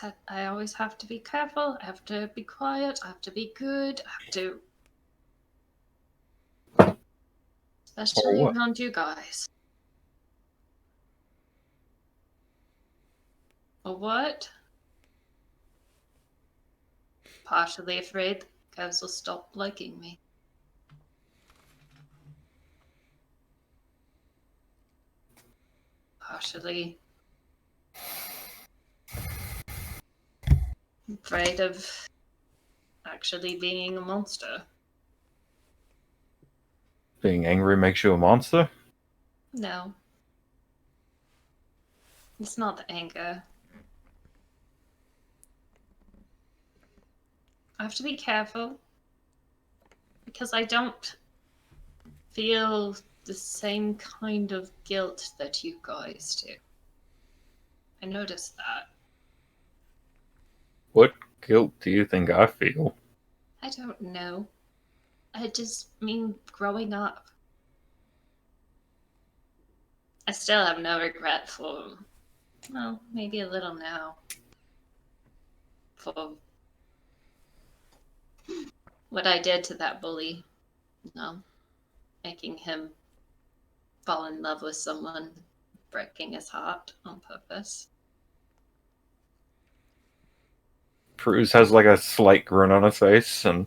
have to be careful. I have to be quiet. I have to be good. I have to, especially what? around you guys. Or what? Partially afraid that guys will stop liking me. Partially afraid of actually being a monster. Being angry makes you a monster? No. It's not the anger. I have to be careful because I don't feel the same kind of guilt that you guys do. I noticed that. What guilt do you think I feel? I don't know. I just mean growing up. I still have no regret for, well, maybe a little now. For what I did to that bully. No. Making him fall in love with someone, breaking his heart on purpose. Cruz has like a slight grin on his face, and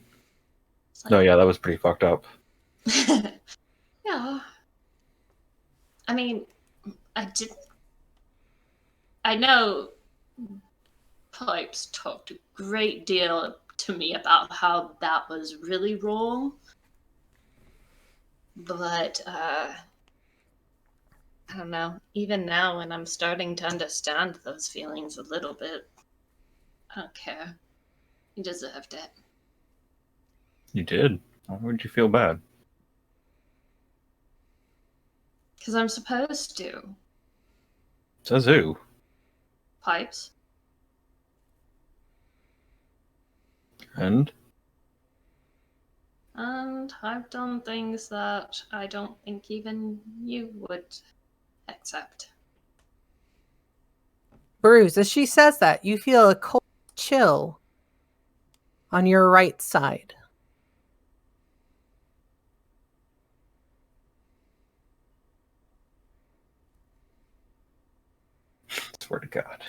It's like, no, yeah, that was pretty fucked up. yeah. I mean, I know Pipes talked a great deal to me about how that was really wrong. But, I don't know. Even now, when I'm starting to understand those feelings a little bit, I don't care. You deserved it. You did. Why would you feel bad? Because I'm supposed to. Says who? Pipes. And And I've done things that I don't think even you would accept. Bruce, as she says that, you feel a cold chill on your right side. swear to God.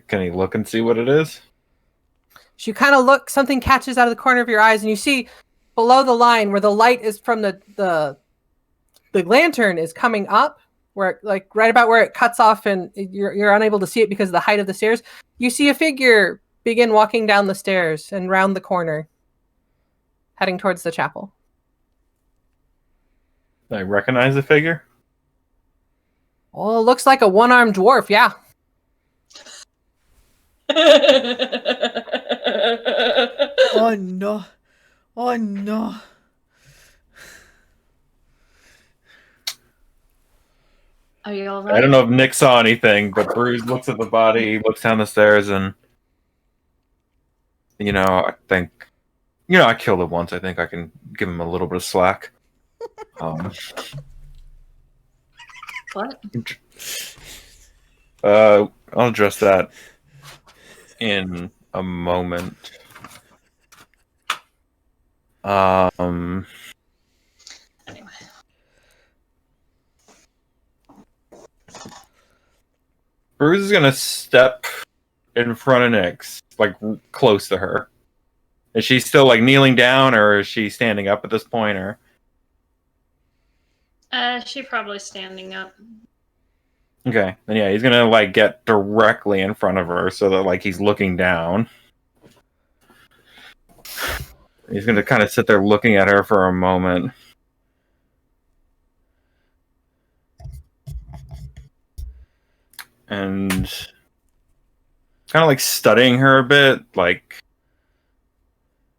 Can he look and see what it is? So you kind of look, something catches out of the corner of your eyes, and you see below the line where the light is from the lantern is coming up, where it, like right about where it cuts off, and you're unable to see it because of the height of the stairs. You see a figure begin walking down the stairs and round the corner. heading towards the chapel. I recognize the figure. Oh, looks like a one-armed dwarf. Yeah. Oh no. Oh no. Are you all I right? don't know if Nick saw anything, but Bruce looks at the body, looks down the stairs, and I think, I killed it once. I think I can give him a little bit of slack. What? I'll address that in a moment. Anyway. Bruce is gonna step in front of Nyx, like close to her. Is she still like kneeling down, or is she standing up at this point, or? She probably standing up. Okay, then yeah, he's gonna like get directly in front of her so that like he's looking down. He's gonna kind of sit there looking at her for a moment. And kind of like studying her a bit, like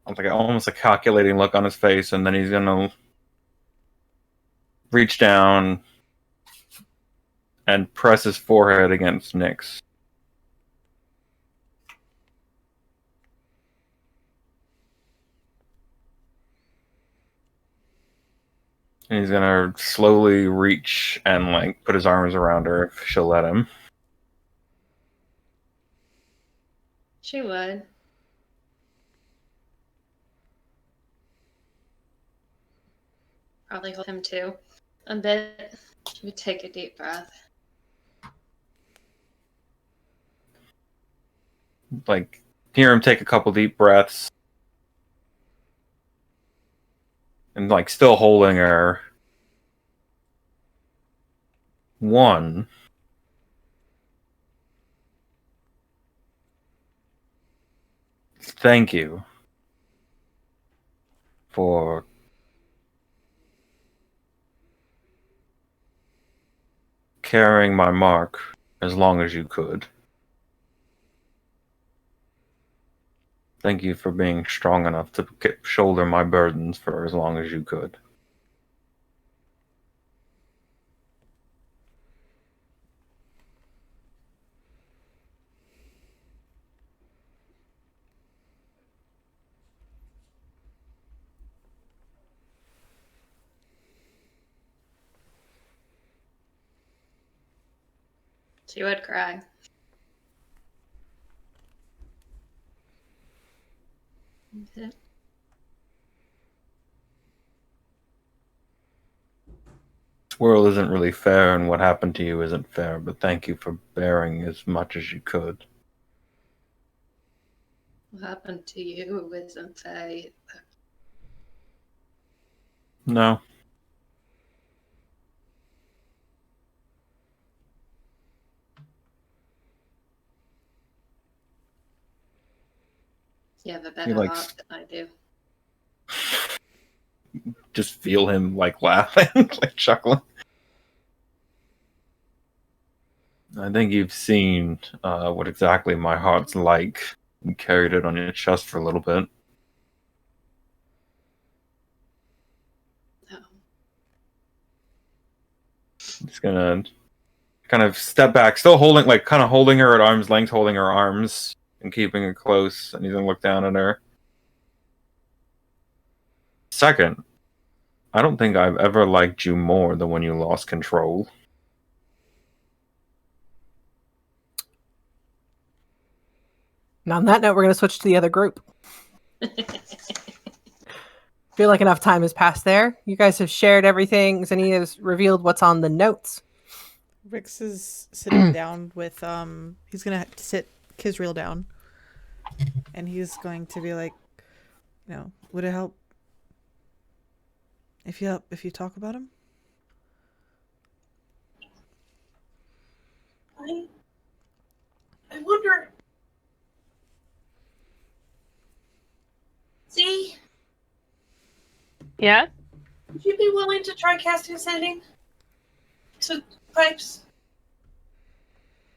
almost a calculating look on his face, and then he's gonna reach down and press his forehead against Nyx. And he's gonna slowly reach and like put his arms around her if she'll let him. She would. Probably hold him too. A bit. She would take a deep breath. Like, hear him take a couple deep breaths. And like still holding her. 1. Thank you for carrying my mark as long as you could. Thank you for being strong enough to shoulder my burdens for as long as you could. She would cry. Okay. This world isn't really fair, and what happened to you isn't fair, but thank you for bearing as much as you could. What happened to you isn't fair. No. You have a better heart than I do. Just feel him like laughing, like chuckling. I think you've seen what exactly my heart's like. You carried it on your chest for a little bit. No. Just gonna kind of step back, still holding, like, kind of holding her at arm's length, holding her arms and keeping her close, and he's gonna look down at her. Second, I don't think I've ever liked you more than when you lost control. And on that note, we're going to switch to the other group. Feel like enough time has passed there. You guys have shared everything. Zinni has revealed what's on the notes. Rix is sitting down with he's gonna sit Kisriel down, and he's going to be like, would it help if you talk about him? I wonder. See, Yes? Would you be willing to try casting sending to pipes?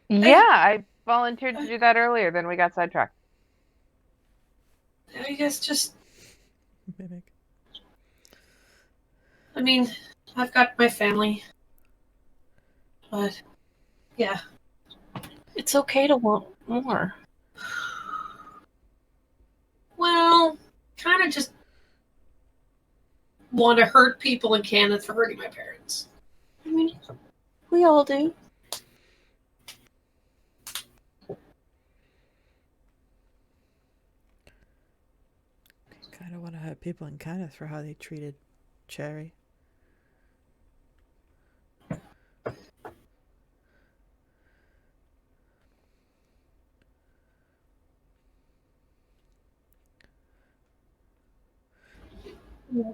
Yeah, I volunteered to do that earlier, then we got sidetracked. I guess just, Mimic. I mean, I've got my family. But, yeah. It's okay to want more. Well, kind of just want to hurt people in Canada for hurting my parents. I mean, we all do. Kind of want to hurt people in Kenneth for how they treated Cherry.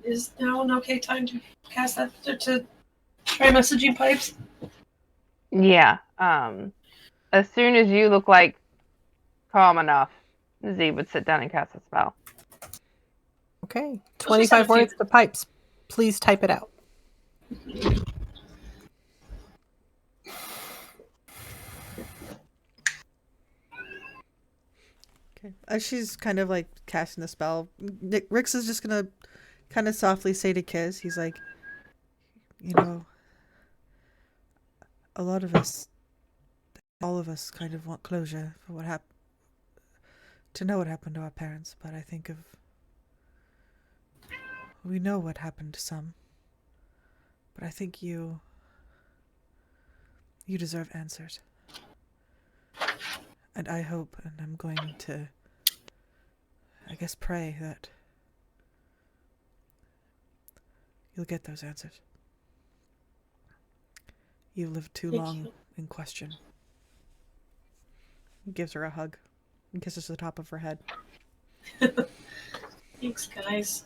Is now an okay time to cast that to try messaging pipes? Yeah. As soon as you look like calm enough, Z would sit down and cast a spell. Okay. Let's just have 25 a few- words to pipes. Please type it out. Okay. As she's kind of like casting the spell, Rix is just gonna kind of softly say to Kiz, he's like, you know, a lot of us, all of us kind of want closure for what happened, to know what happened to our parents, but I think we know what happened to some, but I think you deserve answers. And I hope, and I'm going to, I guess, pray that you'll get those answers. You've lived too Thank long you. in question. He gives her a hug and kisses the top of her head. Thanks, guys.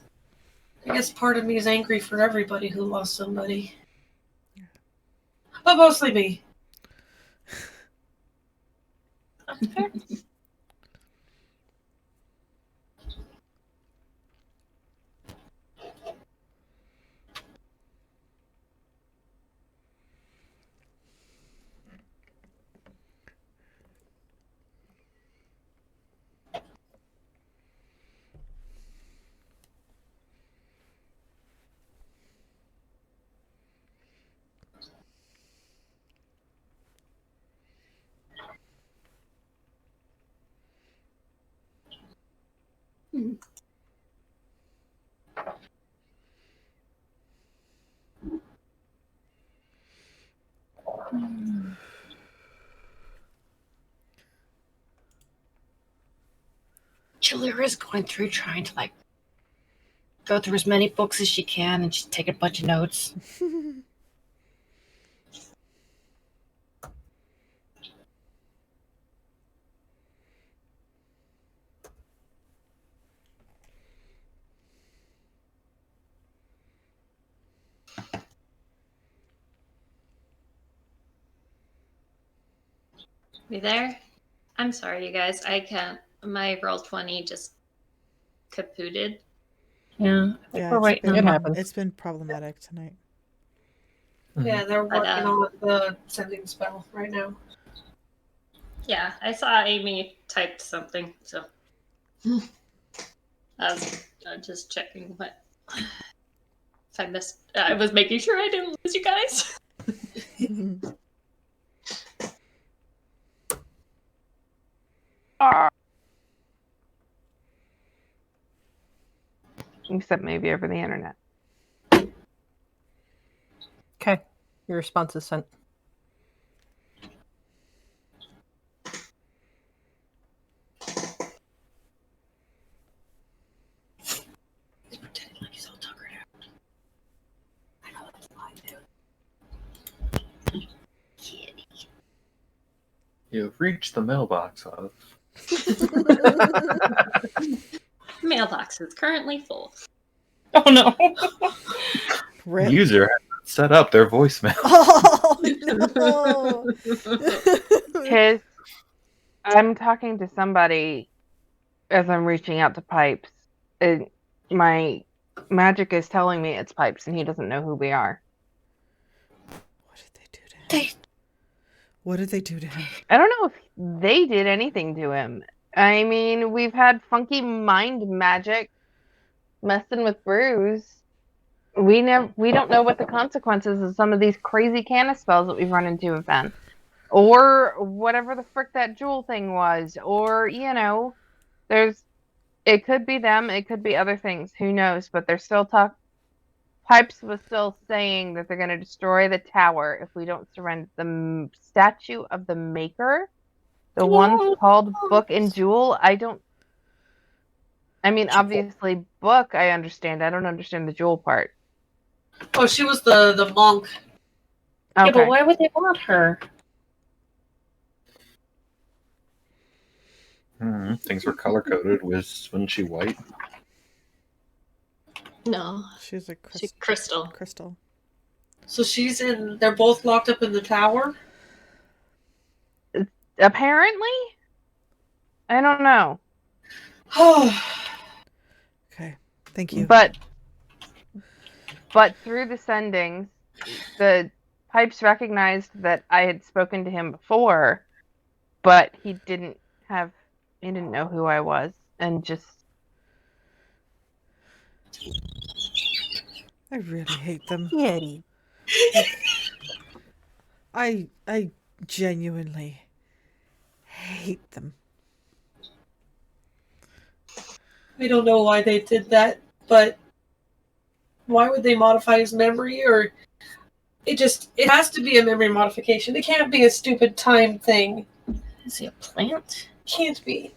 I guess part of me is angry for everybody who lost somebody. But mostly me. Chillera's going through trying to like go through as many books as she can, and she's taking a bunch of notes. We there? I'm sorry, you guys. I can't. My roll 20 just kapooted. Yeah, I think Yeah, we're waiting It on happens. It's been problematic tonight. Yeah, they're But, working on the sending spell right now. Yeah, I saw Amy typed something, so I was just checking what if I missed. I was making sure I didn't lose you guys. Except maybe over the internet. Okay. Your response is sent. He's pretending like he's all tuckered out. I know that's a lie, too. Kitty. You've reached the mailbox of. Mailbox is currently full. Oh no. Rip. User has set up their voicemail. Oh no! Kiz, I'm talking to somebody as I'm reaching out to pipes. My magic is telling me it's Pipes, and he doesn't know who we are. What did they do to him? What did they do to him? I don't know if they did anything to him. I mean, we've had funky mind magic messing with Bruce. We don't know what the consequences of some of these crazy canna spells that we've run into have been. Or whatever the frick that jewel thing was. Or, it could be them, it could be other things, who knows, but they're still Pipes was still saying that they're going to destroy the tower if we don't surrender the statue of the Maker. The one's called Book and Jewel. Obviously Book I understand. I don't understand the Jewel part. Oh, she was the monk. Okay. Yeah, but why would they want her? Things were color coded. Wasn't she white? No, She's a she's crystal. crystal. So they're both locked up in the tower? Apparently? I don't know. Okay, thank you. But through the sendings, the Pipes recognized that I had spoken to him before, but he didn't know who I was, and just... I really hate them. Yeti. I genuinely hate them. I don't know why they did that, but why would they modify his memory? Or it has to be a memory modification. It can't be a stupid time thing. Is he a plant? Can't be.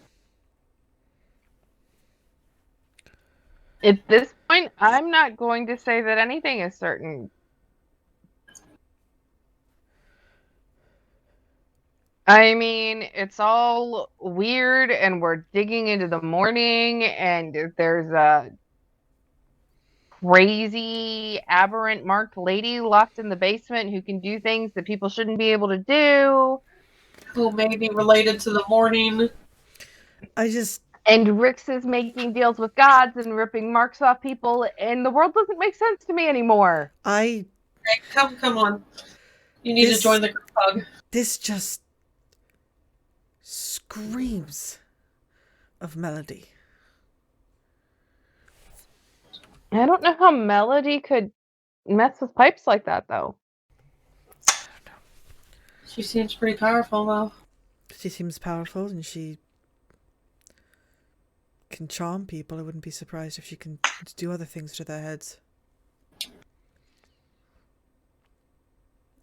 At this point, I'm not going to say that anything is certain. I mean, it's all weird, and we're digging into the morning, and there's a crazy, aberrant marked lady locked in the basement who can do things that people shouldn't be able to do. Who may be related to the morning. And Rix is making deals with gods and ripping marks off people, and the world doesn't make sense to me anymore. Hey, come on. You need to join the group hug. This just screams of Melody. I don't know how Melody could mess with Pipes like that, though. I don't know. She seems pretty powerful, though. She seems powerful, and she can charm people. I wouldn't be surprised if she can do other things to their heads.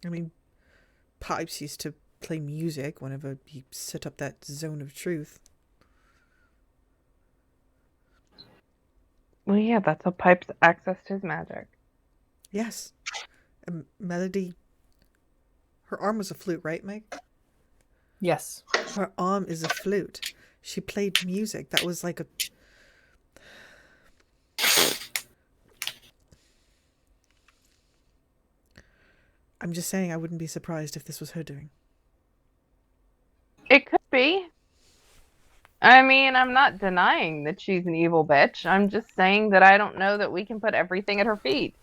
I mean, Pipes used to play music whenever he set up that zone of truth. Well, yeah, that's how Pipes accessed his magic. Yes. Melody, her arm was a flute, right, Mike? Yes. Her arm is a flute. She played music. That was like a... I'm just saying I wouldn't be surprised if this was her doing. It could be. I mean, I'm not denying that she's an evil bitch. I'm just saying that I don't know that we can put everything at her feet.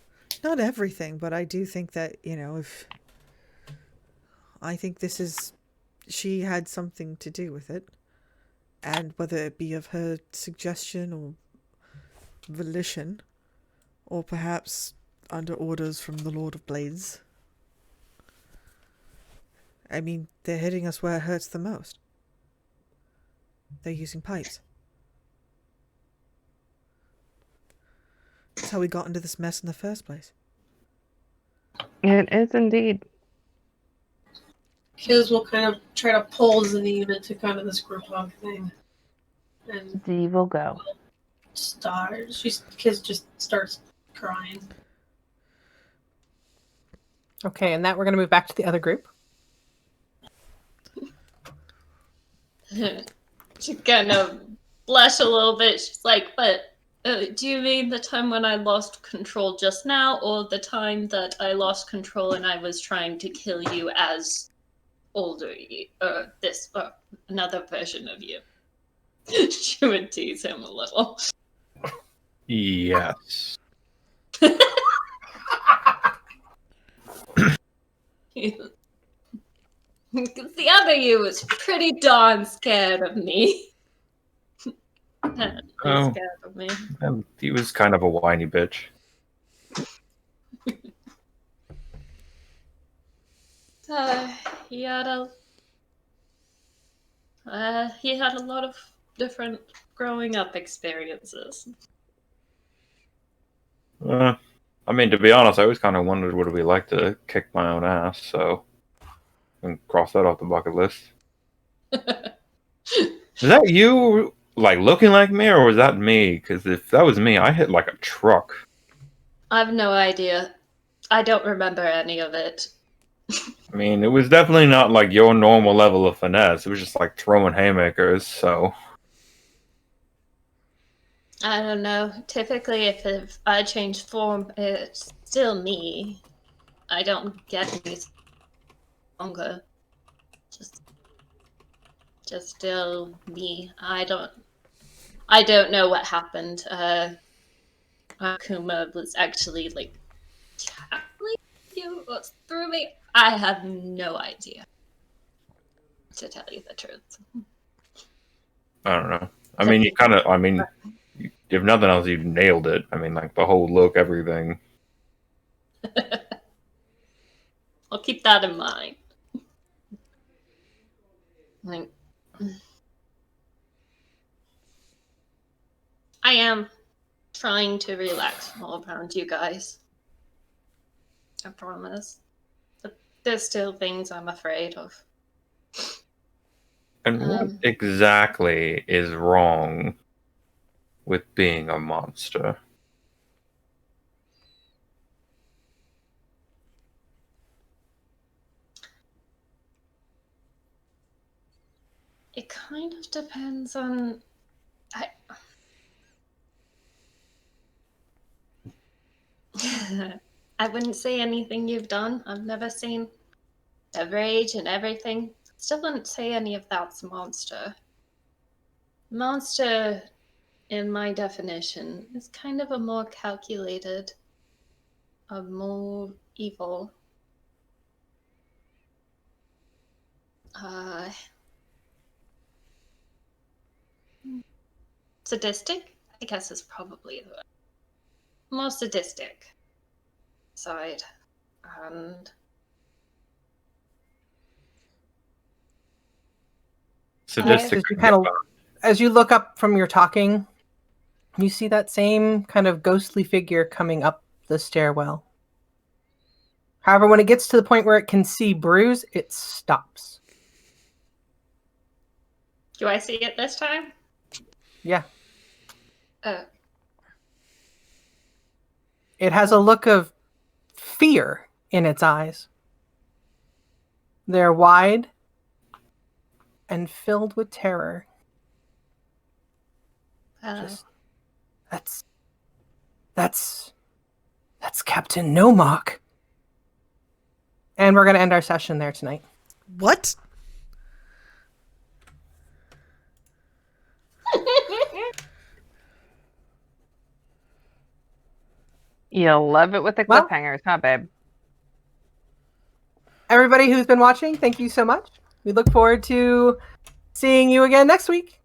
Not everything, but I do think that, if... I think this is... She had something to do with it. And whether it be of her suggestion or volition, or perhaps under orders from the Lord of Blades. I mean, they're hitting us where it hurts the most. They're using pipes. That's how we got into this mess in the first place. It is indeed. Kiz will kind of try to pull Zaneem into kind of this group hug thing. And Z will go. Kiz just starts crying. Okay, and that we're going to move back to the other group. She kind of blush a little bit. She's like, but do you mean the time when I lost control just now, or the time that I lost control and I was trying to kill you as older you, another version of you? She would tease him a little. Yes. Because the other you was pretty darn scared of me. Oh. Scared of me. He was kind of a whiny bitch. He had a lot of different growing up experiences. I mean, to be honest, I always kind of wondered what it'd be like to kick my own ass, so I can cross that off the bucket list. Is that you, like, looking like me, or was that me? Because if that was me, I hit like a truck. I have no idea. I don't remember any of it. I mean, it was definitely not like your normal level of finesse. It was just like throwing haymakers, so... I don't know. Typically, if I change form, it's still me. I don't get any stronger. Just still me. I don't know what happened. Akuma was actually like tackling you through me. I have no idea, to tell you the truth. I don't know. I mean, if nothing else, you nailed it. I mean, like, the whole look, everything. I'll keep that in mind. Like, I am trying to relax all around you guys. I promise. But there's still things I'm afraid of. And what exactly is wrong with being a monster? It kind of depends on... I wouldn't say anything you've done. I've never seen the rage and everything. Still wouldn't say any of that's monster. Monster, in my definition, is kind of a more calculated, a more evil. Sadistic, I guess, is probably the more sadistic side. And Sadistic. As you look up from your talking, you see that same kind of ghostly figure coming up the stairwell. However, when it gets to the point where it can see Bruise, it stops. Do I see it this time? Yeah. Oh. It has a look of fear in its eyes. They're wide and filled with terror. That's Captain Nomok. And we're going to end our session there tonight. What? You'll love it with the Well, cliffhangers, huh, babe? Everybody who's been watching, thank you so much. We look forward to seeing you again next week.